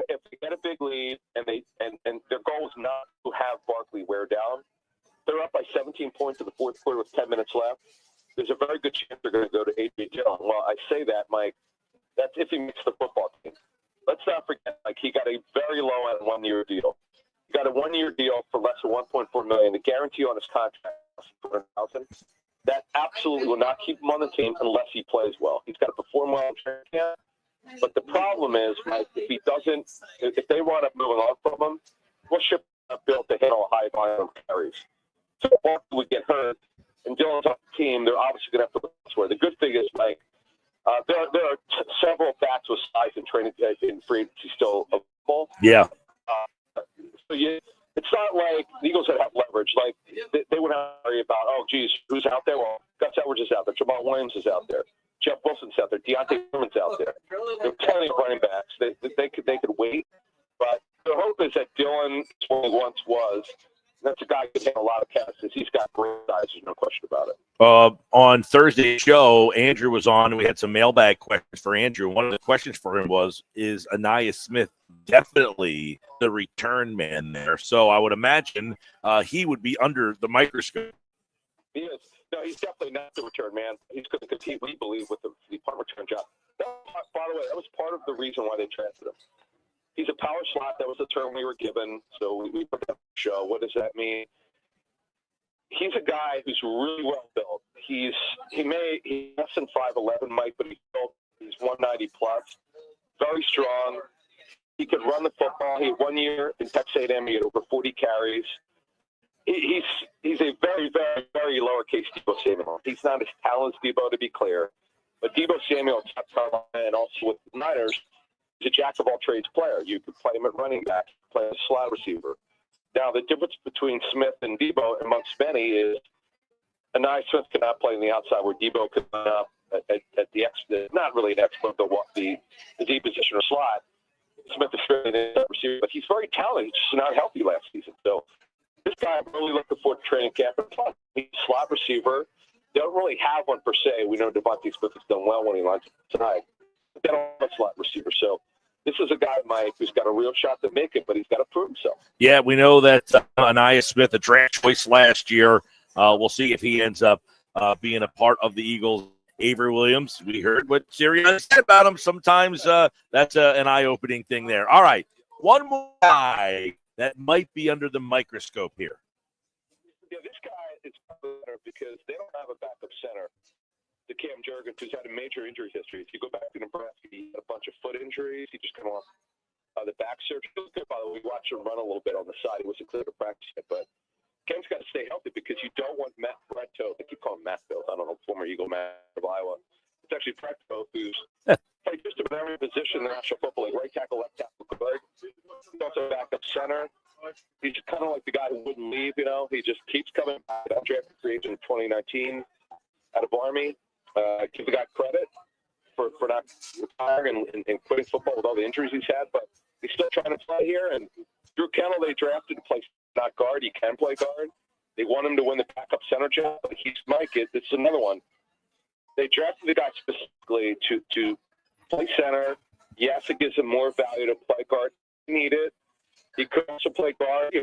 If they get a big lead and their goal is not to have Barkley wear down, they're up by 17 points in the fourth quarter with 10 minutes left. There's a very good chance they're going to go to A.J. Dillon. Well, I say that, Mike, that's if he makes the football team. Let's not forget, Mike, he got a very low-end 1 year deal. He got a 1 year deal for less than $1.4 million. The guarantee on his contract is $400,000. That absolutely will not keep him on the team unless he plays well. He's got to perform well in training camp. But the problem is, Mike, if they wind up moving on from him, what ship is built to handle a high volume of carries? So if Barkley would get hurt and Dillon's on the team, they're obviously going to have to look elsewhere. The good thing is, Mike, there are several backs with size in training in free agency still available. Yeah. It's not like the Eagles would have leverage. Like they would have to worry about, who's out there? Well, Gus Edwards is out there. Jamal Williams is out there. Jeff Wilson's out there. Deontay Foreman's out there. There are plenty of running backs. They could wait. But the hope is that Dylan is what he once was. That's a guy who can handle a lot of catches. He's got great size. There's no question about it. On Thursday's show, Andrew was on, and we had some mailbag questions for Andrew. One of the questions for him was, is Anais Smith definitely the return man there? So I would imagine he would be under the microscope. He is. No, he's definitely not the return man. He's going to compete, we believe, with the punt return job. By the way, that was part of the reason why they transferred him. He's a power slot. That was the term we were given. So we put that on the show. What does that mean? He's a guy who's really well built. He's less than 5'11", Mike, but he's 190 plus. Very strong. He could run the football. He had 1 year in Texas A&M. He had over 40 carries. he's a very, very, very lowercase Debo Samuel. He's not as talented as Debo, to be clear. But Debo Samuel at South Carolina and also with the Niners is a jack-of-all-trades player. You could play him at running back, play a slot receiver. Now, the difference between Smith and Debo amongst many is Anai Smith cannot play on the outside where Debo could line up at the X, not really an X, but the Z position or slot. Smith is fairly the receiver, but he's very talented. He's just not healthy last season. So this guy, I'm really looking forward to training camp. And plus, he's a slot receiver. They don't really have one per se. We know Devontae Smith has done well when he lines up tonight. But they don't have a slot receiver. So this is a guy, Mike, who's got a real shot to make it, but he's got to prove himself. Yeah, we know that Anaya Smith, a draft choice last year. We'll see if he ends up being a part of the Eagles. Avery Williams, we heard what Sirianni said about him. Sometimes that's an eye-opening thing there. All right, one more guy that might be under the microscope here. Yeah, this guy is better because they don't have a backup center. The Cam Jurgens, who's had a major injury history. If you go back to Nebraska, he had a bunch of foot injuries. He just came off the back surgery. By the way, we watched him run a little bit on the side. He wasn't clear to practice yet, but Cam's got to stay healthy because you don't want Matt Preto. I keep calling him Matt Bills. I don't know, former Eagle Matt of Iowa. It's actually Preto who's played just about every position in the National Football League. Right tackle, left tackle, guard. He's also a backup center. He's kind of like the guy who wouldn't leave, you know. He just keeps coming back. Undrafted free agent in 2019 out of Army. Give the guy credit for not retiring and quitting football with all the injuries he's had, but he's still trying to play here. And Drew Kennel, they drafted to play not guard. He can play guard. They want him to win the backup center job, but he's Mike. It's another one. They drafted the guy specifically to play center. Yes, it gives him more value to play guard. He need it. He could also play guard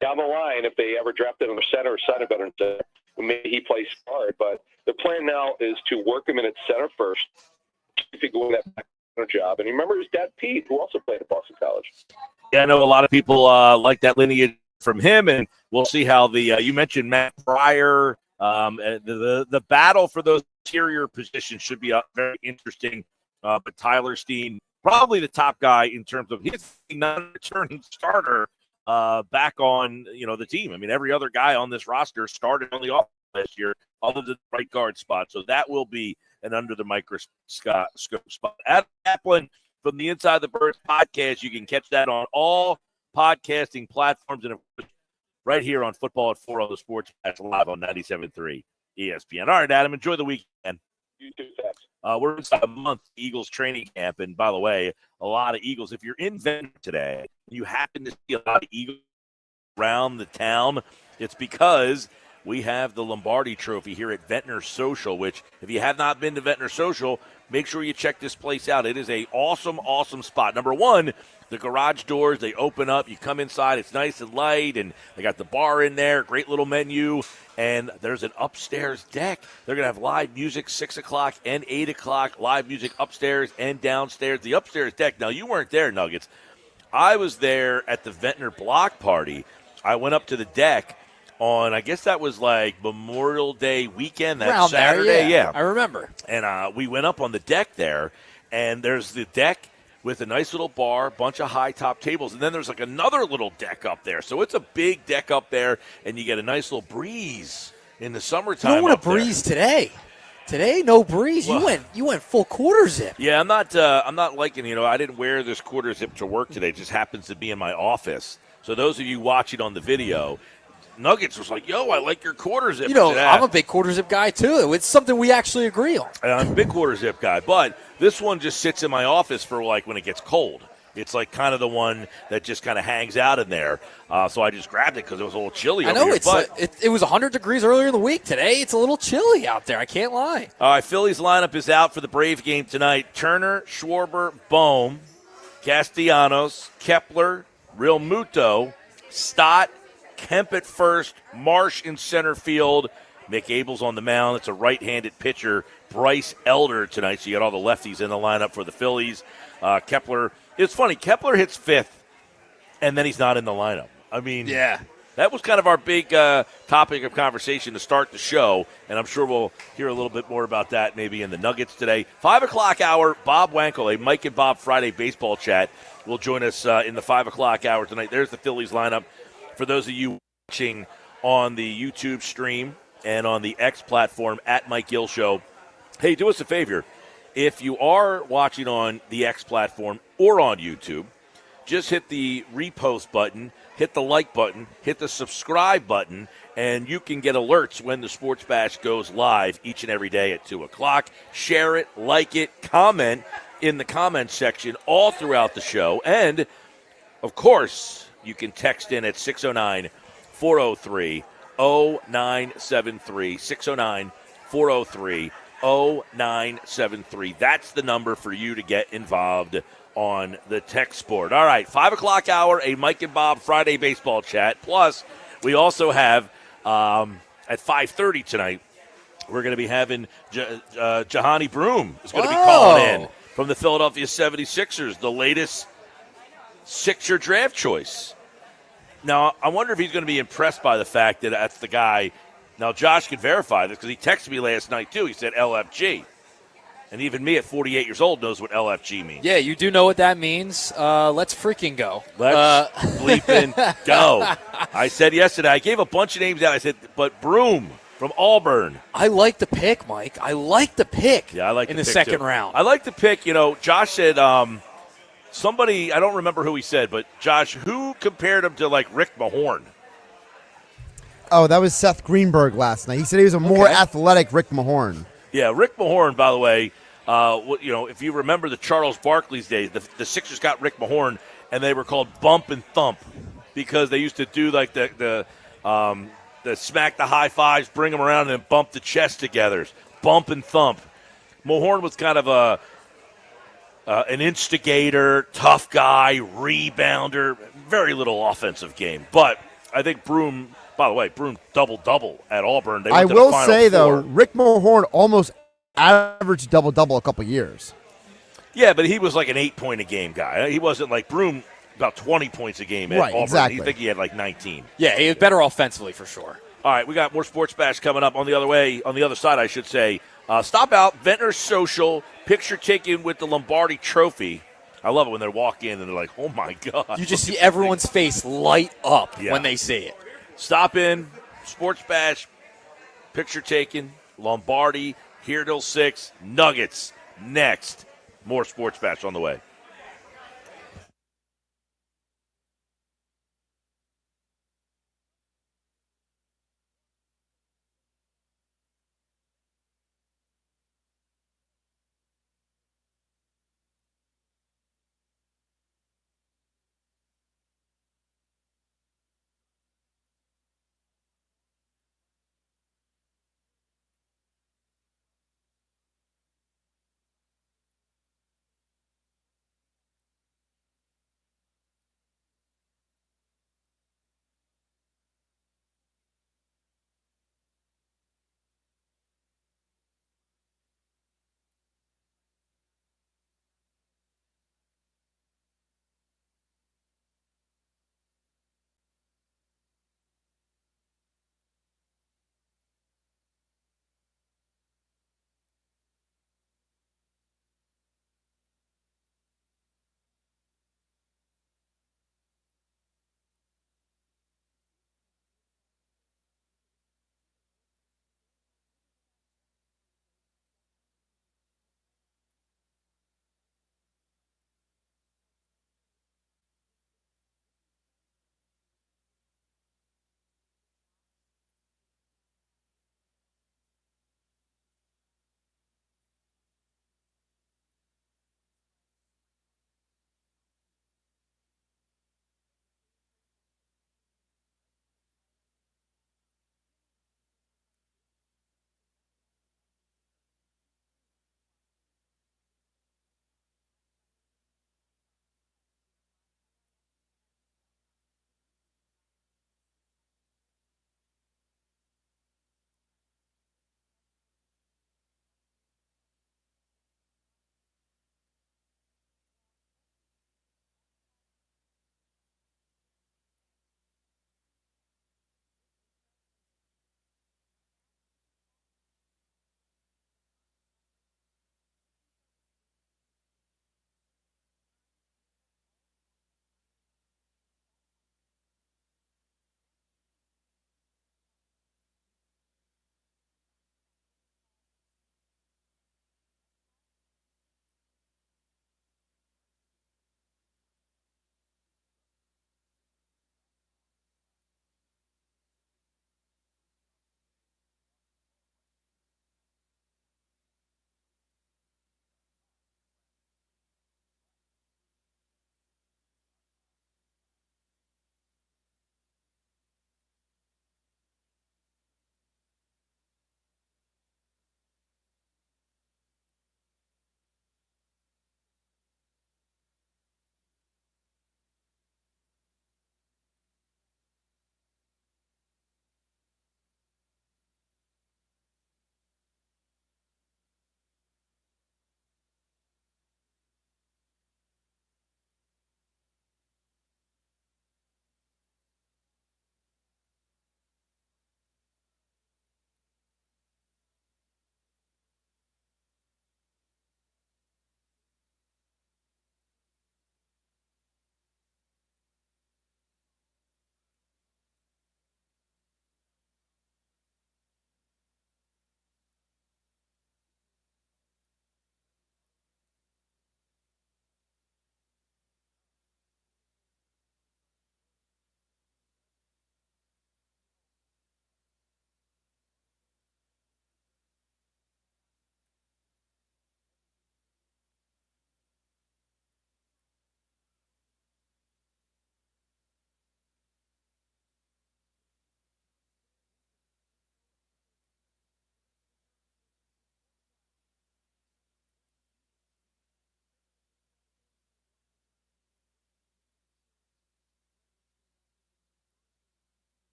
down the line if they ever drafted him a center or center veteran. Maybe he plays guard, but the plan now is to work him in at center first. If he can win that backup center job, and remember his dad Pete, who also played at Boston College. Yeah, I know a lot of people like that lineage from him, and we'll see how the you mentioned Matt Pryor. The battle for those interior positions should be very interesting. But Tyler Steen, probably the top guy in terms of his non-returning starter back on the team. I mean, every other guy on this roster started on the offense last year, other than the right guard spot. So that will be an under the microscope spot. Adam Kaplan from the Inside the Birds podcast. You can catch that on all podcasting platforms and right here on Football at 4 on the Sports Patch live on 97.3 ESPN. All right, Adam, enjoy the weekend. You too, thanks. We're inside a month Eagles training camp, and by the way, a lot of Eagles. If you're in Ventnor today, you happen to see a lot of Eagles around the town, it's because we have the Lombardi Trophy here at Ventnor Social, which if you have not been to Ventnor Social, make sure you check this place out. It is a awesome spot. Number one, the garage doors, they open up. You come inside. It's nice and light, and they got the bar in there, great little menu, and there's an upstairs deck. They're going to have live music 6 o'clock and 8 o'clock, live music upstairs and downstairs. The upstairs deck, now you weren't there, Nuggets. I was there at the Ventnor block party. I went up to the deck on, I guess that was like Memorial Day weekend, that Around Saturday. there, yeah. I remember. And we went up on the deck there, and there's the deck with a nice little bar, bunch of high-top tables, and then there's like another little deck up there. So it's a big deck up there, and you get a nice little breeze in the summertime. You don't want a breeze today. Today, no breeze. Well, you went full quarter zip. Yeah, I'm not liking, I didn't wear this quarter zip to work today. It just happens to be in my office. So those of you watching on the video, Nuggets was like, yo, I like your quarter zip. I'm a big quarter zip guy, too. It's something we actually agree on. I'm a big quarter zip guy, but this one just sits in my office for like when it gets cold. It's like kind of the one that just kind of hangs out in there. So I just grabbed it because it was a little chilly over here. It was 100 degrees earlier in the week. Today, it's a little chilly out there. I can't lie. All right, Phillies lineup is out for the Brave game tonight. Turner, Schwarber, Bohm, Castellanos, Kepler, Real Muto, Stott, Kemp at first, Marsh in center field, Mick Abels on the mound. It's a right-handed pitcher, Bryce Elder tonight. So you got all the lefties in the lineup for the Phillies. Kepler, it's funny, Kepler hits fifth, and then he's not in the lineup. I mean, yeah, that was kind of our big topic of conversation to start the show, and I'm sure we'll hear a little bit more about that maybe in the Nuggets today. 5 o'clock hour, Bob Wankel, a Mike and Bob Friday baseball chat, will join us in the 5 o'clock hour tonight. There's the Phillies lineup. For those of you watching on the YouTube stream and on the X platform at Mike Gill Show, hey, do us a favor. If you are watching on the X platform or on YouTube, just hit the repost button, hit the like button, hit the subscribe button, and you can get alerts when the Sports Bash goes live each and every day at 2 o'clock. Share it, like it, comment in the comment section all throughout the show. And, of course, you can text in at 609-403-0973, 609-403-0973. That's the number for you to get involved on the text board. All right, 5 o'clock hour, a Mike and Bob Friday baseball chat. Plus, we also have at 5:30 tonight, we're going to be having Jahani Broom is going to be calling in from the Philadelphia 76ers, the latest Sixer draft choice. Now, I wonder if he's going to be impressed by the fact that that's the guy. Now, Josh can verify this because he texted me last night, too. He said LFG. And even me at 48 years old knows what LFG means. Yeah, you do know what that means. Let's freaking go. Let's bleeping go. I said yesterday, I gave a bunch of names out. I said, but Broom from Auburn. I like the pick, Mike. I like the pick. Yeah, I like in the the pick second too. round. I like the pick. You know, Josh said somebody, I don't remember who he said, but Josh, who compared him to like Rick Mahorn? Oh, that was Seth Greenberg last night. He said he was a more athletic Rick Mahorn. Yeah, Rick Mahorn, by the way, if you remember the Charles Barkley's days, the Sixers got Rick Mahorn, and they were called Bump and Thump because they used to do like the smack the high fives, bring them around, and then bump the chest together. Bump and Thump. Mahorn was kind of an instigator, tough guy, rebounder, very little offensive game. But I think Broom, by the way, Broom double-double at Auburn. They went I to the will Final say, Four. though, Rick Mahorn almost averaged double-double a couple years. Yeah, but he was like an 8-point-a-game guy. He wasn't like Broom, about 20 points a game at Right, Auburn. exactly. I think he had like 19. Yeah, he was better offensively for sure. All right, we got more Sports Bash coming up on the other side, I should say. Stop out, Ventnor Social, picture taken with the Lombardi Trophy. I love it when they walk in and they're like, oh, my God. You just see everyone's face light up Yeah. when they see it. Stop in, Sports Bash, picture taken, Lombardi, here till 6, Nuggets next. More Sports Bash on the way.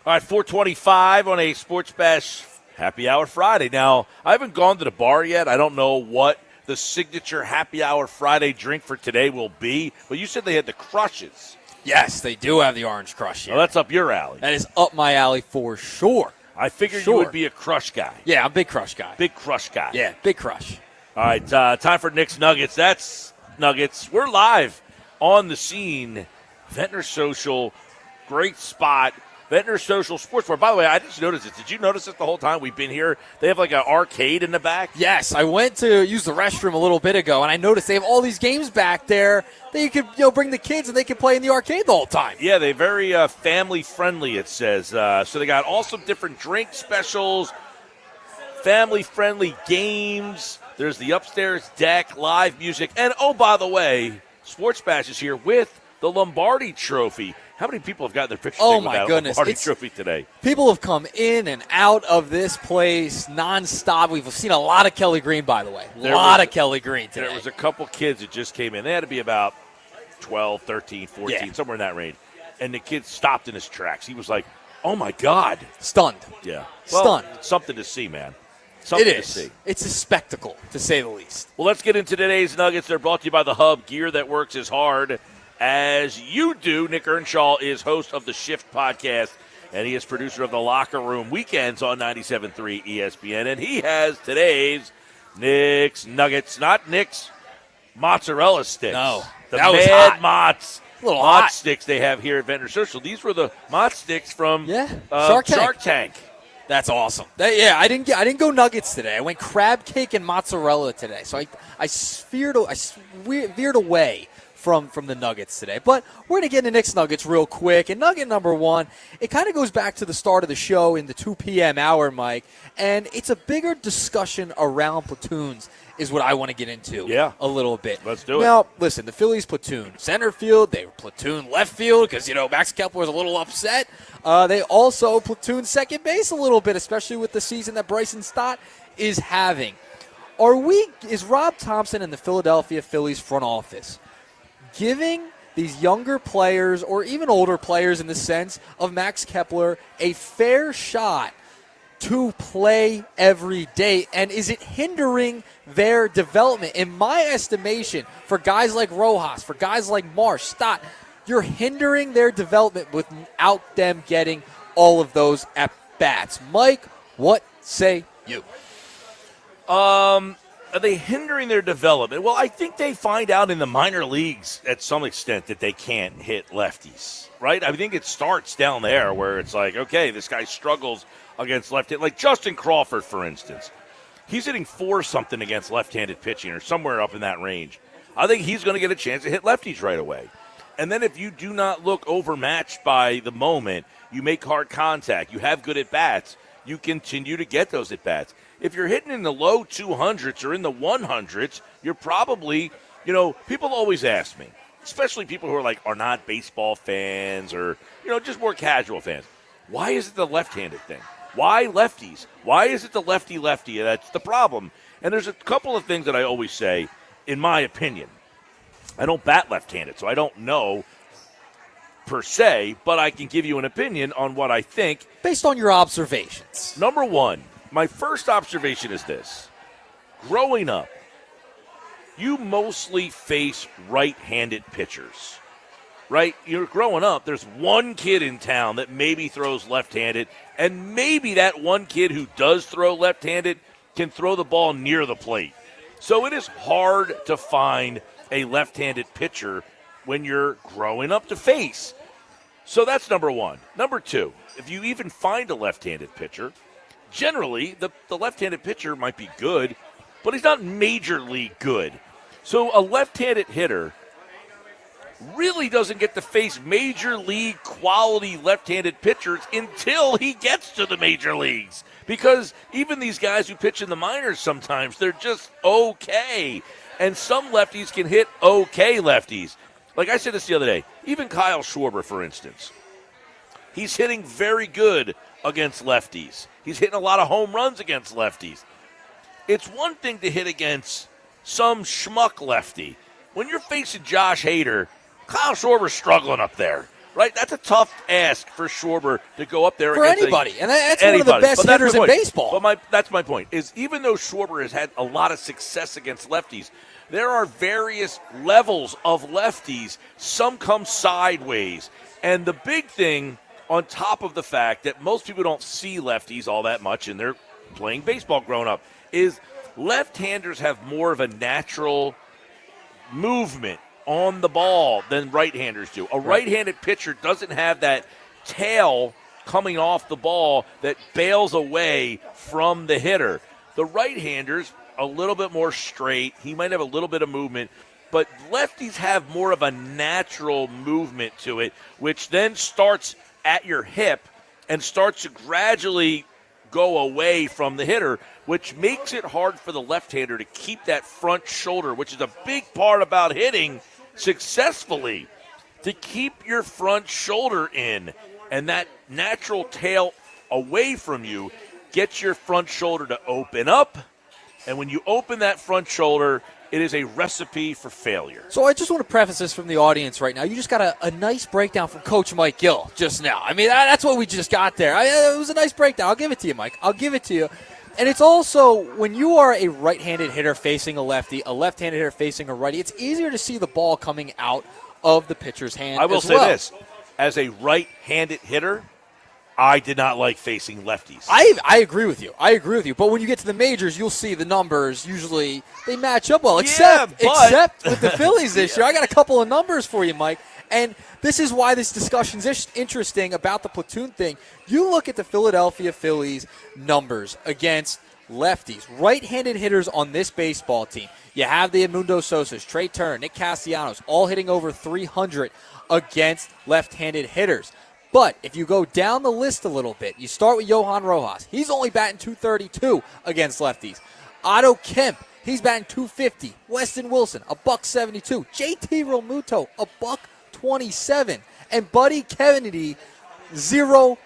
All right, 425 on a Sports Bash Happy Hour Friday. Now, I haven't gone to the bar yet. I don't know what the signature Happy Hour Friday drink for today will be, but you said they had the Crushes. Yes, they do have the Orange Crush here. Well, that's up your alley. That is up my alley for sure. I figured you would be a Crush guy. Yeah, I'm a big Crush guy. Big Crush guy. Yeah, big Crush. All right, time for Nick's Nuggets. That's Nuggets. We're live on the scene. Ventnor Social, great spot. Ventnor Social Sports Bar. By the way, I just noticed this. Did you notice this the whole time we've been here? They have like an arcade in the back. Yes, I went to use the restroom a little bit ago, and I noticed they have all these games back there that you could bring the kids and they can play in the arcade the whole time. Yeah, they're very family friendly, it says. So they got all some different drink specials, family friendly games. There's the upstairs deck, live music. And, oh, by the way, Sports Bash is here with the Lombardi Trophy. How many people have gotten their pictures taken with that Lombardi Trophy today? People have come in and out of this place nonstop. We've seen a lot of Kelly Green, by the way. A lot of Kelly Green today. There was a couple kids that just came in. They had to be about 12, 13, 14, somewhere in that range. And the kid stopped in his tracks. He was like, oh, my God. Stunned. Yeah. Well, stunned. Something to see, man. Something it is. To see. It's a spectacle, to say the least. Well, let's get into today's Nuggets. They're brought to you by The Hub, gear that works as hard as you do. Nick Earnshaw is host of the Shift podcast, and he is producer of the Locker Room Weekends on 97.3 ESPN. And he has today's Nick's Nuggets, not Nick's mozzarella sticks. No, the that was Mad hot. Mott's. A little Mott hot. sticks they have here at Ventnor Social. These were the Mott sticks from Shark Tank. That's awesome. I didn't go nuggets today. I went crab cake and mozzarella today. So I veered away from the nuggets today. But we're going to get into Nick's Nuggets real quick. And nugget number one, it kind of goes back to the start of the show in the 2 p.m. hour, Mike. And it's a bigger discussion around platoons is what I want to get into a little bit. Let's do it. Now, listen, the Phillies platoon center field. They were platoon left field because, Max Kepler was a little upset. They also platoon second base a little bit, especially with the season that Bryson Stott is having. Is Rob Thompson and the Philadelphia Phillies front office giving these younger players or even older players in the sense of Max Kepler a fair shot to play every day? And is it hindering their development? In my estimation, for guys like Rojas, for guys like Marsh, Stott, you're hindering their development without them getting all of those at-bats. Mike, what say you? Are they hindering their development? Well, I think they find out in the minor leagues at some extent that they can't hit lefties, right? I think it starts down there where it's like, okay, this guy struggles against left-handed. Like Justin Crawford, for instance. He's hitting 4-something against left-handed pitching or somewhere up in that range. I think he's going to get a chance to hit lefties right away. And then if you do not look overmatched by the moment, you make hard contact, you have good at-bats, you continue to get those at-bats. If you're hitting in the low 200s or in the 100s, you're probably, people always ask me, especially people who are not baseball fans or, just more casual fans, why is it the left-handed thing? Why lefties? Why is it the lefty-lefty? That's the problem. And there's a couple of things that I always say, in my opinion. I don't bat left-handed, so I don't know per se, but I can give you an opinion on what I think. Based on your observations. Number one, my first observation is this. Growing up, you mostly face right-handed pitchers, right? You're growing up, there's one kid in town that maybe throws left-handed, and maybe that one kid who does throw left-handed can throw the ball near the plate. So it is hard to find a left-handed pitcher when you're growing up to face. So that's number one. Number two, if you even find a left-handed pitcher, generally the left-handed pitcher might be good, but he's not major league good. So a left-handed hitter really doesn't get to face major league quality left-handed pitchers until he gets to the major leagues. Because even these guys who pitch in the minors sometimes, they're just okay. And some lefties can hit okay lefties. Like I said this the other day, even Kyle Schwarber, for instance, he's hitting very good against lefties. He's hitting a lot of home runs against lefties. It's one thing to hit against some schmuck lefty. When you're facing Josh Hader, Kyle Schwarber's struggling up there. right? That's a tough ask for Schwarber to go up there For against anybody. And that's one of the best But that's hitters my in point. baseball. But that's my point, is even though Schwarber has had a lot of success against lefties, there are various levels of lefties. Some come sideways. And the big thing, on top of the fact that most people don't see lefties all that much and they're playing baseball growing up, is left-handers have more of a natural movement on the ball than right-handers do. A right-handed pitcher doesn't have that tail coming off the ball that bails away from the hitter. The right-handers, a little bit more straight. He might have a little bit of movement, but lefties have more of a natural movement to it, which then starts at your hip and starts to gradually go away from the hitter, which makes it hard for the left-hander to keep that front shoulder, which is a big part about hitting successfully, to keep your front shoulder in and that natural tail away from you gets your front shoulder to open up. And when you open that front shoulder, it is a recipe for failure. So I just want to preface this from the audience right now. You just got a nice breakdown from Coach Mike Gill just now. I mean, that's what we just got there. It was a nice breakdown. I'll give it to you, Mike. I'll give it to you. And it's also, when you are a right-handed hitter facing a lefty, a left-handed hitter facing a righty, it's easier to see the ball coming out of the pitcher's hand. I will say this. As a right-handed hitter, I did not like facing lefties. I agree with you. But when you get to the majors, you'll see the numbers. Usually they match up well, except with the Phillies this year. I got a couple of numbers for you, Mike. And this is why this discussion's interesting about the platoon thing. You look at the Philadelphia Phillies numbers against lefties, right-handed hitters on this baseball team. You have the Edmundo Sosas, Trey Turner, Nick Castellanos, all hitting over 300 against left-handed hitters. But if you go down the list a little bit, you start with Johan Rojas. He's only batting .232 against lefties. Otto Kemp, he's batting .250. Weston Wilson, $1.72. JT Realmuto, $1.27. And Buddy Kennedy, 0.00.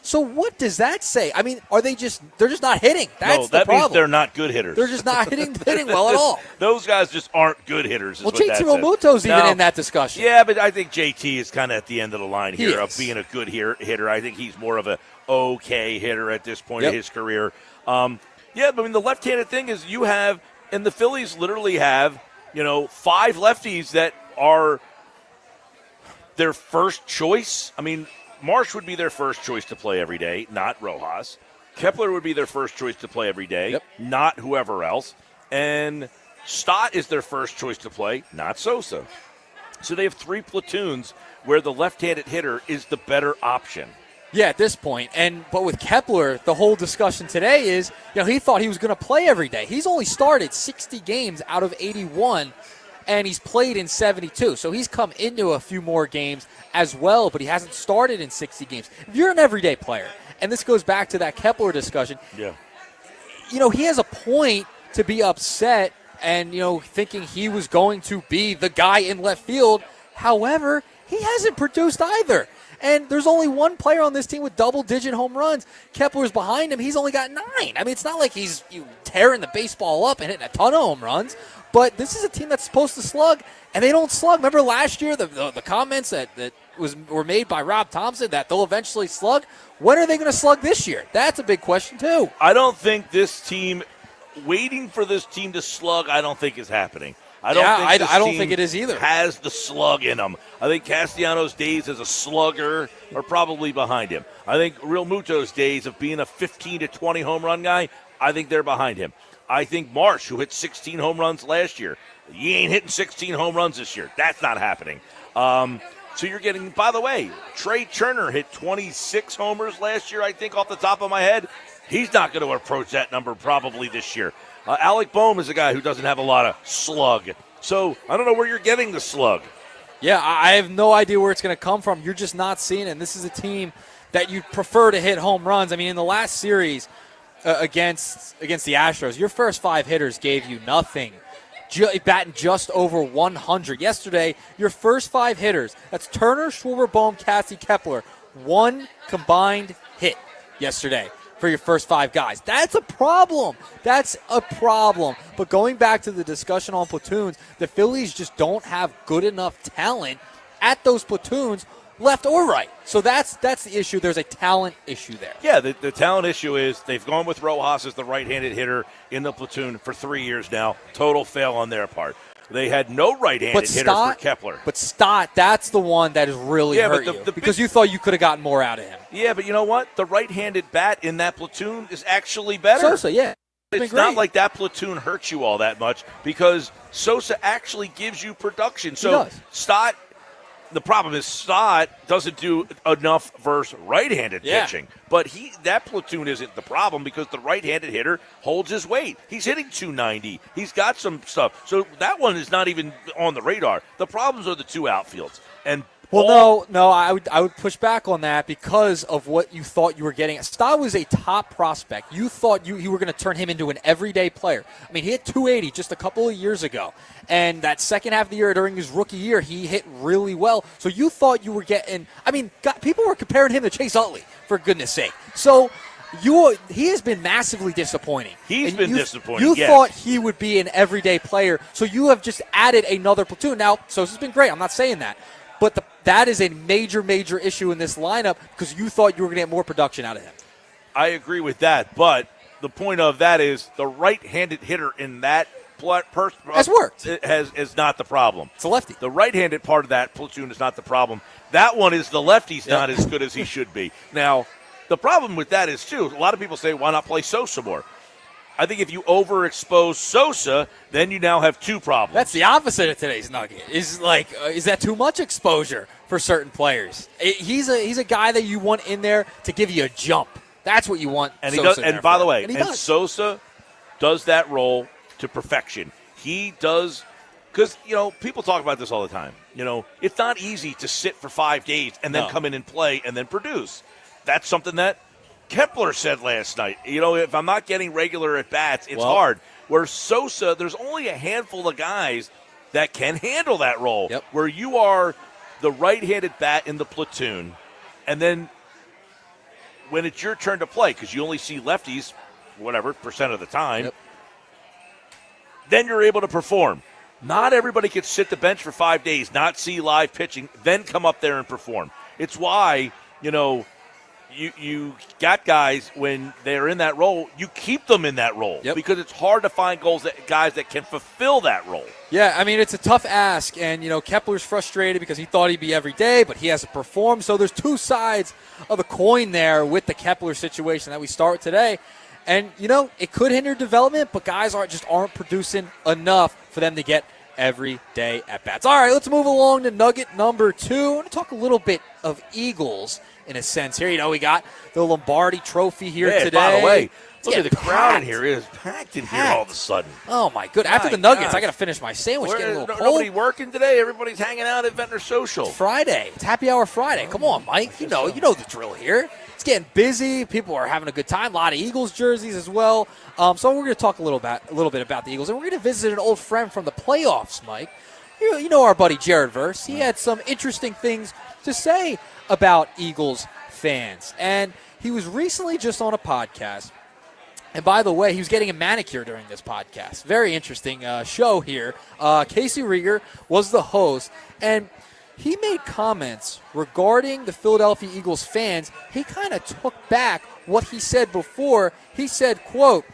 So what does that say? I mean, they're just not hitting. That's the problem. Means they're not good hitters. They're just not hitting well at all. Those guys just aren't good hitters. Well, JT Realmuto's even in that discussion. Yeah, but I think JT is kind of at the end of the line here of being a good hitter. I think he's more of a okay hitter at this point in his career. But I mean, the left-handed thing is you have, and the Phillies literally have, 5 lefties that are their first choice. I mean, Marsh would be their first choice to play every day, not Rojas. Kepler would be their first choice to play every day, not whoever else. And Stott is their first choice to play, not Sosa. So they have 3 platoons where the left-handed hitter is the better option. Yeah, at this point. But with Kepler, the whole discussion today is, he thought he was going to play every day. He's only started 60 games out of 81, and he's played in 72. So he's come into a few more games as well, but he hasn't started in 60 games. If you're an everyday player, and this goes back to that Kepler discussion, he has a point to be upset and, thinking he was going to be the guy in left field. However, he hasn't produced either. And there's only one player on this team with double-digit home runs. Kepler's behind him. He's only got 9. I mean, it's not like he's tearing the baseball up and hitting a ton of home runs. But this is a team that's supposed to slug, and they don't slug. Remember last year, the comments that were made by Rob Thompson that they'll eventually slug? When are they going to slug this year? That's a big question, too. I don't think this team, waiting for this team to slug, I don't think is happening. I don't think it is either. Has the slug in them. I think Castellanos' days as a slugger are probably behind him. I think Realmuto's days of being a 15 to 20 home run guy, I think they're behind him. I think Marsh, who hit 16 home runs last year, he ain't hitting 16 home runs this year. That's not happening. So you're getting, by the way, Trey Turner hit 26 homers last year, I think, off the top of my head. He's not going to approach that number probably this year. Alec Boehm is a guy who doesn't have a lot of slug. So I don't know where you're getting the slug. Yeah, I have no idea where it's going to come from. You're just not seeing it. And this is a team that you'd prefer to hit home runs. I mean, in the last series against the Astros, your first 5 hitters gave you nothing. Batting just over 100. Yesterday, your first 5 hitters, that's Turner, Schwarber, Boehm, Cassie, Kepler, 1 combined hit yesterday for your first 5 guys. That's a problem. But going back to the discussion on platoons, the Phillies just don't have good enough talent at those platoons, left or right. So that's the issue. There's a talent issue there. Yeah, the talent issue is they've gone with Rojas as the right-handed hitter in the platoon for 3 years now. Total fail on their part. They had no right-handed hitter for Kepler. But Stott, that's the one that has really hurt you because you thought you could have gotten more out of him. Yeah, but you know what? The right-handed bat in that platoon is actually better. Sosa, yeah. It's not like that platoon hurts you all that much because Sosa actually gives you production. So Stott, the problem is Stott doesn't do enough versus right-handed pitching. But that platoon isn't the problem because the right-handed hitter holds his weight. He's hitting 290. He's got some stuff. So that one is not even on the radar. The problems are the two outfields. And well, no, I would push back on that because of what you thought you were getting. Stott was a top prospect. You thought you were going to turn him into an everyday player. I mean, he hit 280 just a couple of years ago. And that second half of the year during his rookie year, he hit really well. So you thought you were getting – I mean, people were comparing him to Chase Utley, for goodness sake. So he has been massively disappointing. He's been disappointing, You thought he would be an everyday player, so you have just added another platoon. Now, Sosa's been great. I'm not saying that. But that is a major, major issue in this lineup because you thought you were going to get more production out of him. I agree with that, but the point of that is the right-handed hitter in that person has worked. Is not the problem. It's a lefty. The right-handed part of that platoon is not the problem. That one is the lefty's not as good as he should be. Now, the problem with that is, too, a lot of people say, why not play Sosa more? I think if you overexpose Sosa, then you now have two problems. That's the opposite of today's Nugget. Is that too much exposure for certain players? He's a guy that you want in there to give you a jump. That's what you want. And Sosa he does. in And there by for. the way, and Sosa does that role to perfection. He does because people talk about this all the time. It's not easy to sit for 5 days and then come in and play and then produce. That's something that Kepler said last night. If I'm not getting regular at-bats, it's hard. Where Sosa, there's only a handful of guys that can handle that role. Yep. Where you are the right-handed bat in the platoon, and then when it's your turn to play, because you only see lefties, percent of the time, then you're able to perform. Not everybody can sit the bench for 5 days, not see live pitching, then come up there and perform. It's why, you got guys when they're in that role, you keep them in that role because it's hard to find guys that can fulfill that role. Yeah, I mean, it's a tough ask, and, Kepler's frustrated because he thought he'd be every day, but he hasn't performed. So there's two sides of the coin there with the Kepler situation that we start today. And, it could hinder development, but guys aren't producing enough for them to get every day at-bats. All right, let's move along to Nugget number 2. I want to talk a little bit of Eagles in a sense here. We got the Lombardi Trophy here today. By the way, look at the crowd in here. It is packed in here all of a sudden. Oh, my goodness. After the Nuggets, I got to finish my sandwich. Getting a little cold. Nobody working today? Everybody's hanging out at Ventnor Social. It's Friday. It's Happy Hour Friday. Come on, Mike. You know the drill here. It's getting busy. People are having a good time. A lot of Eagles jerseys as well. So we're going to talk a little bit about the Eagles, and we're going to visit an old friend from the playoffs, Mike. You know our buddy Jared Verse. He had some interesting things to say about Eagles fans, and he was recently just on a podcast. And by the way, he was getting a manicure during this podcast. Very interesting show here. Casey Rieger was the host, and he made comments regarding the Philadelphia Eagles fans. He kind of took back what he said before. He said, quote,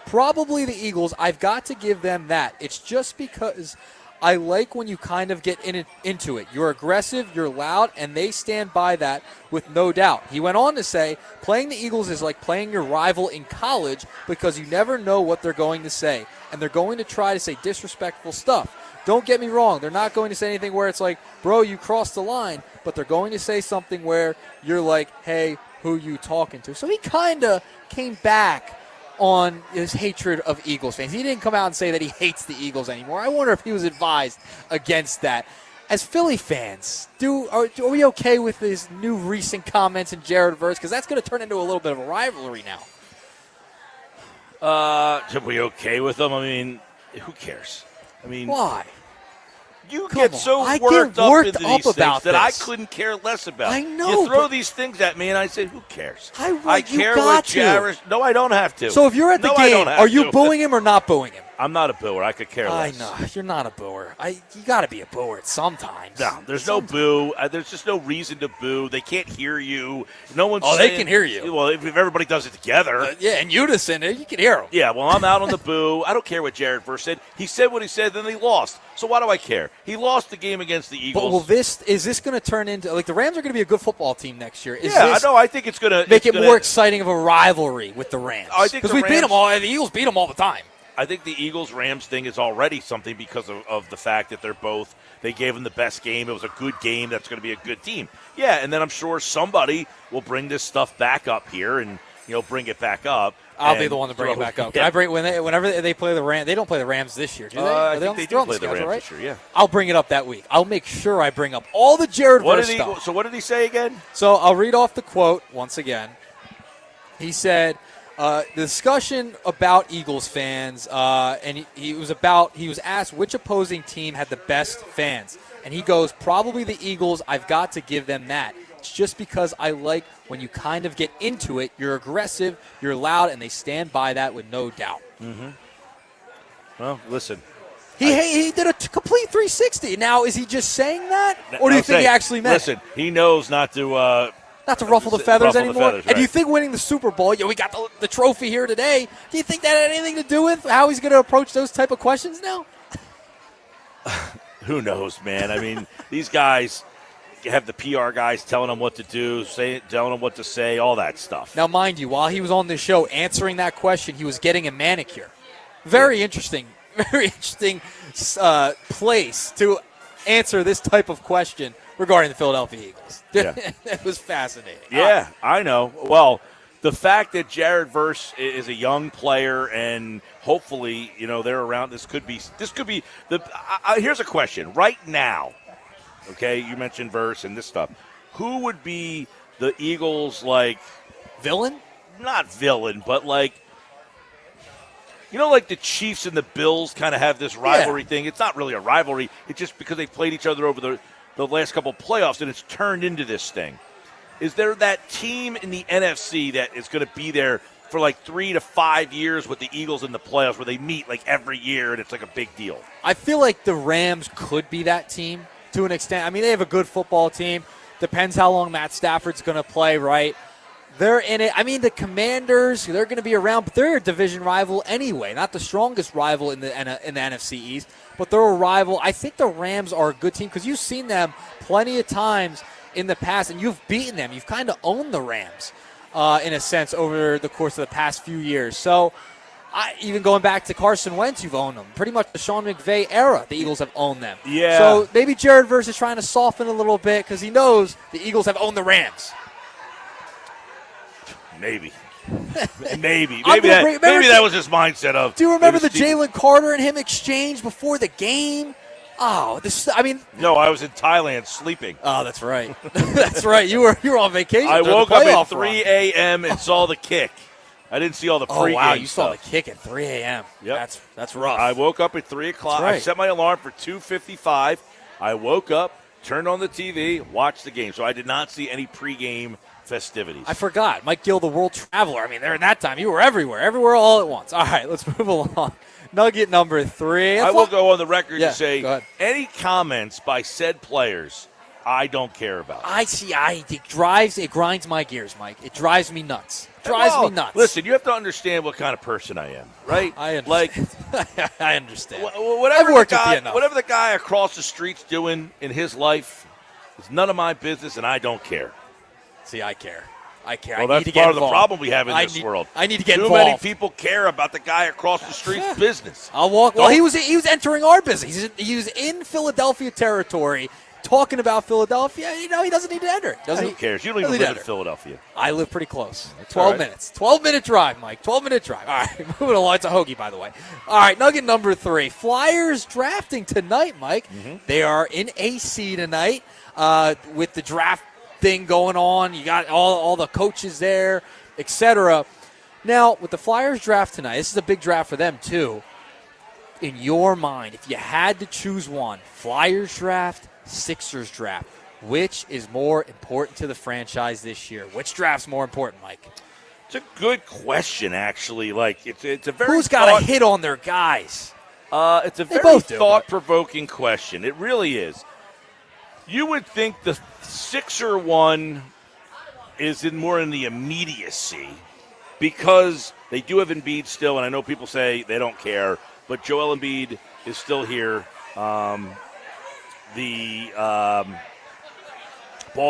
"Probably the Eagles, I've got to give them that. It's just because I like when you kind of get into it. You're aggressive, you're loud, and they stand by that with no doubt." He went on to say, "Playing the Eagles is like playing your rival in college because you never know what they're going to say, and they're going to try to say disrespectful stuff. Don't get me wrong, they're not going to say anything where it's like, bro, you crossed the line, but they're going to say something where you're like, hey, who you talking to?" So he kind of came back on his hatred of Eagles fans. He didn't come out and say that he hates the Eagles anymore. I wonder if he was advised against that. As Philly fans, are we okay with his new recent comments in Jared Verse? Because that's going to turn into a little bit of a rivalry now. Are we okay with them? I mean, who cares? Why? You get so worked up into these things that I couldn't care less about. I know. You throw these things at me, and I say, who cares? I care what Jared. No, I don't have to. So if you're at the game, are you booing him or not booing him? I'm not a booer. I could care less. I know. You're not a booer. You got to be a booer sometimes. No, there's no boo. There's just no reason to boo. They can't hear you. No one's they can hear you. Well, if everybody does it together. Yeah, in unison, you can hear them. Yeah, well, I'm out on the boo. I don't care what Jared Verse said. He said what he said, then he lost. So why do I care? He lost the game against the Eagles. But is this going to turn into, like, the Rams are going to be a good football team next year? I think it's going to make it more exciting of a rivalry with the Rams. I think because we beat them all. The Eagles beat them all the time. I think the Eagles-Rams thing is already something because of the fact that they gave them the best game. It was a good game. That's going to be a good team. Yeah, and then I'm sure somebody will bring this stuff back up here and, bring it back up. I'll be the one to bring it back up. Yeah. Whenever they play the Rams, they don't play the Rams this year, do they? I think they do play the Rams right? this year, yeah. I'll bring it up that week. I'll make sure I bring up all the Jared Verse stuff. So what did he say again? So I'll read off the quote once again. He said, the discussion about Eagles fans, and he was asked which opposing team had the best fans. And he goes, probably the Eagles. I've got to give them that. It's just because I like when you kind of get into it, you're aggressive, you're loud, and they stand by that with no doubt. Mm-hmm. Well, listen. He did a complete 360. Now, is he just saying that? Or do you think he actually meant it? Listen, he knows not to ruffle the feathers anymore. Right. And do you think winning the Super Bowl, we got the trophy here today, do you think that had anything to do with how he's going to approach those type of questions now? Who knows, man? I mean, these guys have the PR guys telling them what to do, telling them what to say, all that stuff. Now, mind you, while he was on the show answering that question, he was getting a manicure. Very interesting place to answer this type of question regarding the Philadelphia Eagles. Yeah. It was fascinating. Yeah, I know. Well, the fact that Jared Verse is a young player and hopefully, they're around, this could be here's a question. Right now, okay, you mentioned Verse and this stuff. Who would be the Eagles, villain? Not villain, but like the Chiefs and the Bills kind of have this rivalry thing. It's not really a rivalry. It's just because they played each other over the last couple of playoffs, and it's turned into this thing. Is there that team in the NFC that is going to be there for 3 to 5 years with the Eagles in the playoffs where they meet every year and it's a big deal? I feel like the Rams could be that team to an extent. I mean, they have a good football team. Depends how long Matt Stafford's going to play, right? They're in it. I mean, the Commanders, they're going to be around, but they're a division rival anyway. Not the strongest rival in the NFC East, but they're a rival. I think the Rams are a good team because you've seen them plenty of times in the past, and you've beaten them. You've kind of owned the Rams in a sense over the course of the past few years. So even going back to Carson Wentz, you've owned them. Pretty much the Sean McVay era, the Eagles have owned them. Yeah. So maybe Jared Verse is trying to soften a little bit because he knows the Eagles have owned the Rams. Maybe that was his mindset of. Do you remember the Jalen Carter and him exchange before the game? Oh, no, I was in Thailand sleeping. Oh, that's right. That's right. You were on vacation. I woke up at 3 a.m. and saw the kick. I didn't see all the pregame. Oh wow, you stuff. saw the kick at 3 a.m. Yep, that's rough. I woke up at 3 o'clock. Right. I set my alarm for 2:55. I woke up, turned on the TV, watched the game. So I did not see any pregame festivities. I forgot. Mike Gill, the world traveler. I mean, there in that time, you were everywhere all at once. All right, let's move along. Nugget number 3. I will go on the record to say any comments by said players, I don't care about. It grinds my gears, Mike. It drives me nuts. Me nuts. Listen, you have to understand what kind of person I am, right? I understand. I understand. Whatever I've worked with you enough. Whatever the guy across the street's doing in his life, it's none of my business, and I don't care. See, I care. Well, that's part of the problem we have in this world. I need to get Too involved. many people care about the guy across the street's business. I'll walk. Well, he was entering our business. He was in Philadelphia territory, talking about Philadelphia. He doesn't need to enter. Who cares? You don't even live in Philadelphia. I live pretty close. That's 12 right. minutes. 12-minute drive, Mike. 12-minute drive. All right, moving along. It's a hoagie, by the way. All right, nugget number 3. Flyers drafting tonight, Mike. Mm-hmm. They are in AC tonight with the draft thing going on. You got all the coaches there, etc. Now, with the Flyers draft tonight, this is a big draft for them, too. In your mind, if you had to choose one, Flyers draft, Sixers draft, which is more important to the franchise this year? Which draft's more important, Mike? It's a good question, actually. Like it's a very Who's got a hit on their guys? It's a very thought-provoking question. It really is. You would think the Sixer one is more in the immediacy because they do have Embiid still, and I know people say they don't care, but Joel Embiid is still here. Paul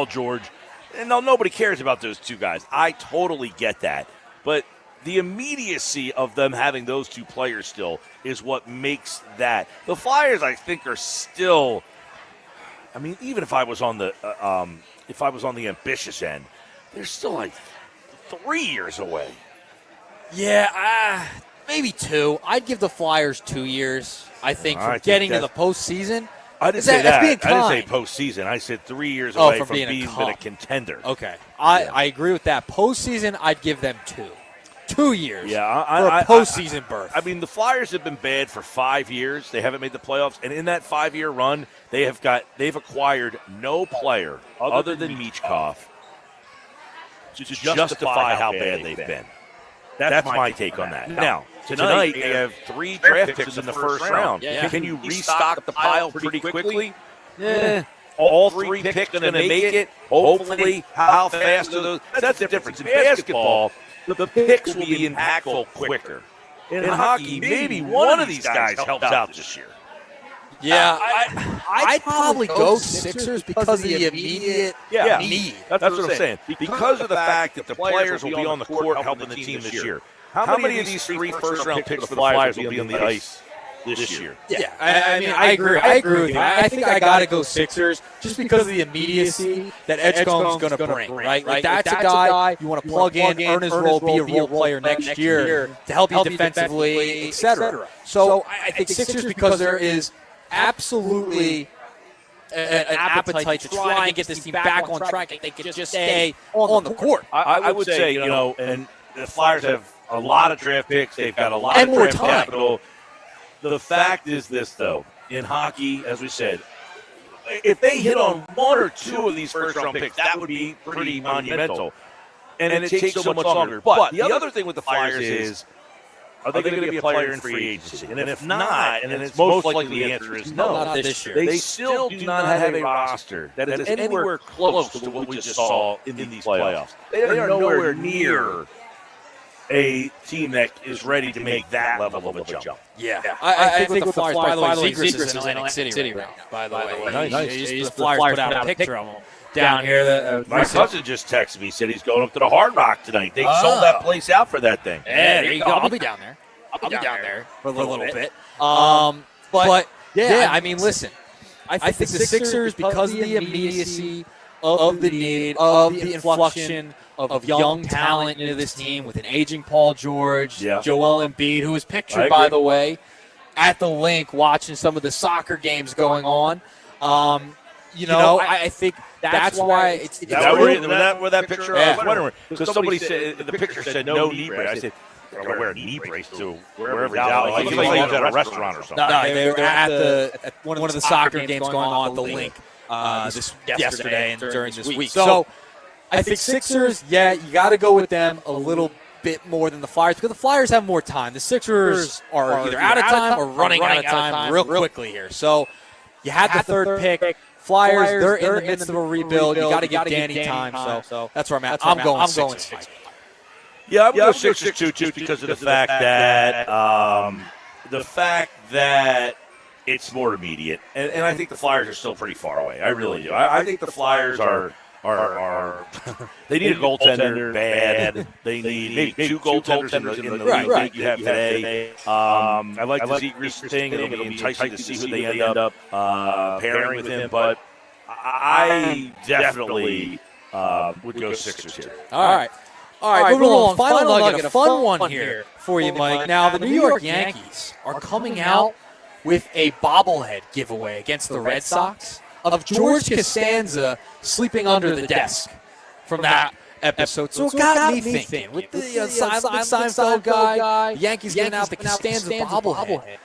George. And nobody cares about those two guys. I totally get that. But the immediacy of them having those two players still is what makes that. The Flyers, I think, are still. I mean, even if I was on the ambitious end, they're still like 3 years away. Yeah, maybe 2. I'd give the Flyers 2 years. I think for getting to the postseason. I didn't say that. I didn't say postseason. I said 3 years away from being a contender. Okay. I agree with that. Postseason, I'd give them 2. 2 years for a postseason berth. I mean, the Flyers have been bad for 5 years. They haven't made the playoffs. And in that 5-year run, they've acquired no player other than Michkov to justify how bad they've been. That's my take on that. Now, tonight they have 3 draft picks in the first round. Yeah. Can you restock the pile pretty quickly? Yeah. All 3 picks going to make it? Hopefully. How fast are those? That's the difference. In basketball, the picks will be impactful quicker. In hockey, maybe one of these guys helps out this year. Yeah, I'd probably go Sixers because of the immediate need. That's what I'm saying. Because of the fact that the players will be on the court helping the team this year. How many of these 3 first-round picks for the Flyers will be on the ice this year? Yeah, I mean, I agree with you. I think I got to go Sixers just because of the immediacy that Edgecombe's going to bring, right? Like, that's a guy you want to plug in, earn his role, be a role player next year to help you defensively, et cetera. So I think Sixers because there is absolutely an appetite to try and get this team back on track if they could just stay on the court. I would say, and the Flyers have a lot of draft picks. They've got a lot of draft capital. The fact is this, though. In hockey, as we said, if they hit on 1 or 2 of these first-round picks, that would be pretty monumental. And it takes so much longer. But the other thing with the Flyers is, are they going to be a player in free agency? And if not, and it's most likely the answer is no. Not this year. They still do not have a roster that is anywhere close to what we just saw in these playoffs. They are nowhere near a team that is ready to make that level of a jump. Yeah. I think with the Flyers, by the way, Zegras is in Atlantic City right now, by the way. Nice. The Flyers put out a picture of him down here. My cousin just texted me, said he's going up to the Hard Rock tonight. They sold that place out for that thing. Yeah, there you go. I'll be down there. I'll be down there for a little bit. But yeah, I mean, listen, I think the Sixers, because of the immediacy of the need, of the inflection of young talent into this team with an aging Paul George, Joel Embiid, who was pictured, by the way, at the link watching some of the soccer games going on. I think that's why it's where that picture I was wondering, because somebody said the picture said no knee brace. I said, they're going to wear a knee brace to wherever he's out. Like he's at a restaurant or something. No, they were at one of the soccer games going on at the link yesterday and during this week. So I think Sixers, you got to go with them a little bit more than the Flyers because the Flyers have more time. The Sixers are either out of time or running out of time real quickly here. So you had the third pick. Flyers, they're in the midst of a rebuild. You got to give Danny time. So that's where I'm at. I'm going Sixers. Yeah, I'm going Sixers too, just because of the fact that it's more immediate, and I think the Flyers are still pretty far away. I really do. I think the Flyers are they need a goaltender bad. They need maybe 2 goaltenders in the league that you have today. I like the Zegras thing. It'll be enticing to see who they end up pairing with him, but I definitely would go Sixers here. All right, moving along. Final nugget, a fun one here for you, Mike. Now, the New York Yankees are coming out with a bobblehead giveaway against the Red Sox of George Costanza sleeping under the desk from that episode. So it got me thinking, with the Seinfeld guy, the Yankees getting out the Costanza bobblehead.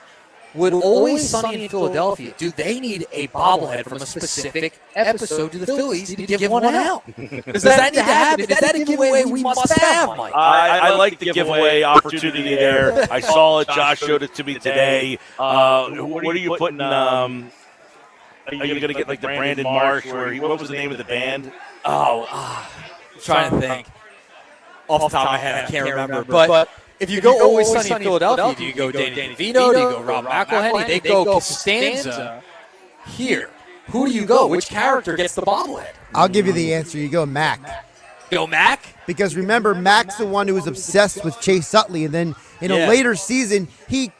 would Always Sunny in Philadelphia, do they need a bobblehead from a specific episode to the Phillies to give one out? Does that need to happen? Is that a giveaway we must have, Mike? I like the giveaway opportunity there. I saw it. Josh showed it to me today. What are you putting? Are you going to get like the Brandon Marsh? What was the name of the band? I'm trying to think. Off the top of my head, I can't remember. But if you go Always Sunny in Philadelphia, do you go Danny DeVito? Do you go Rob McElhenney? They go Costanza. Here, who do you go? Which character gets the bobblehead? I'll give you the answer. You go Mac. Go Mac? Because remember, Mac's the one who was obsessed with Chase Utley, and then in a later season, I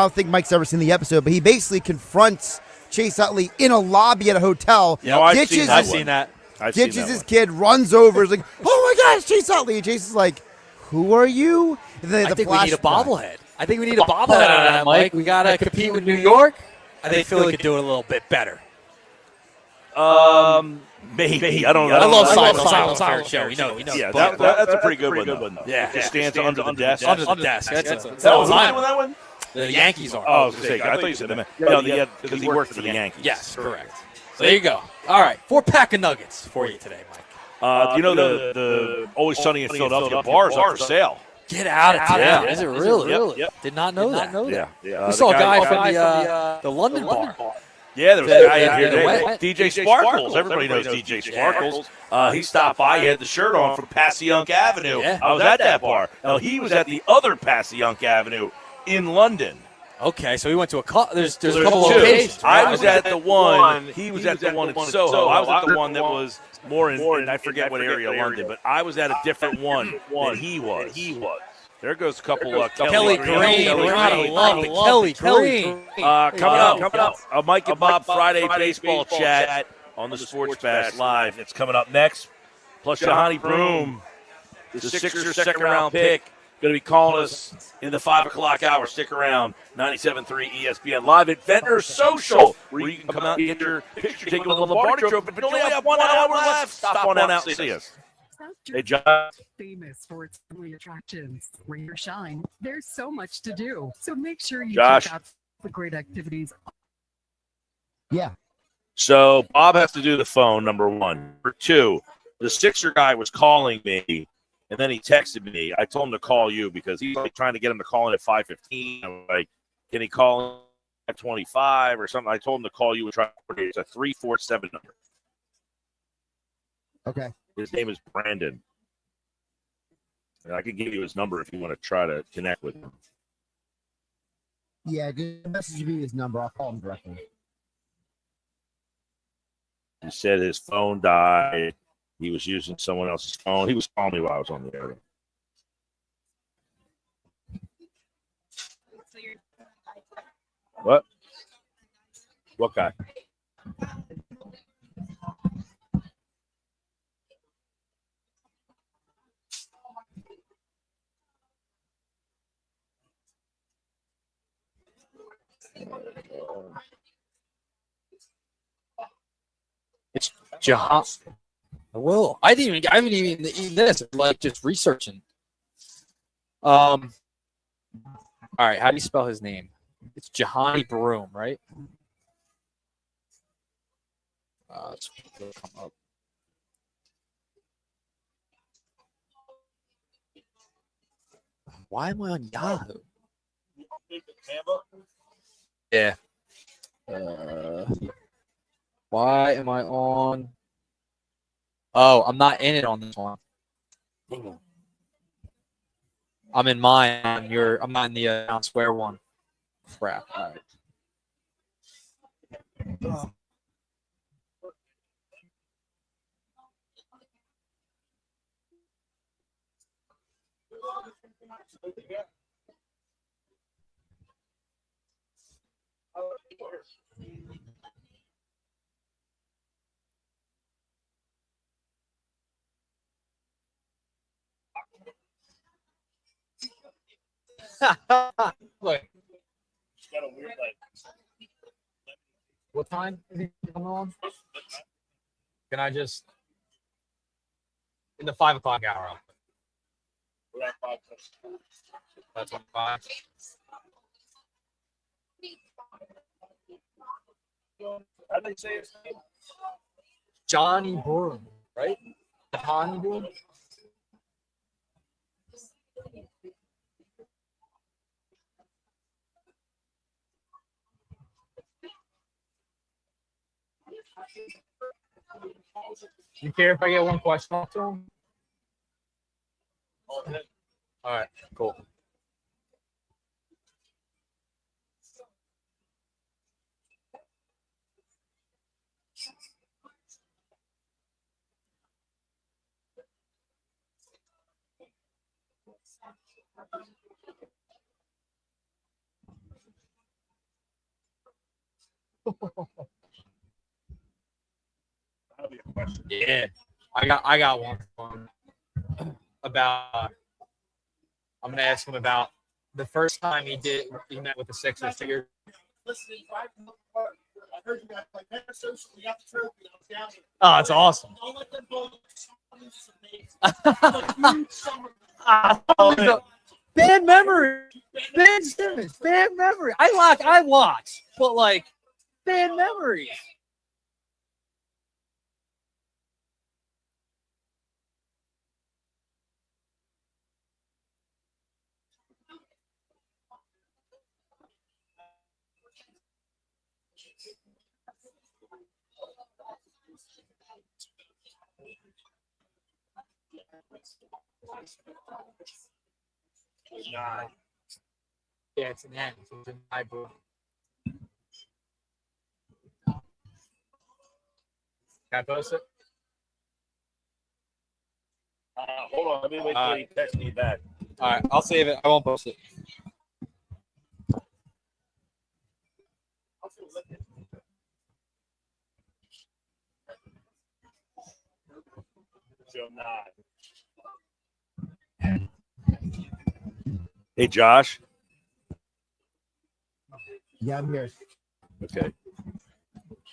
don't think Mike's ever seen the episode, but he basically confronts Chase Utley in a lobby at a hotel. Yeah, I've seen that. Ditches his kid, runs over, is like, oh my gosh, Chase Utley. And Chase is like, who are you? And then I think we need a bobblehead. I think we need a bobblehead out of that, Mike. We got to compete with New York. I think Philly could do it a little bit better. Maybe. I don't know. I love Silent Show. You know. Yeah, that's a pretty good one. Yeah. It stands under the desk. Under the desk. That was mine. That one? The Yankees are. Oh, I was going to say, I thought you said that. No, because he worked for the Yankees. Yes, correct. So there you go. All right, 4-pack of nuggets for you today, Mike. You know the Always Sunny in Philadelphia bars are for sale. Get out of town. Is it really? Yep. Did not know that. Yeah. We saw a guy from the London bar. Yeah, there was a guy in here today. DJ Sparkles. Everybody knows DJ Sparkles. He stopped by. He had the shirt on from Passyunk Avenue. Yeah. I was at that bar. Now, he was at the other Passyunk Avenue in London. Okay, so we went to a couple. There's a couple of locations. Right? I was at the one. He was at the one in Soho. I was at the one that was more in I forget what area of London, but I was at a different one than he was. There goes a couple Kelly Green. I love the Kelly Green. Coming up, a Mike and Bob Friday baseball chat on the Sports Bash Live. It's coming up next. Plus Shahani Broom, the Sixers second-round pick, going to be calling us in the 5 o'clock hour. Stick around. 97.3 ESPN Live at Ventnor Social, where you can come out and get your picture taken with the Lombardi Trophy. But you only have 1 hour left. Stop on out and see us. Hey, John. Famous for its family attractions. Where you shine, there's so much to do. So make sure you Josh. check out the great activities. Yeah. So Bob has to do the phone, number one. Number two, the Sixer guy was calling me, and then he texted me. I told him to call you because he's like trying to get him to call in at 5:15. I was like, can he call in at 25 or something? I told him to call you and try. It's a 347 number. Okay. His name is Brandon. And I can give you his number if you want to try to connect with him. Yeah, just message me his number. I'll call him directly. He said his phone died. He was using someone else's phone. He was calling me while I was on the air. What? What guy? It's Jahan. I will. I haven't even eaten this. Like just researching. All right. How do you spell his name? It's Jahani Broom, right? Let's come up. Why am I on Yahoo? Yeah. Why am I on? Oh, I'm not in it on this one. I'm in mine. I'm not in the Town Square one. Crap. All right. Look. What time is he coming on? Can I just in the 5 o'clock hour? That's 5. How do they say his name? Johnny Broom, right? Johnny Broom. You care if I get one question off to him? All right, cool. Yeah, I got one about. I'm gonna ask him about the first time he met with the Sixers 2 years. Oh, it's awesome. Bad memory. Bad Simmons. Bad memory. I watch, but like bad memories. Yeah, it's an end. It's an eyebrow. Can I post it? Hold on. Let me wait till you text me back. All right, I'll save it. I won't post it. Hey, Josh. Yeah, I'm here. Okay.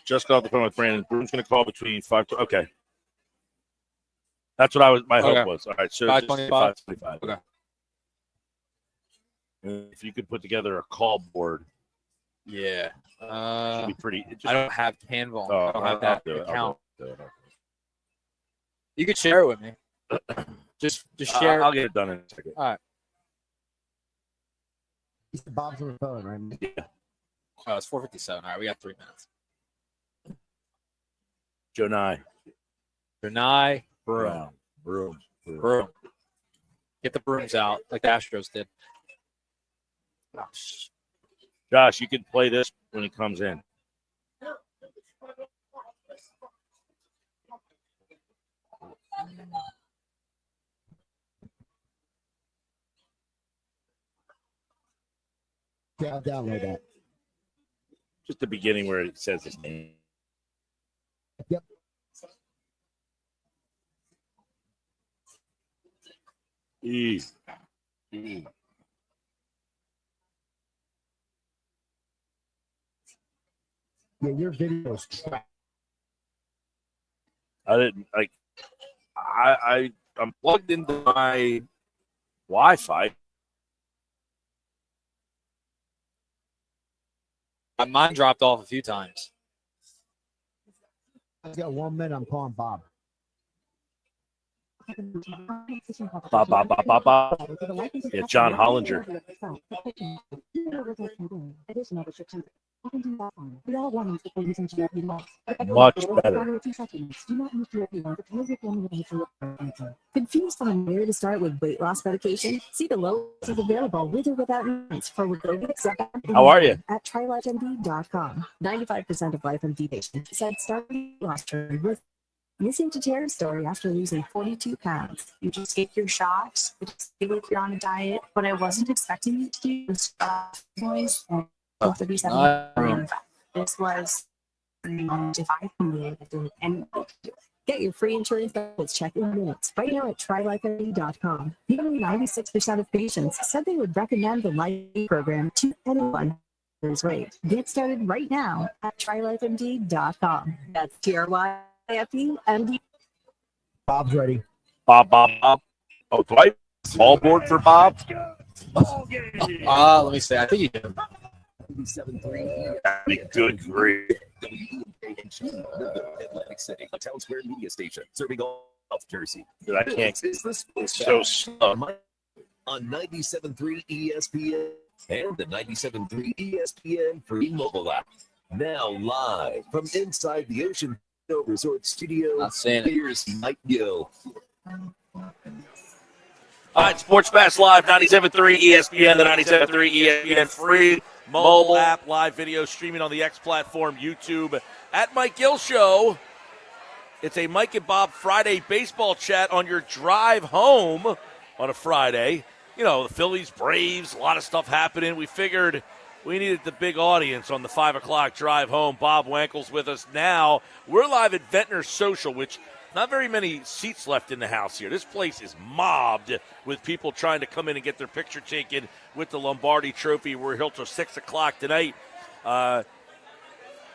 Just got off the phone with Brandon. Broom's going to call between 5. Okay. That's what my hope was. All right. So 5:25. Okay. If you could put together a call board. Yeah. Should be pretty. I don't have Canva. Oh, I don't have that I'll account. do it. You could share it with me. Just share. I'll get it done in a second. All right. Bob's on the phone, right? Yeah. Oh, it's 4:57. All right, we got 3 minutes. Jonai. Broom. Get the brooms out like the Astros did. Josh, you can play this when he comes in. Yeah, I'll download that. Just the beginning where it says his name. Yep. Yeah, your video is trash. I didn't like. I'm plugged into my Wi-Fi. Mine dropped off a few times. I've got 1 minute. I'm calling Bob. Ba. Yeah, John Hollinger. Much better. Confused on where to start with weight loss medication? See the lowest available with or without nuts for Wegovy. How are you? At TryLifeMD.com. 95% of LifeMD patients said starting loss journey with missing to territory after losing 42 pounds. You just take your shots. It's like you're on a diet, but I wasn't expecting you to do boys and 37. This was if I can do it, I do it. And get your free insurance benefits check in minutes right now at TryLifeMD.com. Even 96% of patients said they would recommend the Life program to anyone. Right. Get started right now at TryLifeMD.com. That's TryLifeMD. Bob's ready. Bob. Oh, Dwight. All board for Bob. Let me see. I think you did. Good grief. Atlantic City, a Town Square media station, serving all of Jersey. I can't. It's so slow. On 97.3 ESPN and the 97.3 ESPN free mobile app. Now live from inside the Ocean Resort Studio, here's Mike Gill. All right, Sports Pass Live, 97.3 ESPN, the 97.3 ESPN free mobile app, live video streaming on the X platform, YouTube, at Mike Gill Show. It's a Mike and Bob Friday baseball chat on your drive home on a Friday. You know, the Phillies, Braves, a lot of stuff happening. We figured we needed the big audience on the 5 o'clock drive home. Bob Wankel's with us now. We're live at Ventnor Social, which not very many seats left in the house here. This place is mobbed with people trying to come in and get their picture taken with the Lombardi Trophy. We're here till 6 o'clock tonight. Bob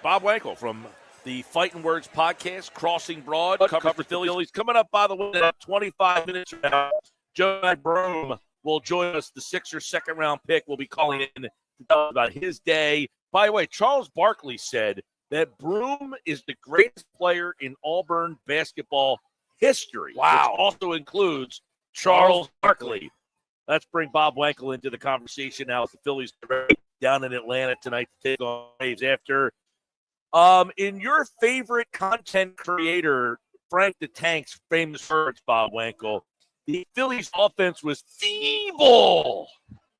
Wankel from the Fighting Words podcast, Crossing Broad, covers the Phillies. Coming up, by the way, in about 25 minutes from now, Joe Broome will join us. The Sixers second-round pick will be calling in to talk about his day. By the way, Charles Barkley said that Broome is the greatest player in Auburn basketball history. Wow. Which also includes Charles Barkley. Let's bring Bob Wankel into the conversation now as the Phillies are down in Atlanta tonight to take on Braves after. In your favorite content creator, Frank the Tank's famous words, Bob Wankel, the Phillies offense was feeble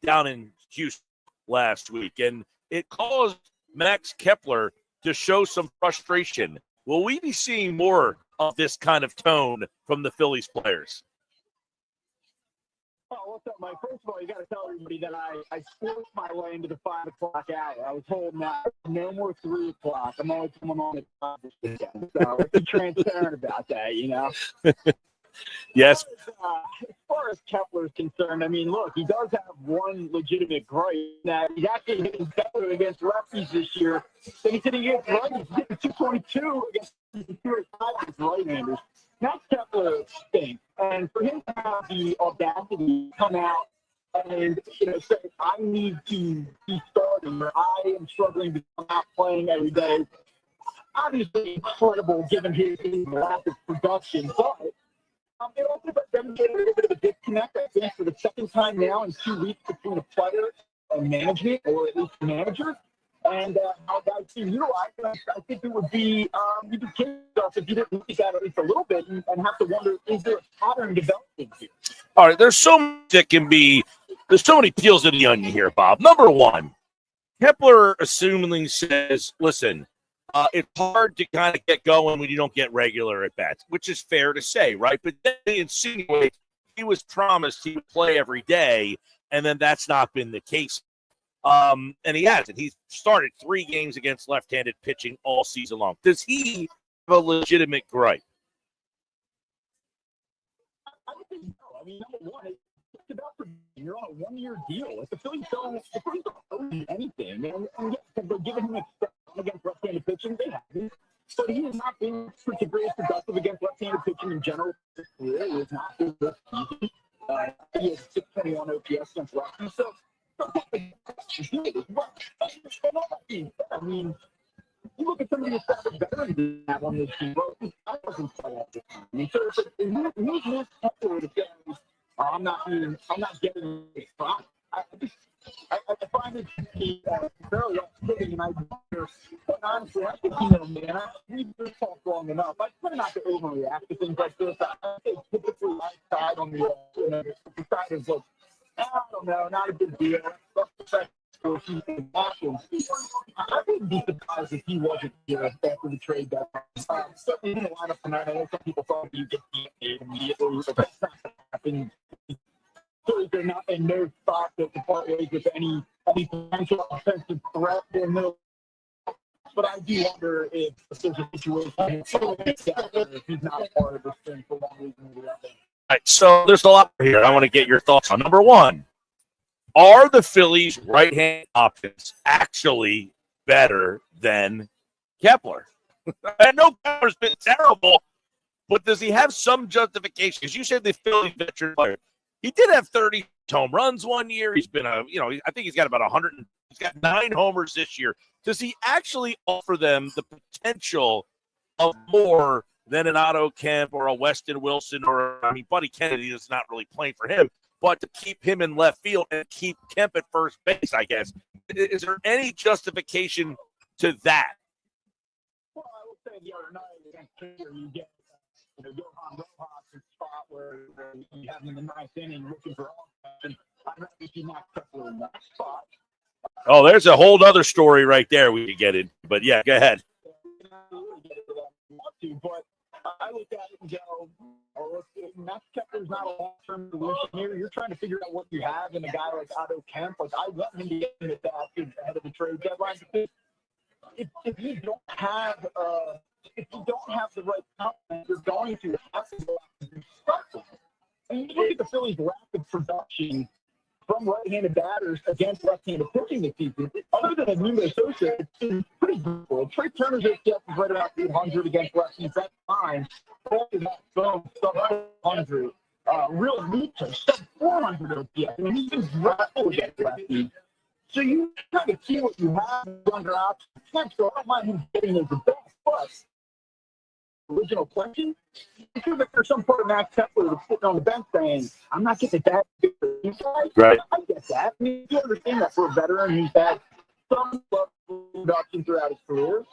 down in Houston last week, and it caused Max Kepler to show some frustration. Will we be seeing more of this kind of tone from the Phillies players? Oh, what's up, Mike? First of all, you got to tell everybody that I forced my way into the 5 o'clock hour. I was told now no more 3 o'clock. I'm always coming on at 5 this weekend. So let's be transparent about that, you know? Yes. As far as Kepler is concerned, I mean, look, he does have one legitimate gripe that he's actually hitting better against lefties this year than he's hitting against righties. He's hitting 222 against right-handers. Max Kepler stinks, and for him to have the audacity to come out and say, I need to be starting, or I am struggling to come out playing every day, obviously incredible given his lack of production, but it also demonstrated a little bit of a disconnect, I think, for the second time now in 2 weeks between a player and management, or at least the manager, and how guys being utilized. I think it would be, you'd be kidding yourself if you didn't look at that at least a little bit and have to wonder, is there a pattern developing here? All right, there's so many peels of the onion here, Bob. Number one, Kepler assumingly says, listen, it's hard to kind of get going when you don't get regular at bats, which is fair to say, right? But then they insinuate he was promised he would play every day, and then that's not been the case. And he hasn't. He's started 3 games against left-handed pitching all season long. Does he have a legitimate gripe? I don't think so. I mean, number one, it's about you're on a 1-year deal. If the Phillies don't owe you anything, and yes, they're giving him a against left-handed pitching, they haven't. But he has not been particularly productive against left-handed pitching in general. He has not been this season. He has 621 OPS against lefties. So, I mean, you look at some of the established veterans that have on this team. I wasn't play at this time. I mean, so who's Max Kepler to say, I'm not getting a spot? I find it to be fairly upsetting, and I wonder, but honestly, I think, man, we've been talked long enough. I try not to overreact to things like this. I think typically my side on the side is like, I don't know, not a big deal. I wouldn't be surprised if he wasn't here after the trade deadline. Certainly in the lineup tonight, I know some people thought you get paid immediately, but that's not going to happen. They're not in no spot to part ways with any potential offensive threat in the. But I do wonder if there's a situation if he's not a part of this thing for one reason or the other. All right, so there's a lot here I want to get your thoughts on. Number one, are the Phillies' right-hand options actually better than Kepler? I know Kepler's been terrible, but does he have some justification? Because you said the Phillies veteran player. He did have 30 home runs one year. He's been I think he's got about 100 He's got 9 homers this year. Does he actually offer them the potential of more than an Otto Kemp or a Weston Wilson Buddy Kennedy is not really playing for him, but to keep him in left field and keep Kemp at first base, I guess. Is there any justification to that? Well, I will say the other night against Kepler, you get Johan Rojas' spot where you have him in the 9th inning looking for offense. I'd rather see Matt Kepler in that spot. Oh, there's a whole other story right there we could get in. But, yeah, go ahead. But I look at it and go, Matt Kepler's not a long-term solution here. You're trying to figure out what you have in a guy like Otto Kemp. Like, I want him to get into that ahead of the trade deadline. If you don't have the right confidence, you're going to have to go out and do something. And you look at the Phillies' rapid production from right-handed batters against left-handed pitching this season. Other than Ventnor Social, it's been pretty brutal. Trey Turner's is right about 800 against lefties. That's fine. Sub 100. Real Lucha, sub 400 OPS. I mean, he's been dreadful against lefties. So you kind of see what you have under options. So I don't mind him getting as the best, but original question, I feel like there's some part of Matt Kepler that's sitting on the bench saying, I'm not getting that big. Right. I get that. I mean, you understand that for a veteran who's had some level of production throughout his career.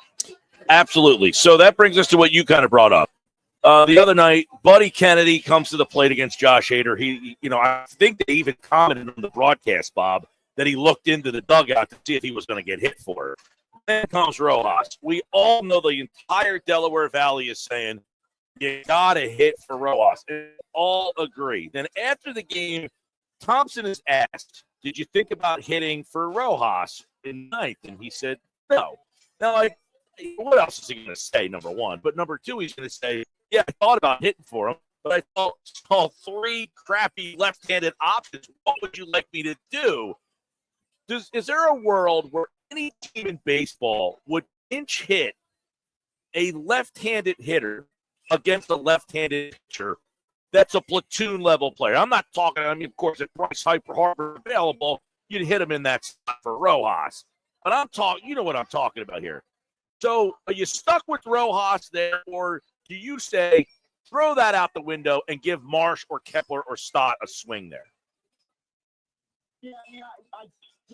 Absolutely. So that brings us to what you kind of brought up. The other night, Buddy Kennedy comes to the plate against Josh Hader. I think they even commented on the broadcast, Bob, that he looked into the dugout to see if he was going to get hit for it. Then comes Rojas. We all know the entire Delaware Valley is saying, you got to hit for Rojas. And all agree. Then after the game, Thompson is asked, did you think about hitting for Rojas in 9th? And he said, no. Now, what else is he going to say, number one? But number two, he's going to say, yeah, I thought about hitting for him, but I saw 3 crappy left-handed options. What would you like me to do? Is there a world where any team in baseball would pinch hit a left-handed hitter against a left-handed pitcher that's a platoon level player? I'm not talking, of course, if Bryce Harper available, you'd hit him in that spot for Rojas. But I'm talking, you know what I'm talking about here. So are you stuck with Rojas there, or do you say throw that out the window and give Marsh or Kepler or Stott a swing there? Yeah,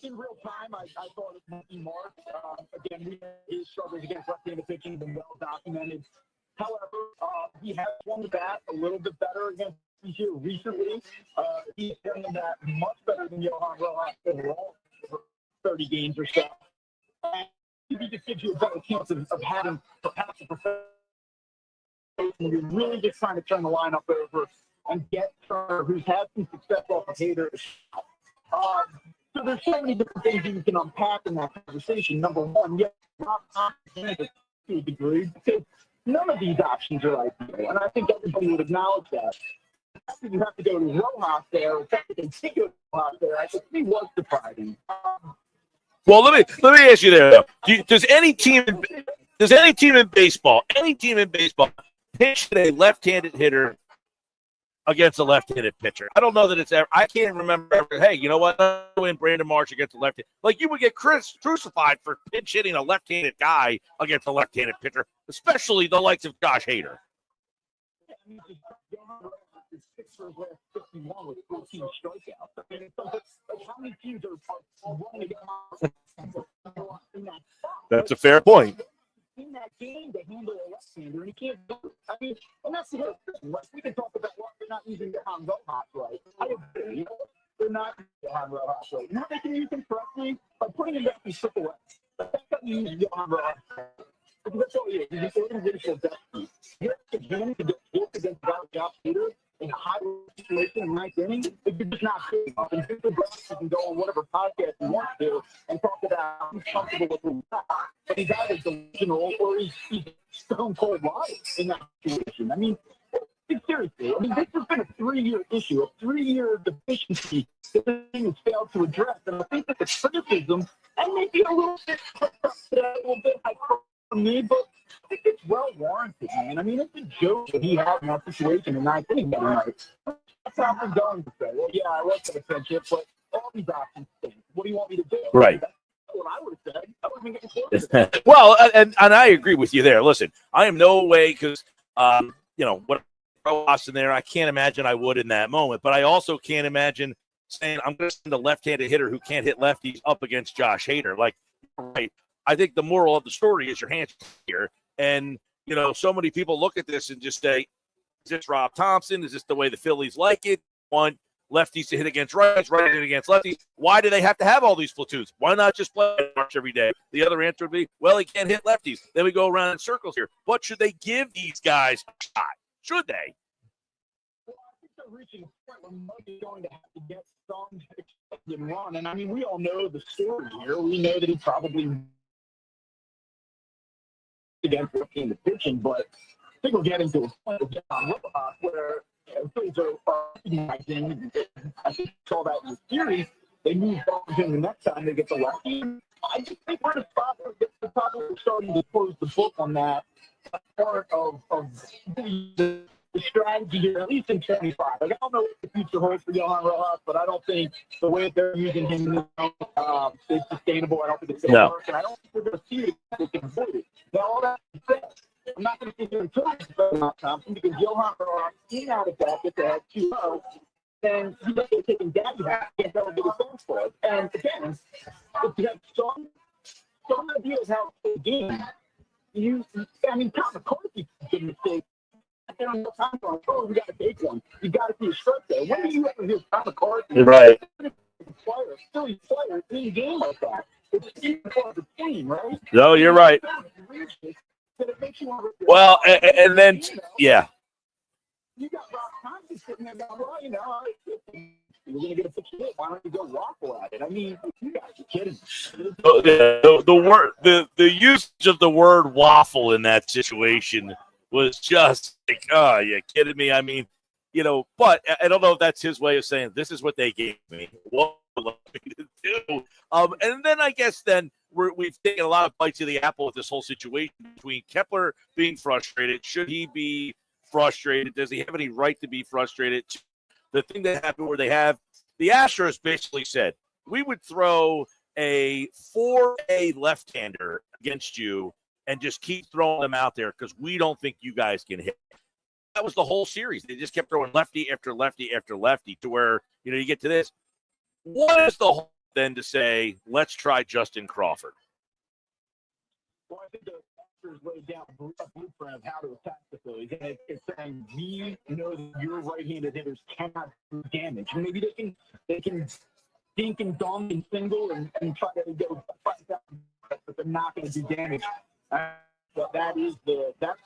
in real time, I thought it might be Mark. Again, his struggles against left-handed pitching have been well documented. However, he has swung the bat a little bit better against TCU recently. He's done that much better than Johan Rojas overall for 30 games or so. And he just gives you a better chance of having perhaps a professional. You're really just trying to turn the lineup over and get Turner, who's had some success off of Hader. So there's so many different things you can unpack in that conversation. Number one, not to a degree, because none of these options are ideal, and I think everybody would acknowledge that. You have to go to Rojas there, or take Rojas there. I think he was surprising. Well, let me ask you there, though. Does any team in baseball pitch a left-handed hitter against a left-handed pitcher? I don't know that it's ever. I can't remember ever. Hey, you know what? When Brandon Marsh against a left-handed, like you would get crucified for pinch hitting a left-handed guy against a left-handed pitcher, especially the likes of Josh Hader. With 14 strikeouts. I mean, how many teams are running in that? That's a fair point. In that game to handle a left-hander, and he can't do it. I mean, and that's the other thing. Like, we can talk about why they're not using Johan Rojas right. I agree. You know, they're not using Johan Rojas right. Now they can use him correctly by putting him back in AAA. But that's not using Johan Rojas. Because that's all he is. He's an organizational depth piece. He has to advantage to get hit against Josh Hader in a high situation in 9th inning, but you're just not good enough. And Victor Brown can go on whatever podcast he wants to and talk about how he's comfortable with him. But he's either delusional or he's stone cold liar in that situation. I mean, seriously, this has been a 3-year issue, a 3-year deficiency that the team has failed to address. And I think that the criticism, and maybe a little bit like for me, but I think it's well warranted, man. I mean, it's a joke that he had in that situation in 9th inning that night. That's how I'm going to say. Well, yeah, I was going to pinch it, but all these options stink. What do you want me to do? Right. Well, and I agree with you there. Listen, I am no way because, what throw Austin there, I can't imagine I would in that moment. But I also can't imagine saying I'm going to send a left-handed hitter who can't hit lefties up against Josh Hader. Like, right. I think the moral of the story is your hands here. And, so many people look at this and just say, is this Rob Thompson? Is this the way the Phillies like it? Want lefties to hit against righties, right hit against lefties. Why do they have to have all these platoons? Why not just play March every day? The other answer would be, well, he can't hit lefties. Then we go around in circles here. But should they give these guys a shot? Should they? Well, I think they're reaching a point where Mike is going to have to get some expected run. And, I mean, we all know the story here. We know that he probably against looking the pitching, but I think we're getting to a point of where things are recognizing. I think you saw that in the series. They move on to the next time they get the lefty. I just think we're probably starting to close the book on that part of the strategy here, at least in 25. Like, I don't know what the future holds for Johan Rojas, but I don't think the way they're using him is sustainable. I don't think it's going to work, and I don't think we're going to see it if they can avoid it. Now, all that said, I'm not going to sit here and tell you about Thompson because Johan Rojas came out of that at 2-0, and he's not taking daddy back against that big sense for it. And again, if you have some ideas how to play the game, Tom McCarthy did a mistake. There was no time for him. We got to take one. You got to see a strike there. When do you ever hear Tom McCarthy? Right. Philly player in a game like that? It's even part of the team, right? No, you're right. Well, and then, yeah. You got Rob Thompson sitting there going, well, you're going to get a pitch hit. Why don't you go waffle at it? I mean, you guys are kidding. The usage of the word waffle in that situation was just like, oh, you kidding me? I mean, but I don't know if that's his way of saying this is what they gave me. What would you like me to do? And then I guess we've taken a lot of bites of the apple with this whole situation between Kepler being frustrated. Should he be frustrated? Does he have any right to be frustrated? The thing that happened where the Astros basically said, we would throw a 4A left-hander against you and just keep throwing them out there because we don't think you guys can hit. That was the whole series. They just kept throwing lefty after lefty after lefty to where, you get to this. What is the whole then to say, let's try Justin Crawford? Well, I think the Astros laid down a blueprint of how to attack the Phillies. And it's saying, we know that your right-handed hitters cannot do damage. Maybe they can dink and dong and single and try to go 5,000, but they're not going to do damage. But that's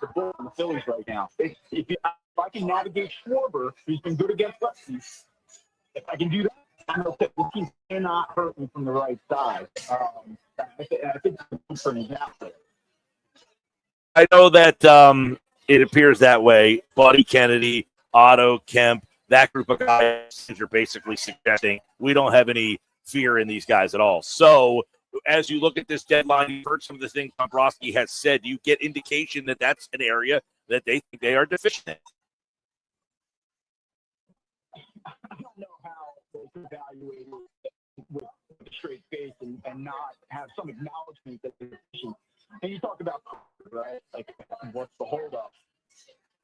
the book in the Phillies right now. If I can navigate Schwarber, who's been good against lefties, if I can do that, I know that the team cannot hurt me from the right side. I think the blueprint is out there. I know that it appears that way. Buddy Kennedy, Otto, Kemp, that group of guys are basically suggesting we don't have any fear in these guys at all. So as you look at this deadline, you've heard some of the things Dombrowski has said. You get indication that that's an area that they think they are deficient in. I don't know how they can evaluate it with a straight face and not have some acknowledgement that they're deficient. And you talk about, right, like what's the holdup?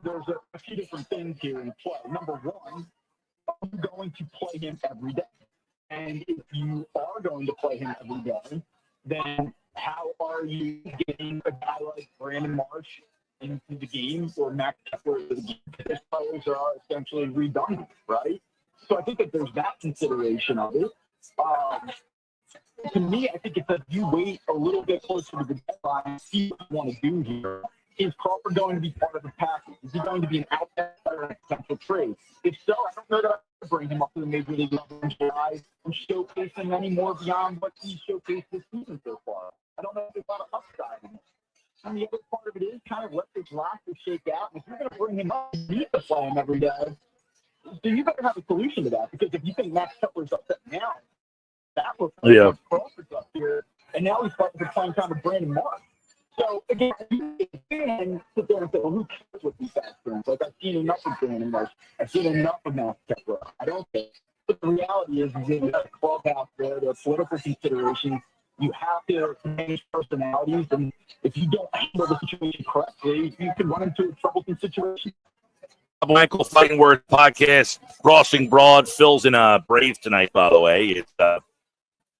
There's a few different things here in play. Number one, are you going to play him every day? And if you are going to play him every day, then how are you getting a guy like Brandon Marsh into the game or Matt Kepler into the game? His players are essentially redundant, right? So I think that there's that consideration of it. To me, I think it's that you wait a little bit closer to the deadline and see what you want to do here. Is Crawford going to be part of the package? Is he going to be an outside player in a potential trade? If so, I don't know that I would bring him up to the major league level and showcase him any more beyond what he's showcased this season so far. I don't know if there's a lot of upside in it. And the other part of it is kind of let this roster shake out. And if you're going to bring him up, you need to play him every day. So you better have a solution to that, because if you think Max Kepler's upset now, that looks like Crawford's up here, and now he's fighting for playing time with Brandon Marsh. So, again, you can sit there and say, well, who cares what these guys are doing? Like, I've seen enough of Brandon Marsh. I've seen enough of Max Kepler. I don't think. But the reality is, you have a clubhouse there. There are political considerations. You have to manage personalities, and if you don't handle the situation correctly, you can run into a troublesome situation. Michael Fighting Words podcast, Crossing Broad. Phil's in Brave tonight, by the way. It's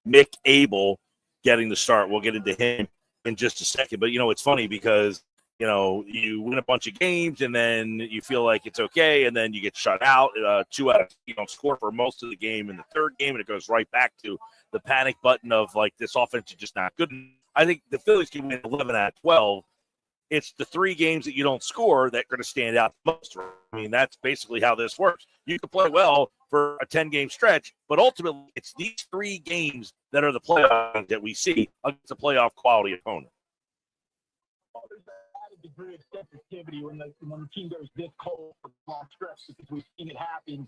Mick Abel getting the start. We'll get into him in just a second. But, it's funny because, you win a bunch of games and then you feel like it's okay, and then you get shut out. 2 out of you don't score for most of the game in the third game, and it goes right back to the panic button of, like, this offense is just not good. I think the Phillies can win 11 out of 12. It's the 3 games that you don't score that are going to stand out most. I mean, that's basically how this works. You can play well for a 10-game stretch, but ultimately it's these 3 games that are the playoff that we see against a playoff quality opponent. There's a degree of sensitivity when the team goes this cold for a long stretch, because we've seen it happen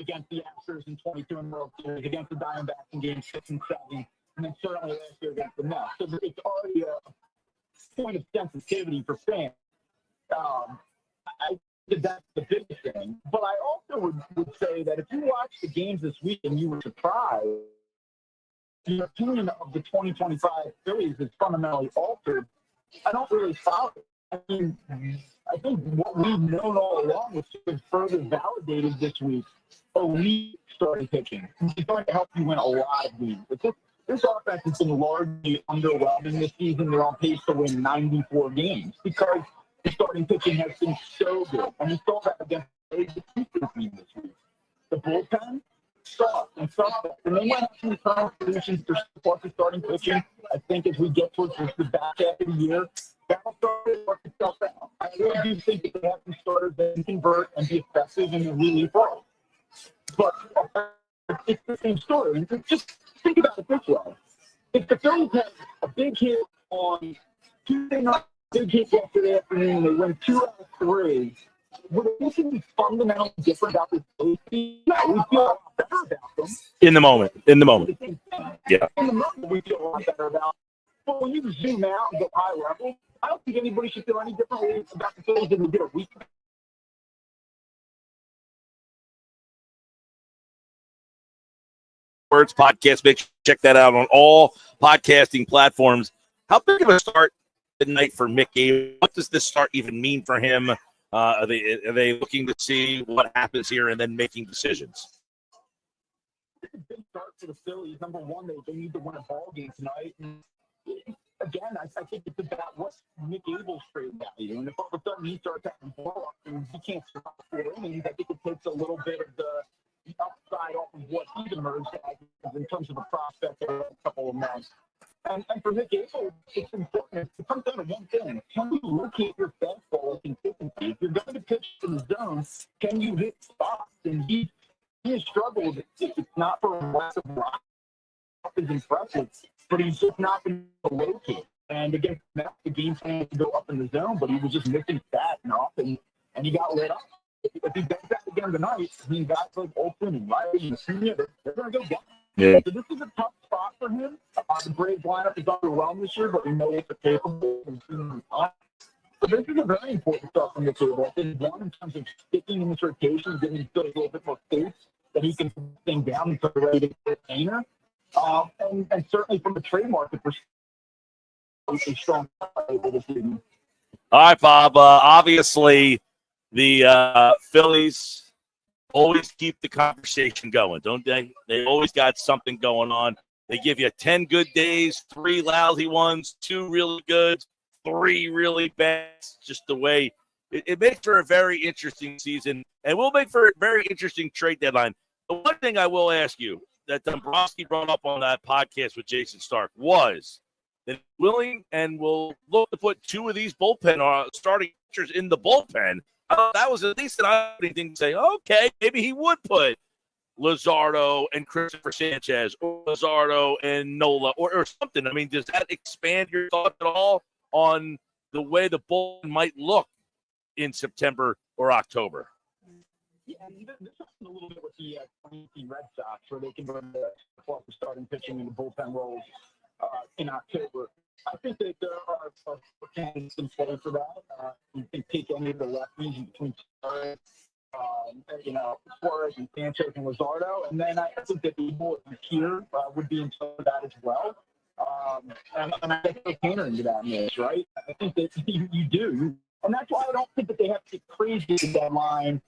against the Astros in 22 in World Series, against the Diamondbacks in Game 6 and 7, and then certainly last year against the Mets. So it's already a point of sensitivity for fans. I think that's the biggest thing. But I also would say that if you watch the games this week and you were surprised, your opinion of the 2025 Phillies is fundamentally altered. I don't really follow it. I mean, I think what we've known all along was further validated this week. Elite starting pitching. It's going to help you win a lot of games. This offense has been largely underwhelming this season. They're on pace to win 94 games because the starting pitching has been so good. And we saw that against the team this week. The bullpen soft and soft. And they might have some current solutions to support the starting pitching. I think as we get towards the back half of the year, that'll start to work itself out. I really do think that they have some starters that can convert and be effective in the relief role. But it's the same story. And just think about it this way. If the Phillies had a big hit on Tuesday night, big hit yesterday afternoon, they win 2 out of 3, would anything be fundamentally different about this Phillies team? No, we feel a lot better about them. In the moment. Yeah. In the moment, we feel a lot better about them. But when you zoom out and go high level, I don't think anybody should feel any differently about the Phillies than they did a week ago. Words podcast. Make sure you check that out on all podcasting platforms. How big of a start tonight for Mick Abel? What does this start even mean for him? Are they looking to see what happens here and then making decisions? It's a big start for the Phillies. Number one, they need to win a ball game tonight. And again, I think it's about what's Mick Abel's trade value. And if all of a sudden he starts having blow-ups and he can't stop 4 innings, I think it takes a little bit of the upside off of what he's emerged as in terms of a prospect over a couple of months. And for Mick Abel, it's important. It comes down to one thing. Can you locate your fastball consistently? If you're going to pitch in the zone, can you hit spots? And he has struggled. It's not for a massive rock. Is impressive, but he's just not been able to locate. And against the game plan to go up in the zone, but he was just missing fast enough, and he got lit up. If he does that again tonight, guys like Olsen and Riley and Senior, they're going to go down. Yeah. So this is a tough spot for him. The Braves lineup is underwhelmed this year, but we know what they're capable of. So this is a very important start from the table. I think one, in terms of sticking in this rotation, giving Philly a little bit more space that he can put things down and start ready to get a container. And certainly from the trade market perspective, a strong this season. All right, Bob. Obviously, the Phillies always keep the conversation going, don't they? They always got something going on. They give you 10 good days, 3 lousy ones, 2 really good, 3 really bad. Just the way it makes for a very interesting season, and will make for a very interesting trade deadline. The one thing I will ask you that Dombrowski brought up on that podcast with Jason Stark was that willing and will look to put 2 of these bullpen starting pitchers in the bullpen. That was at least an eye-opening thing to say, okay, maybe he would put Luzardo and Christopher Sanchez or Luzardo and Nola or something. I mean, does that expand your thought at all on the way the bullpen might look in September or October? Yeah, and this happens a little bit with the 2018 Red Sox, where they can bring the starting pitching and the bullpen roles in October. I think that there are candidates in play for that. You can pick any of the lefties in between Suarez and Sanchez and Luzardo. And then I think that Abel here would be in play for that as well. And I think catering to that miss, right? I think that you do. And that's why I don't think that they have to get crazy at the deadline,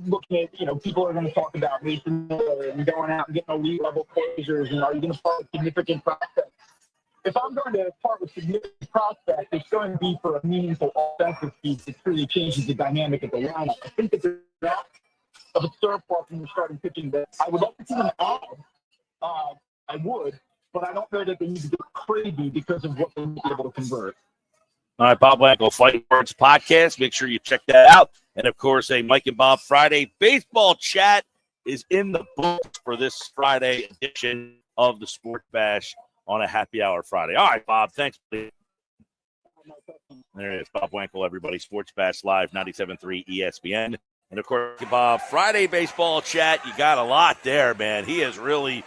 looking at, people are going to talk about Mason Miller and going out and getting elite level closers, and are you going to part with significant prospects? If I'm going to part with significant prospects, it's going to be for a meaningful offensive piece that truly changes the dynamic of the lineup. I think that there's enough of a surplus in the starting pitching that I would like to see them add. I would, but I don't know that they need to go crazy because of what they need to be able to convert. All right, Bob Wankel, Fighting Words Podcast. Make sure you check that out. And, of course, a Mike and Bob Friday baseball chat is in the books for this Friday edition of the Sports Bash on a happy hour Friday. All right, Bob, thanks. There it is, Bob Wankel, everybody. Sports Bash Live, 97.3 ESPN. And, of course, Bob, Friday baseball chat, you got a lot there, man. He has really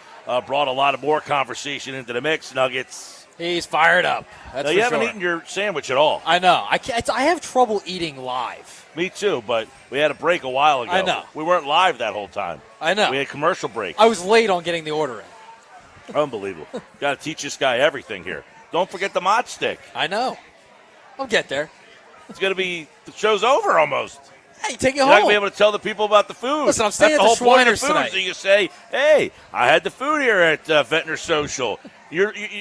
brought a lot of more conversation into the mix, Nuggets. He's fired up. That's you haven't eaten your sandwich at all. I know. I have trouble eating live. Me too, but we had a break a while ago. I know. We weren't live that whole time. I know. We had commercial break. I was late on getting the order in. Unbelievable. Got to teach this guy everything here. Don't forget the mod stick. I know. I'll get there. It's going to be, the show's over almost. Hey, take it You're home. not going to be able to tell the people about the food. Listen, I'm staying That's at the whole point of Shriners food. tonight. So you say, hey, I had the food here at Ventnor Social.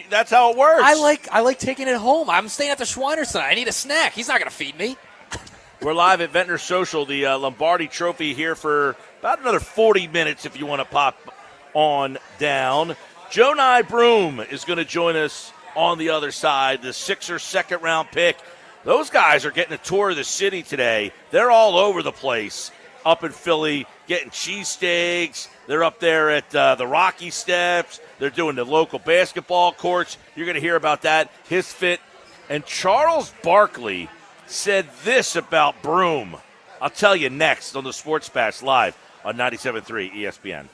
That's how it works. I like taking it home. I'm staying at the Shriners tonight. I need a snack. He's not going to feed me. We're live at Ventnor Social, the Lombardi Trophy here for about another 40 minutes if you want to pop on down. Jonai Broom is going to join us on the other side, the Sixers second-round pick. Those guys are getting a tour of the city today. They're all over the place up in Philly, getting cheesesteaks. They're up there at the Rocky Steps. They're doing the local basketball courts. You're going to hear about that, his fit. And Charles Barkley said this about Broom. I'll tell you next on the Sports Bash Live on 97.3 ESPN.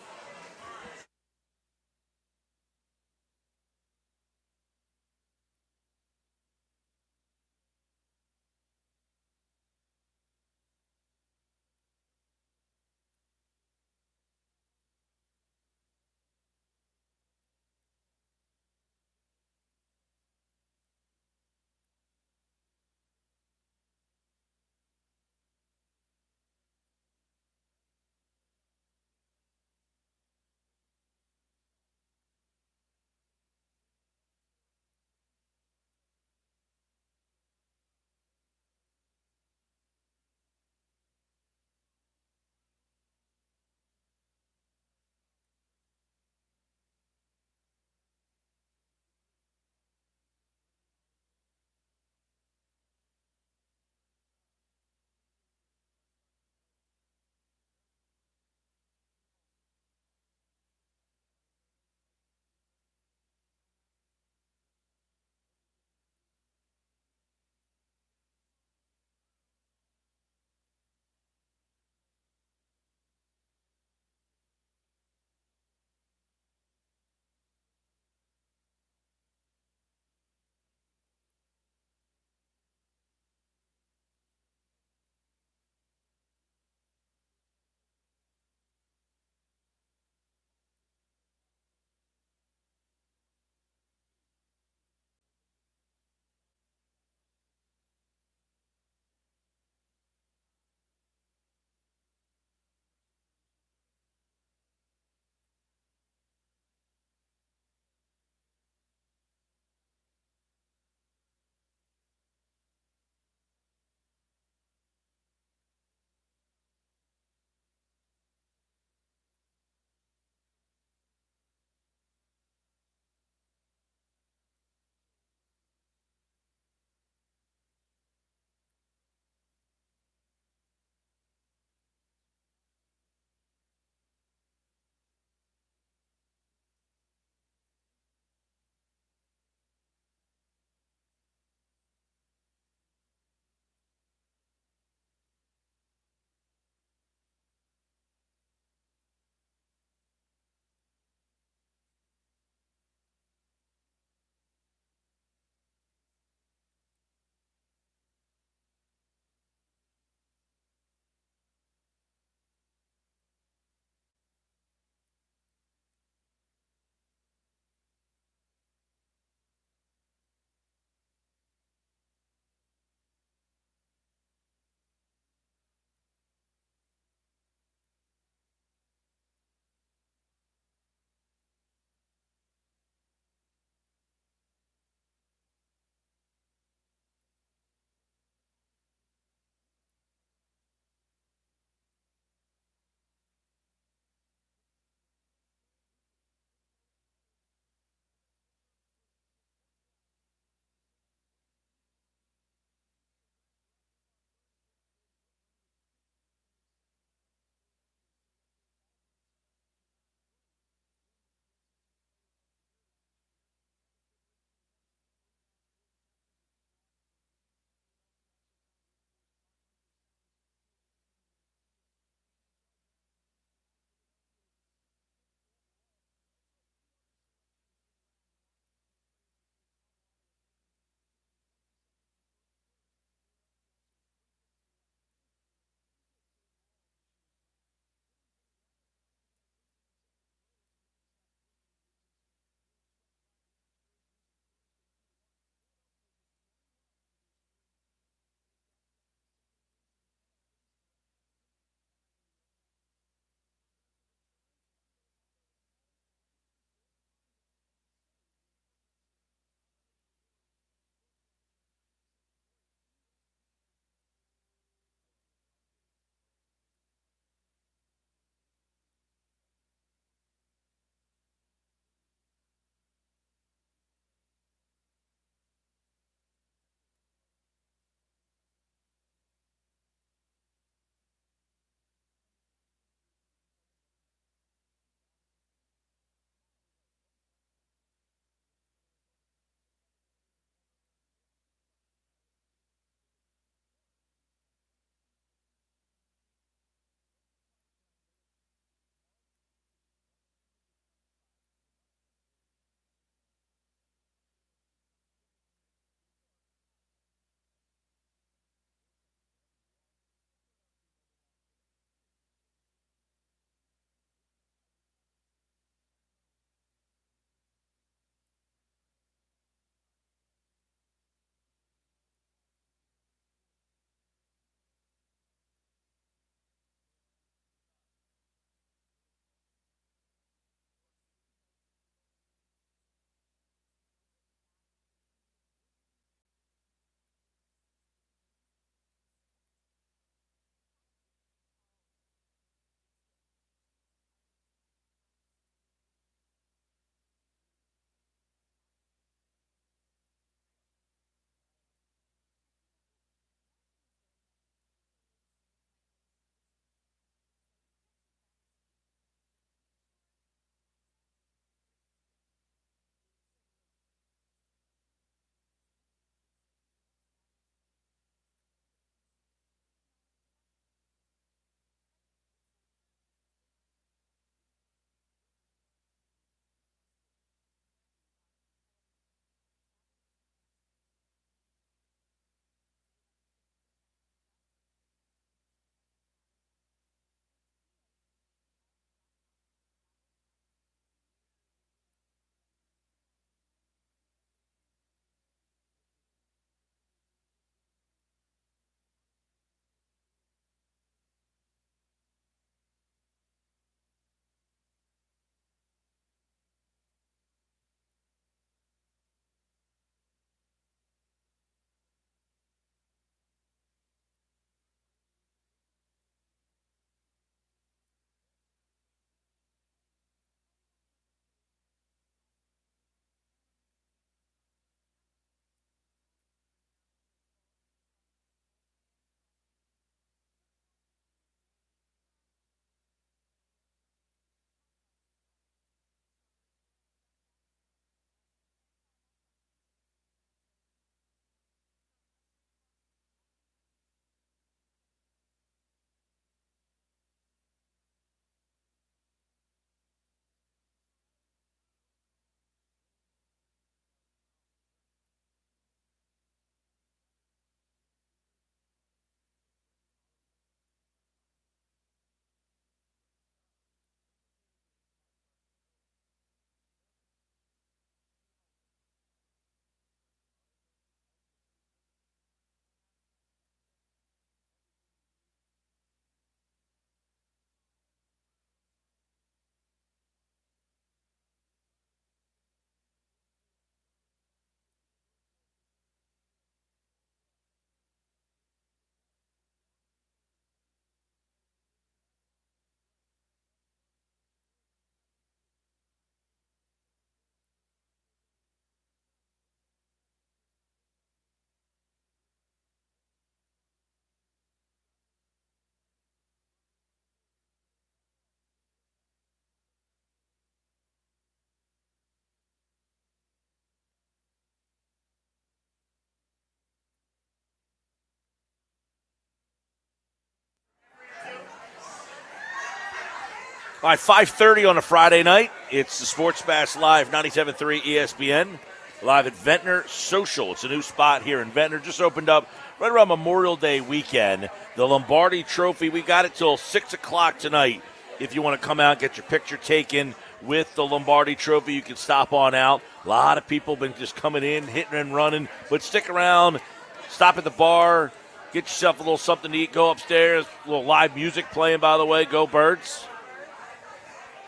All right, 5:30 on a Friday night. It's the Sports Bash Live, 97.3 ESPN, live at Ventnor Social. It's a new spot here in Ventnor. Just opened up right around Memorial Day weekend. The Lombardi Trophy, we got it till 6 o'clock tonight. If you want to come out and get your picture taken with the Lombardi Trophy, you can stop on out. A lot of people have been just coming in, hitting and running. But stick around, stop at the bar, get yourself a little something to eat, go upstairs. A little live music playing, by the way. Go Birds.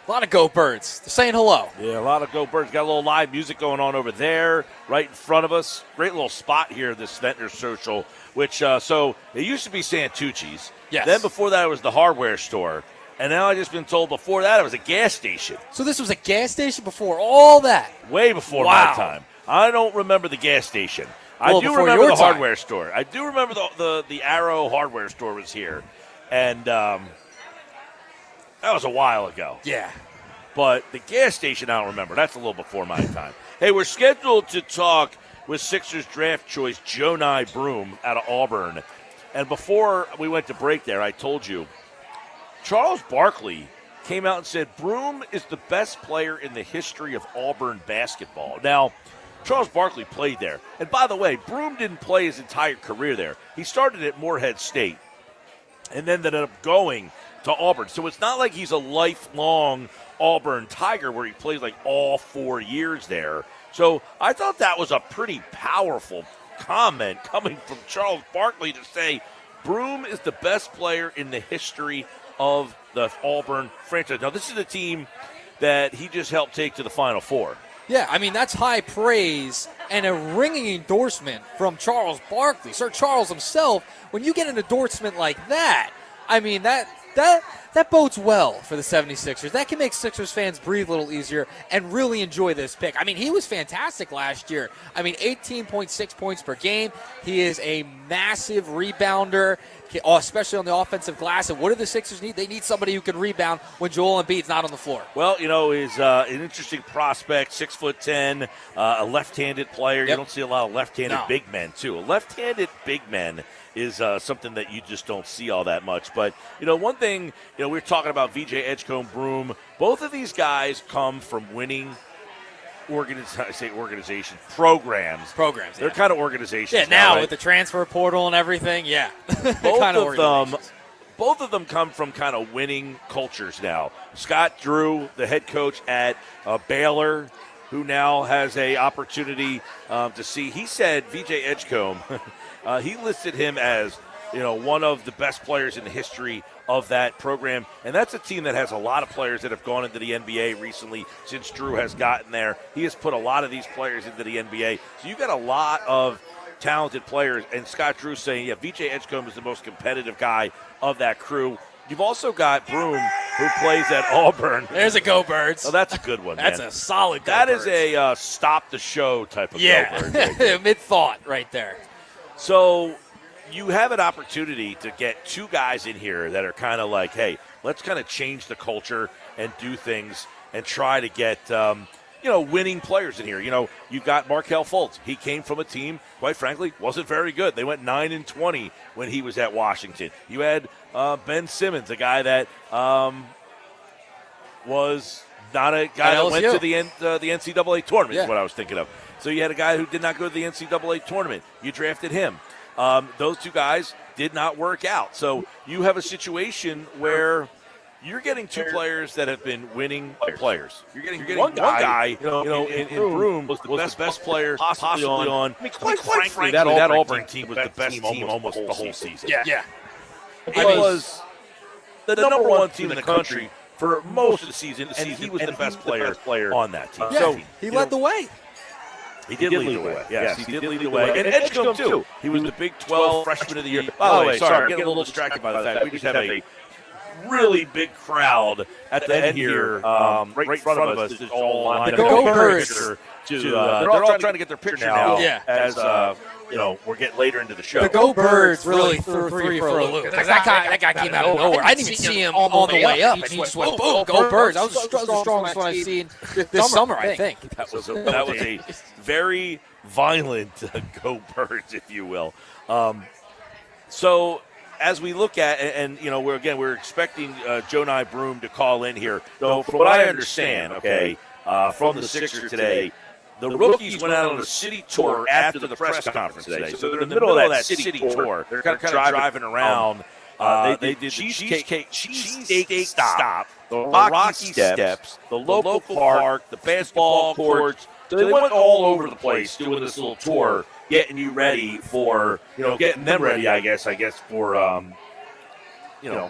A lot of Go Birds. They're saying hello. Yeah, a lot of Go Birds. Got a little live music going on over there, right in front of us. Great little spot here, this Ventnor Social, which, so it used to be Santucci's. Yes. Then before that, it was the hardware store. And now I've just been told before that it was a gas station. So this was a gas station before all that? Way before my time. I don't remember the gas station. Well, I do before remember your the time. hardware store. I do remember the Arrow hardware store was here. And that was a while ago. Yeah. But the gas station, I don't remember. That's a little before my time. Hey, we're scheduled to talk with Sixers draft choice Jonai Broome out of Auburn. And before we went to break there, I told you, Charles Barkley came out and said Broome is the best player in the history of Auburn basketball. Now, Charles Barkley played there. And by the way, Broome didn't play his entire career there. He started at Morehead State and then ended up going to Auburn. So it's not like he's a lifelong Auburn Tiger where he played like all 4 years there. So I thought that was a pretty powerful comment coming from Charles Barkley to say Broome is the best player in the history of the Auburn franchise. Now, this is a team that he just helped take to the Final Four. Yeah, I mean, that's high praise and a ringing endorsement from Charles Barkley. Sir Charles himself, when you get an endorsement like that, I mean, that bodes well for the 76ers. That can make Sixers fans breathe a little easier and really enjoy this pick. I mean, he was fantastic last year. I mean, 18.6 points per game. He is a massive rebounder, especially on the offensive glass. And what do the Sixers need? They need somebody who can rebound when Joel Embiid's not on the floor. Well, you know, he's an interesting prospect, 6'10", a left-handed player. Yep. You don't see a lot of left-handed big men, too. A left-handed big man is something that you just don't see all that much. But, you know, one thing, you know, we were talking about VJ Edgecombe, Broome. Both of these guys come from winning organizations, programs. They're kind of organizations. Yeah, now right? with the transfer portal and everything, yeah. Both of them come from kind of winning cultures now. Scott Drew, the head coach at Baylor, who now has a opportunity to see. He said VJ Edgecombe, he listed him as, you know, one of the best players in the history of that program. And that's a team that has a lot of players that have gone into the NBA recently since Drew has gotten there. He has put a lot of these players into the NBA. So you've got a lot of talented players. And Scott Drew saying, yeah, VJ Edgecombe is the most competitive guy of that crew. You've also got Broome, who plays at Auburn. There's a Go Birds. Oh, that's a good one, That's man. a solid Go That Birds. is a stop-the-show type of Go Birds. Right there. Mid-thought right there. So you have an opportunity to get two guys in here that are kind of like, hey, let's kind of change the culture and do things and try to get, winning players in here. You know, you've got Markelle Fultz. He came from a team, quite frankly, wasn't very good. They went 9-20 when he was at Washington. You had Ben Simmons, a guy that was not a guy that went to the NCAA tournament is what I was thinking of. So you had a guy who did not go to the NCAA tournament. You drafted him. Those two guys did not work out. So you have a situation where you're getting two players that have been winning players. You're getting one guy in Broome was the best player possibly on. I mean, quite frankly, that Auburn team was the best team almost the whole season. Yeah. It was the number one team in the country for most of the season, and he was the best player on that team. So he led the way. He did lead the way. Yes, he did lead the way. And Edgecombe, too. He was the Big 12 freshman of the year. By the way, sorry, I'm getting a little distracted by the fact we just have a really big crowd at the end here, right in front of us. It's all lined up. The Go Birds. They're all trying to get their picture now as we're getting later into the show. The Go Birds really threw three for a loop. Because that guy came out of nowhere. I didn't even see him on the way up, and he just went, boom, Go Birds. That was the strongest one I've seen this summer, I think. That was a very violent Go Birds, if you will. So as we look at, and we're expecting Jonai Broom to call in here. So from what I understand, from the Sixers today, the rookies went out on a city tour after the press conference today. So they're in the middle of that city tour. They're kind of driving around. They did the cheesesteak stop, the Rocky Steps, the local park, the basketball courts. So they went all over the place doing this little tour, getting you ready for, getting them ready, I guess for,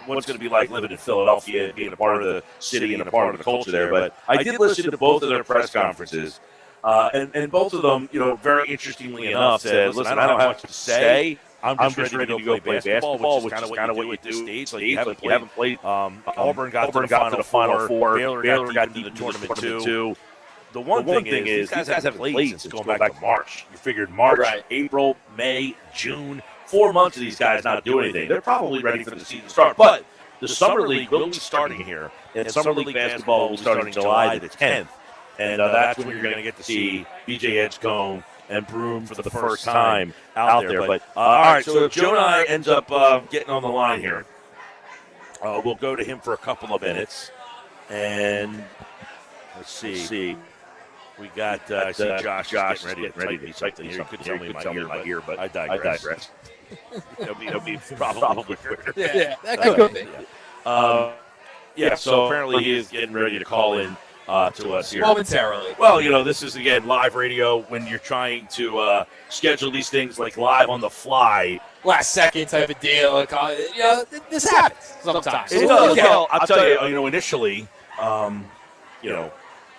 what's going to be like living in Philadelphia, being a part of the city and a part of the culture there. But I did listen to both of their press conferences. And both of them, very interestingly enough, said, listen, I don't have much to say. I'm just ready to go play basketball, which is kind of what you do at this stage. Like you haven't played. Auburn got to the Final Four. Baylor got into the tournament too. The one thing is, these guys haven't played since going back to March. You figured March, April, May, June, 4 months of these guys not doing anything. They're probably ready for the season to start. But the Summer League will be starting here, and Summer League basketball will be starting July the 10th. And that's when you're going to get to see B.J. Edgecombe and Broom for the first time out there. But all right, so if Jonai ends up getting on the line here, we'll go to him for a couple of minutes. And let's see. We got I see Josh getting ready to be something here. You could tell me my ear, but I digress. It'll be probably quicker. Yeah, that could be. So apparently he is getting ready to call in to us here momentarily. Well, this is again live radio when you're trying to schedule these things like live on the fly, last second type of deal. This happens sometimes. I'll tell you. Initially,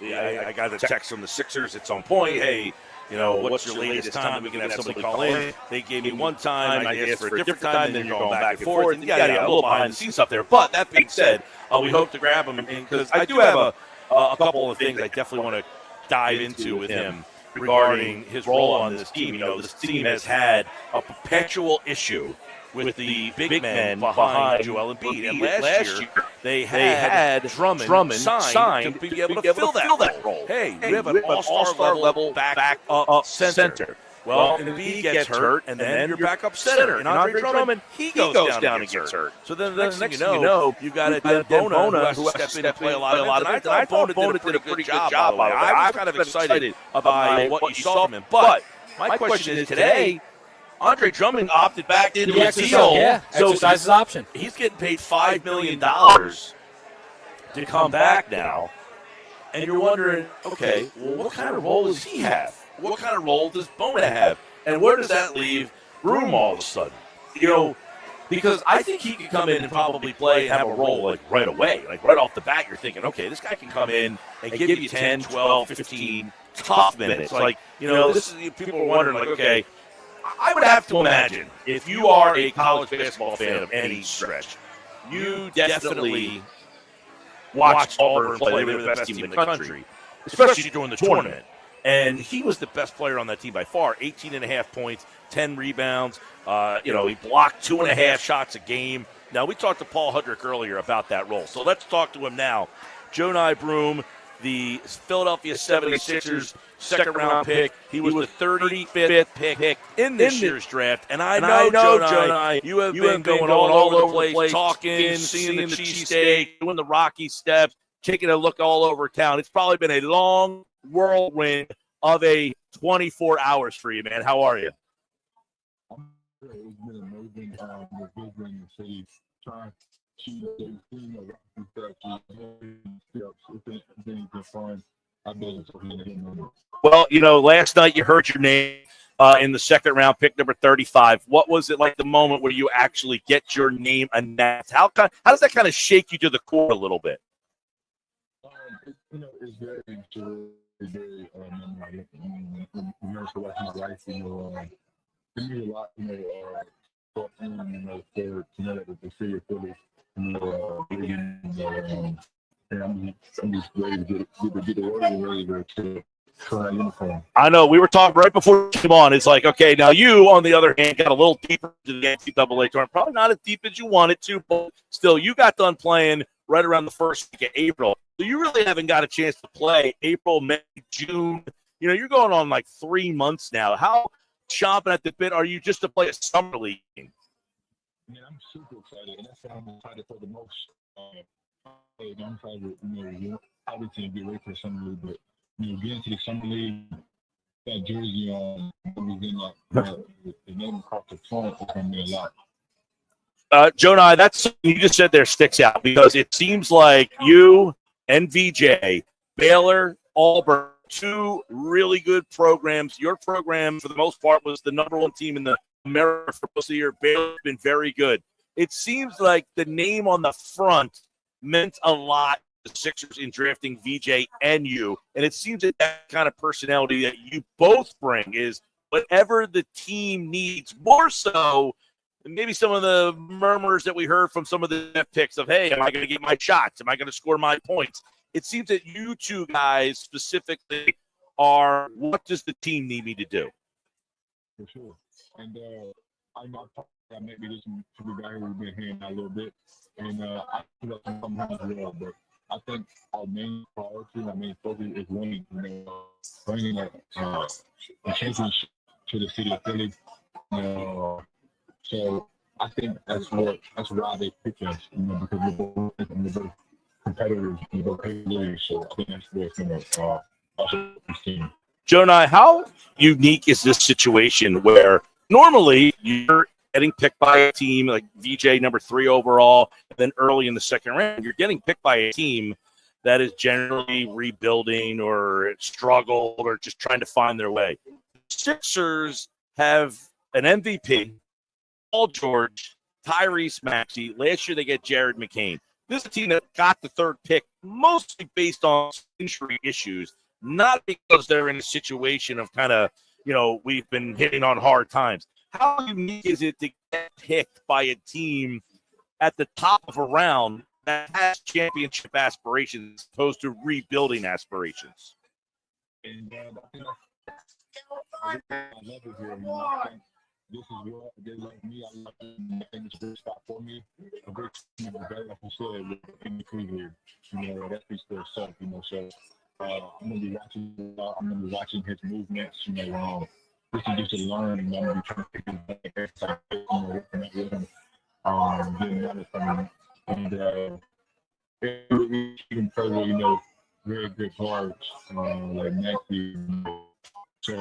I got a text from the Sixers at some point. Hey, what's your latest time that we can have somebody call in? They gave me one time. I asked for a different time. Then you're going back and forth. And a little behind the scenes up there. But that being said, we hope to grab him because I do have a couple of things I definitely want to dive into with him regarding his role on this team. This team has had a perpetual issue with the big men behind Joel Embiid. And last year, they had Drummond signed to be able to fill that role. Hey, we have an all-star level back-up center. Well, Embiid gets hurt, and then your backup center. And Andre Drummond, he goes down and gets hurt. So then the next thing you know, you got a Bona who has to step in and play a lot of minutes. And I thought Bona did a pretty good job, by the way. I was kind of excited about what you saw from him. But my question is today, Andre Drummond opted back into his deal. Yeah, exercise his option. He's getting paid $5 million to come back now. And you're wondering, okay, well, what kind of role does he have? What kind of role does Bona have? And where does that leave Broom all of a sudden? Because I think he could come in and probably play and have a role like right away. Like right off the bat, you're thinking, okay, this guy can come in and give you 10, 12, 15 tough minutes. Like, this is, people are wondering, like, okay, I would have to imagine if you are a college basketball fan of any stretch, you definitely watched Auburn play. They were the best team in the country, especially during the tournament. And he was the best player on that team by far. 18.5 points, 10 rebounds. He blocked 2.5 shots a game. Now, we talked to Paul Hudrick earlier about that role. So let's talk to him now. Jonai Broom, the Philadelphia 76ers second-round pick. He was the 35th pick in this year's draft. And I know, Jonai, you have been going all over the place, talking, seeing the cheesesteak, doing the Rocky Steps, taking a look all over town. It's probably been a long whirlwind of a 24 hours for you, man. How are you? It's been amazing. Visiting the city, trying to see Well, last night you heard your name in the second round, pick number 35. What was it like the moment where you actually get your name announced? How does that kind of shake you to the core a little bit? It's very to watch my life, it means a lot, for the city of Phillies, and I'm just ready to get the word and ready to try uniform. I know. We were talking right before you came on. It's like, okay, now you, on the other hand, got a little deeper into the NCAA tournament. Probably not as deep as you wanted to, but still, you got done playing right around the first week of April. So you really haven't got a chance to play April, May, June. You're going on like 3 months now. How chomping at the bit are you just to play a summer league game? Man, I'm super excited, and that's why I'm excited for the most. I'm excited, obviously get ready for the summer league, but getting to the summer league, that jersey on, the name across the front is gonna mean a lot. Jonah, that's something you just said there sticks out because it seems like you and VJ, Baylor, Auburn, two really good programs. Your program, for the most part, was the number one team in the America for most of the year. Baylor's been very good. It seems like the name on the front meant a lot to the Sixers in drafting VJ and you. And it seems that kind of personality that you both bring is whatever the team needs, more so than maybe some of the murmurs that we heard from some of the picks of, hey, am I going to get my shots? Am I going to score my points? It seems that you two guys specifically are, what does the team need me to do? For sure. And I know maybe this to the guy who's been hearing out a little bit. And I feel like I'm coming home as well, but I think our main priority, our main focus is winning, bringing a championship to the city of Philly. So I think that's why they picked us, because we're both competitors, we're both players. So I think that's what's going to also this team. Jonah, how unique is this situation where normally you're getting picked by a team like VJ number 3 overall, and then early in the second round, you're getting picked by a team that is generally rebuilding or struggled or just trying to find their way. Sixers have an MVP, Paul George, Tyrese Maxey. Last year they get Jared McCain. This is a team that got the third pick mostly based on injury issues, not because they're in a situation of kind of, we've been hitting on hard times. How unique is it to get picked by a team at the top of a round that has championship aspirations as opposed to rebuilding aspirations? And I love it here. I think this is what they like me. I think it's a good spot for me. A great team, like you said, in the Cleveland. That speaks for itself. So I'm gonna be watching his movements. This is just to learn, and I'm gonna be trying to pick his back every time, working out with him, getting better from him, and even further, very good guards like Maxey. So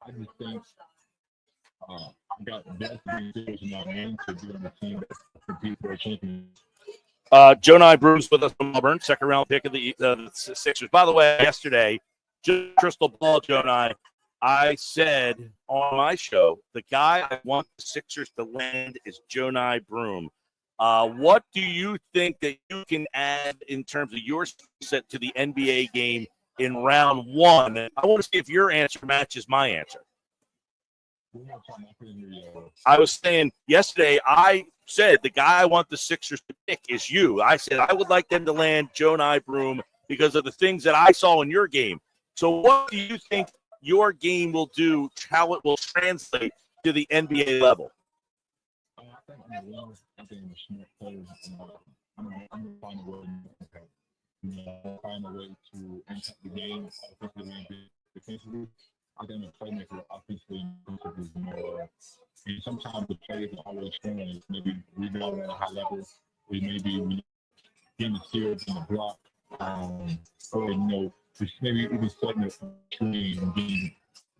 I just think I've got best things in my hand to be on the team that compete for a championship. Jonah Broom's with us from Auburn, second round pick of the Sixers. By the way, yesterday, just crystal ball, Jonah, I said on my show, the guy I want the Sixers to land is Jonah Broom. What do you think that you can add in terms of your set to the NBA game in round 1? I want to see if your answer matches my answer. I was saying yesterday, I said the guy I want the Sixers to pick is you. I said I would like them to land Jonah Broom because of the things that I saw in your game. So what do you think your game will do, how it will translate to the NBA level? I think I'm a smart player. I'm going to find a way to impact the game offensively and defensively. I think I'm a playmaker offensively and defensively. And sometimes the players are always scoring. Maybe rebounding at a high level. We maybe getting the steals in the block. Or, just maybe even setting the screen and being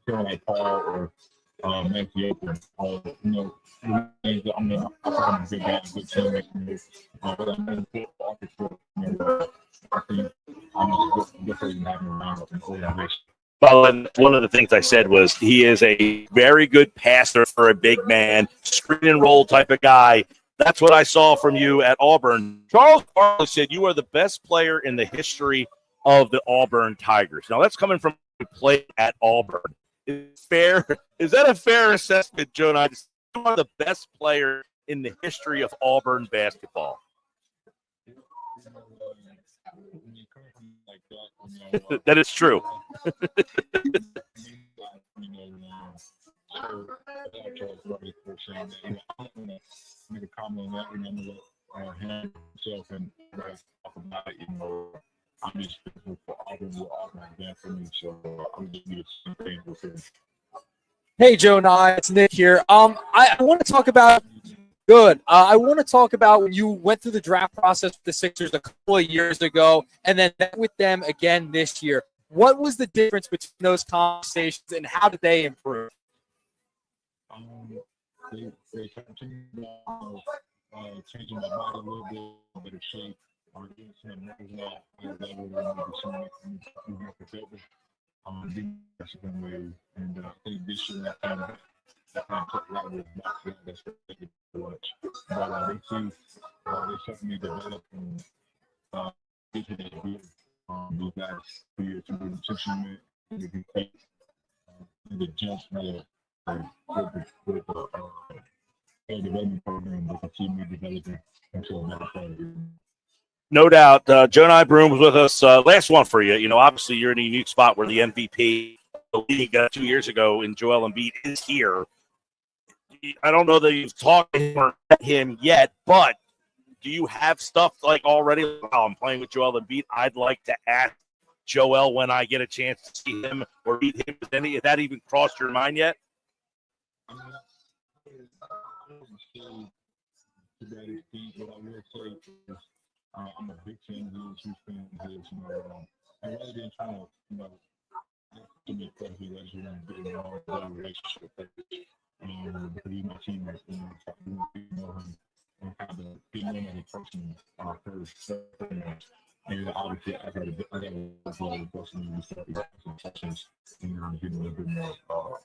like Paul or Maxey open. Things that I'm a good guy, good teammate. But I'm going to put off the field. I think I'm a good person having around an organization. Well, one of the things I said was he is a very good passer for a big man, screen and roll type of guy. That's what I saw from you at Auburn. Charles Barkley said you are the best player in the history of the Auburn Tigers. Now, that's coming from a play at Auburn. Is that a fair assessment, Jonah? You are the best player in the history of Auburn basketball. That is true. Make a comment on that, him himself and talk about it, I'm just thankful for Auburn, what Auburn has done for me, so I'm just going to do the same thing with him. Hey, Jonah, it's Nick here. I want to talk about Good. I want to talk about when you went through the draft process with the Sixers a couple of years ago and then with them again this year. What was the difference between those conversations and how did they improve? They continue changing my body a little bit, better shape. I'm getting some numbers out. I level and maybe more protective. Being Mexican way, and I think this year I kind of took a lot of the box that's expected to watch. But they see they helping me develop and get to that good. These guys here to be intentional and to be quick and the jump with the development program that can keep me developing into a better player. No doubt. Jonai Broom was with us. Last one for you. You know, obviously you're in a unique spot where the MVP of the league 2 years ago in Joel Embiid is here. I don't know that you've talked to him or met him yet, but do you have stuff like already? Oh, I'm playing with Joel Embiid. I'd like to ask Joel when I get a chance to see him or meet him. Has that even crossed your mind yet? I'm a big fan of his, huge fan of his, and rather than trying to, to make questions, I just want to get in all the relationship, because he's my teammate, know him, and kind of get to know him as a person first, and obviously I got a lot of questions and questions, and getting a little bit more.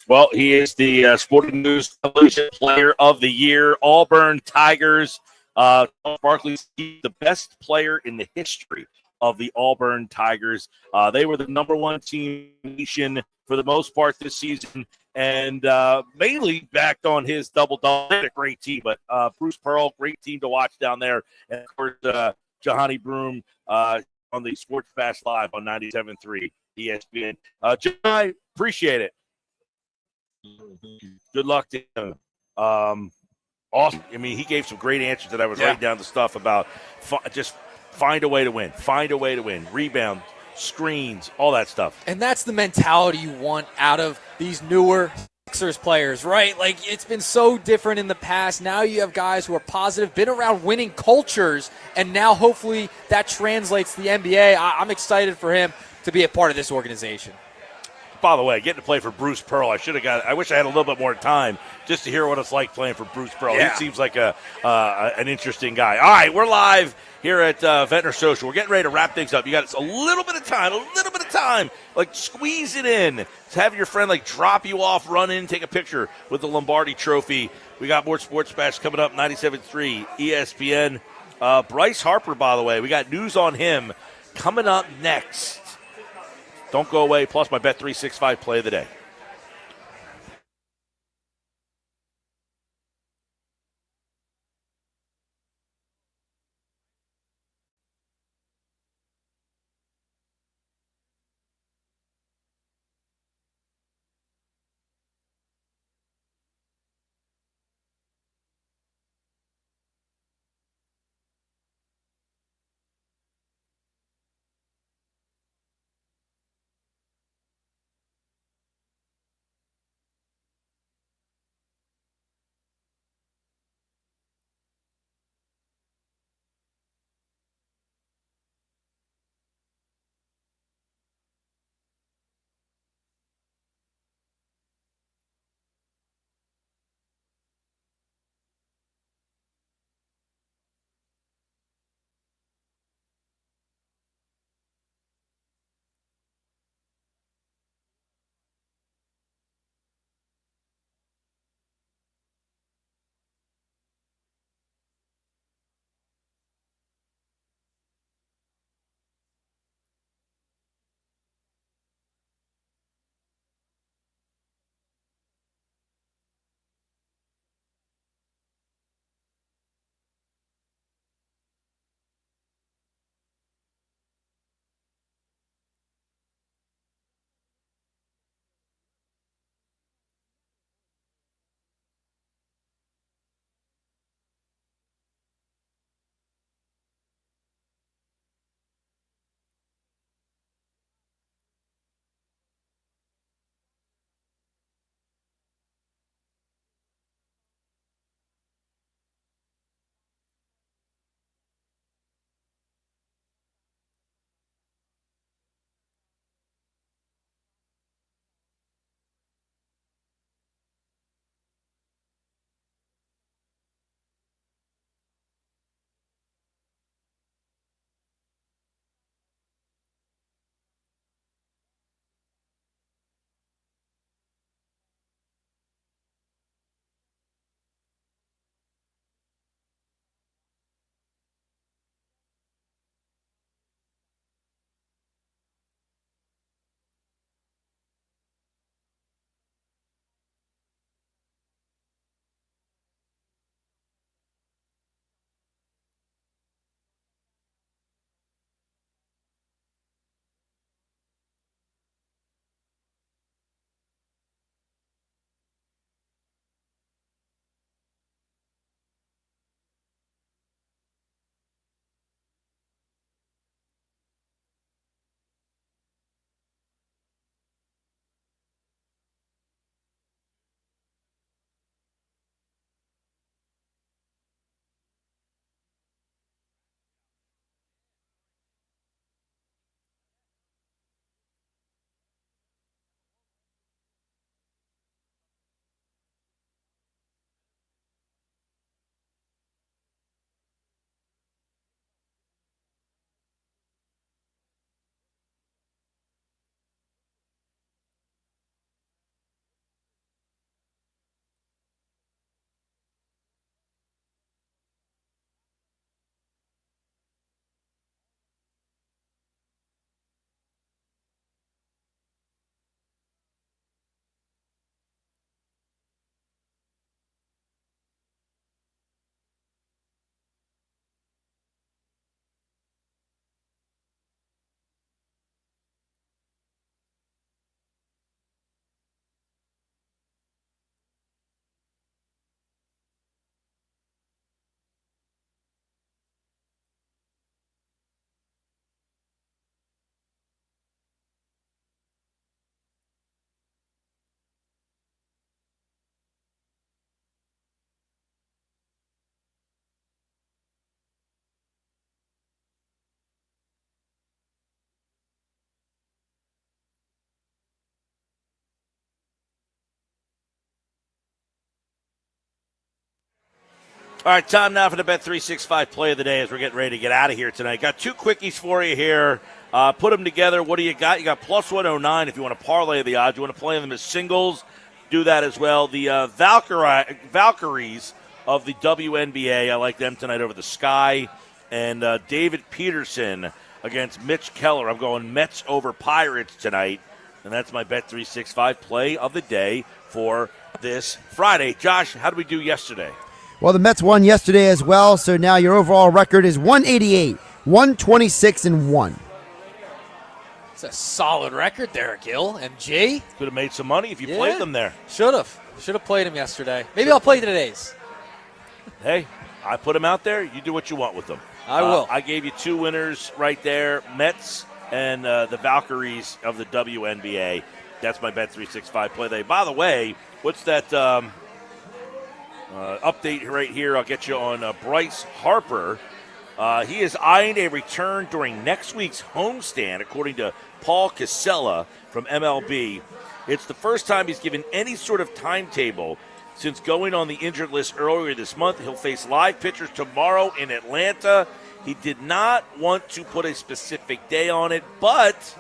Well, he is the Sporting News Television Player of the Year, Auburn Tigers. Barkley's the best player in the history of the Auburn Tigers. They were the number one team in the nation for the most part this season, and mainly backed on his double-double. They had a great team, but Bruce Pearl, great team to watch down there. And, of course, Jahani Broom on the Sports Fast Live on 97.3 ESPN. John, I appreciate it. Good luck to him. Awesome. I mean, he gave some great answers that I was writing down the stuff about just find a way to win. Find a way to win. Rebound, screens, all that stuff. And that's the mentality you want out of these newer Sixers players, right? Like, it's been so different in the past. Now you have guys who are positive, been around winning cultures, and now hopefully that translates to the NBA. I'm excited for him to be a part of this organization. By the way, getting to play for Bruce Pearl, I wish I had a little bit more time just to hear what it's like playing for Bruce Pearl. Yeah. He seems like an interesting guy. All right, we're live here at Ventnor Social. We're getting ready to wrap things up. You got a little bit of time. Like, squeeze it in. Have your friend, drop you off, run in, take a picture with the Lombardi Trophy. We got more Sports Bash coming up, 97.3 ESPN. Bryce Harper, by the way, we got news on him coming up next. Don't go away. Plus my Bet365 play of the day. All right, time now for the Bet365 play of the day as we're getting ready to get out of here tonight. Got two quickies for you here. Put them together. What do you got? You got plus 109 if you want to parlay the odds. You want to play them as singles, do that as well. The Valkyries of the WNBA, I like them tonight over the Sky. And David Peterson against Mitch Keller. I'm going Mets over Pirates tonight. And that's my Bet365 play of the day for this Friday. Josh, how did we do yesterday? Well, the Mets won yesterday as well, so now your overall record is 188, 126-1. It's a solid record there, Gil. And G? Could have made some money if you played them there. Should have played him yesterday. Maybe I'll play today's. Hey, I put them out there. You do what you want with them. I will. I gave you two winners right there, Mets and the Valkyries of the WNBA. That's my Bet365 play day. By the way, what's that update right here? I'll get you on Bryce Harper. He is eyeing a return during next week's homestand, according to Paul Casella from MLB. It's the first time he's given any sort of timetable since going on the injured list earlier this month. He'll face live pitchers tomorrow in Atlanta. He did not want to put a specific day on it, but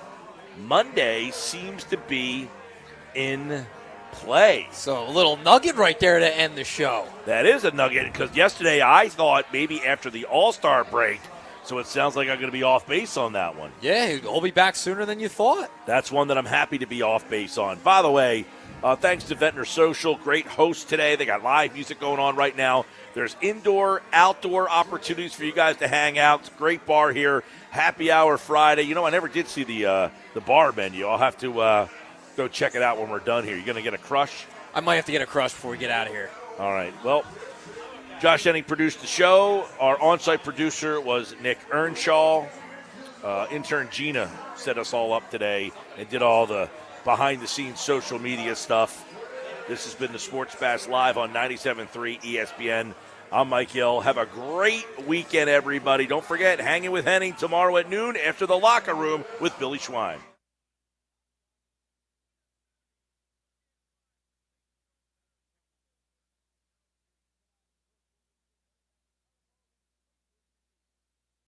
Monday seems to be in play. So a little nugget right there to end the show. That is a nugget, because yesterday I thought maybe after the All-Star break, so it sounds like I'm going to be off base on that one. Yeah, he'll be back sooner than you thought. That's one that I'm happy to be off base on. By the way, thanks to Ventnor Social, great host today. They got live music going on right now. There's indoor, outdoor opportunities for you guys to hang out. It's a great bar here. Happy Hour Friday. You know, I never did see the bar menu. I'll have to go check it out when we're done here. You going to get a crush? I might have to get a crush before we get out of here. All right. Well, Josh Henning produced the show. Our on-site producer was Nick Earnshaw. Intern Gina set us all up today and did all the behind-the-scenes social media stuff. This has been the Sports Bash Live on 97.3 ESPN. I'm Mike Hill. Have a great weekend, everybody. Don't forget, hanging with Henning tomorrow at noon after the locker room with Billy Schwein.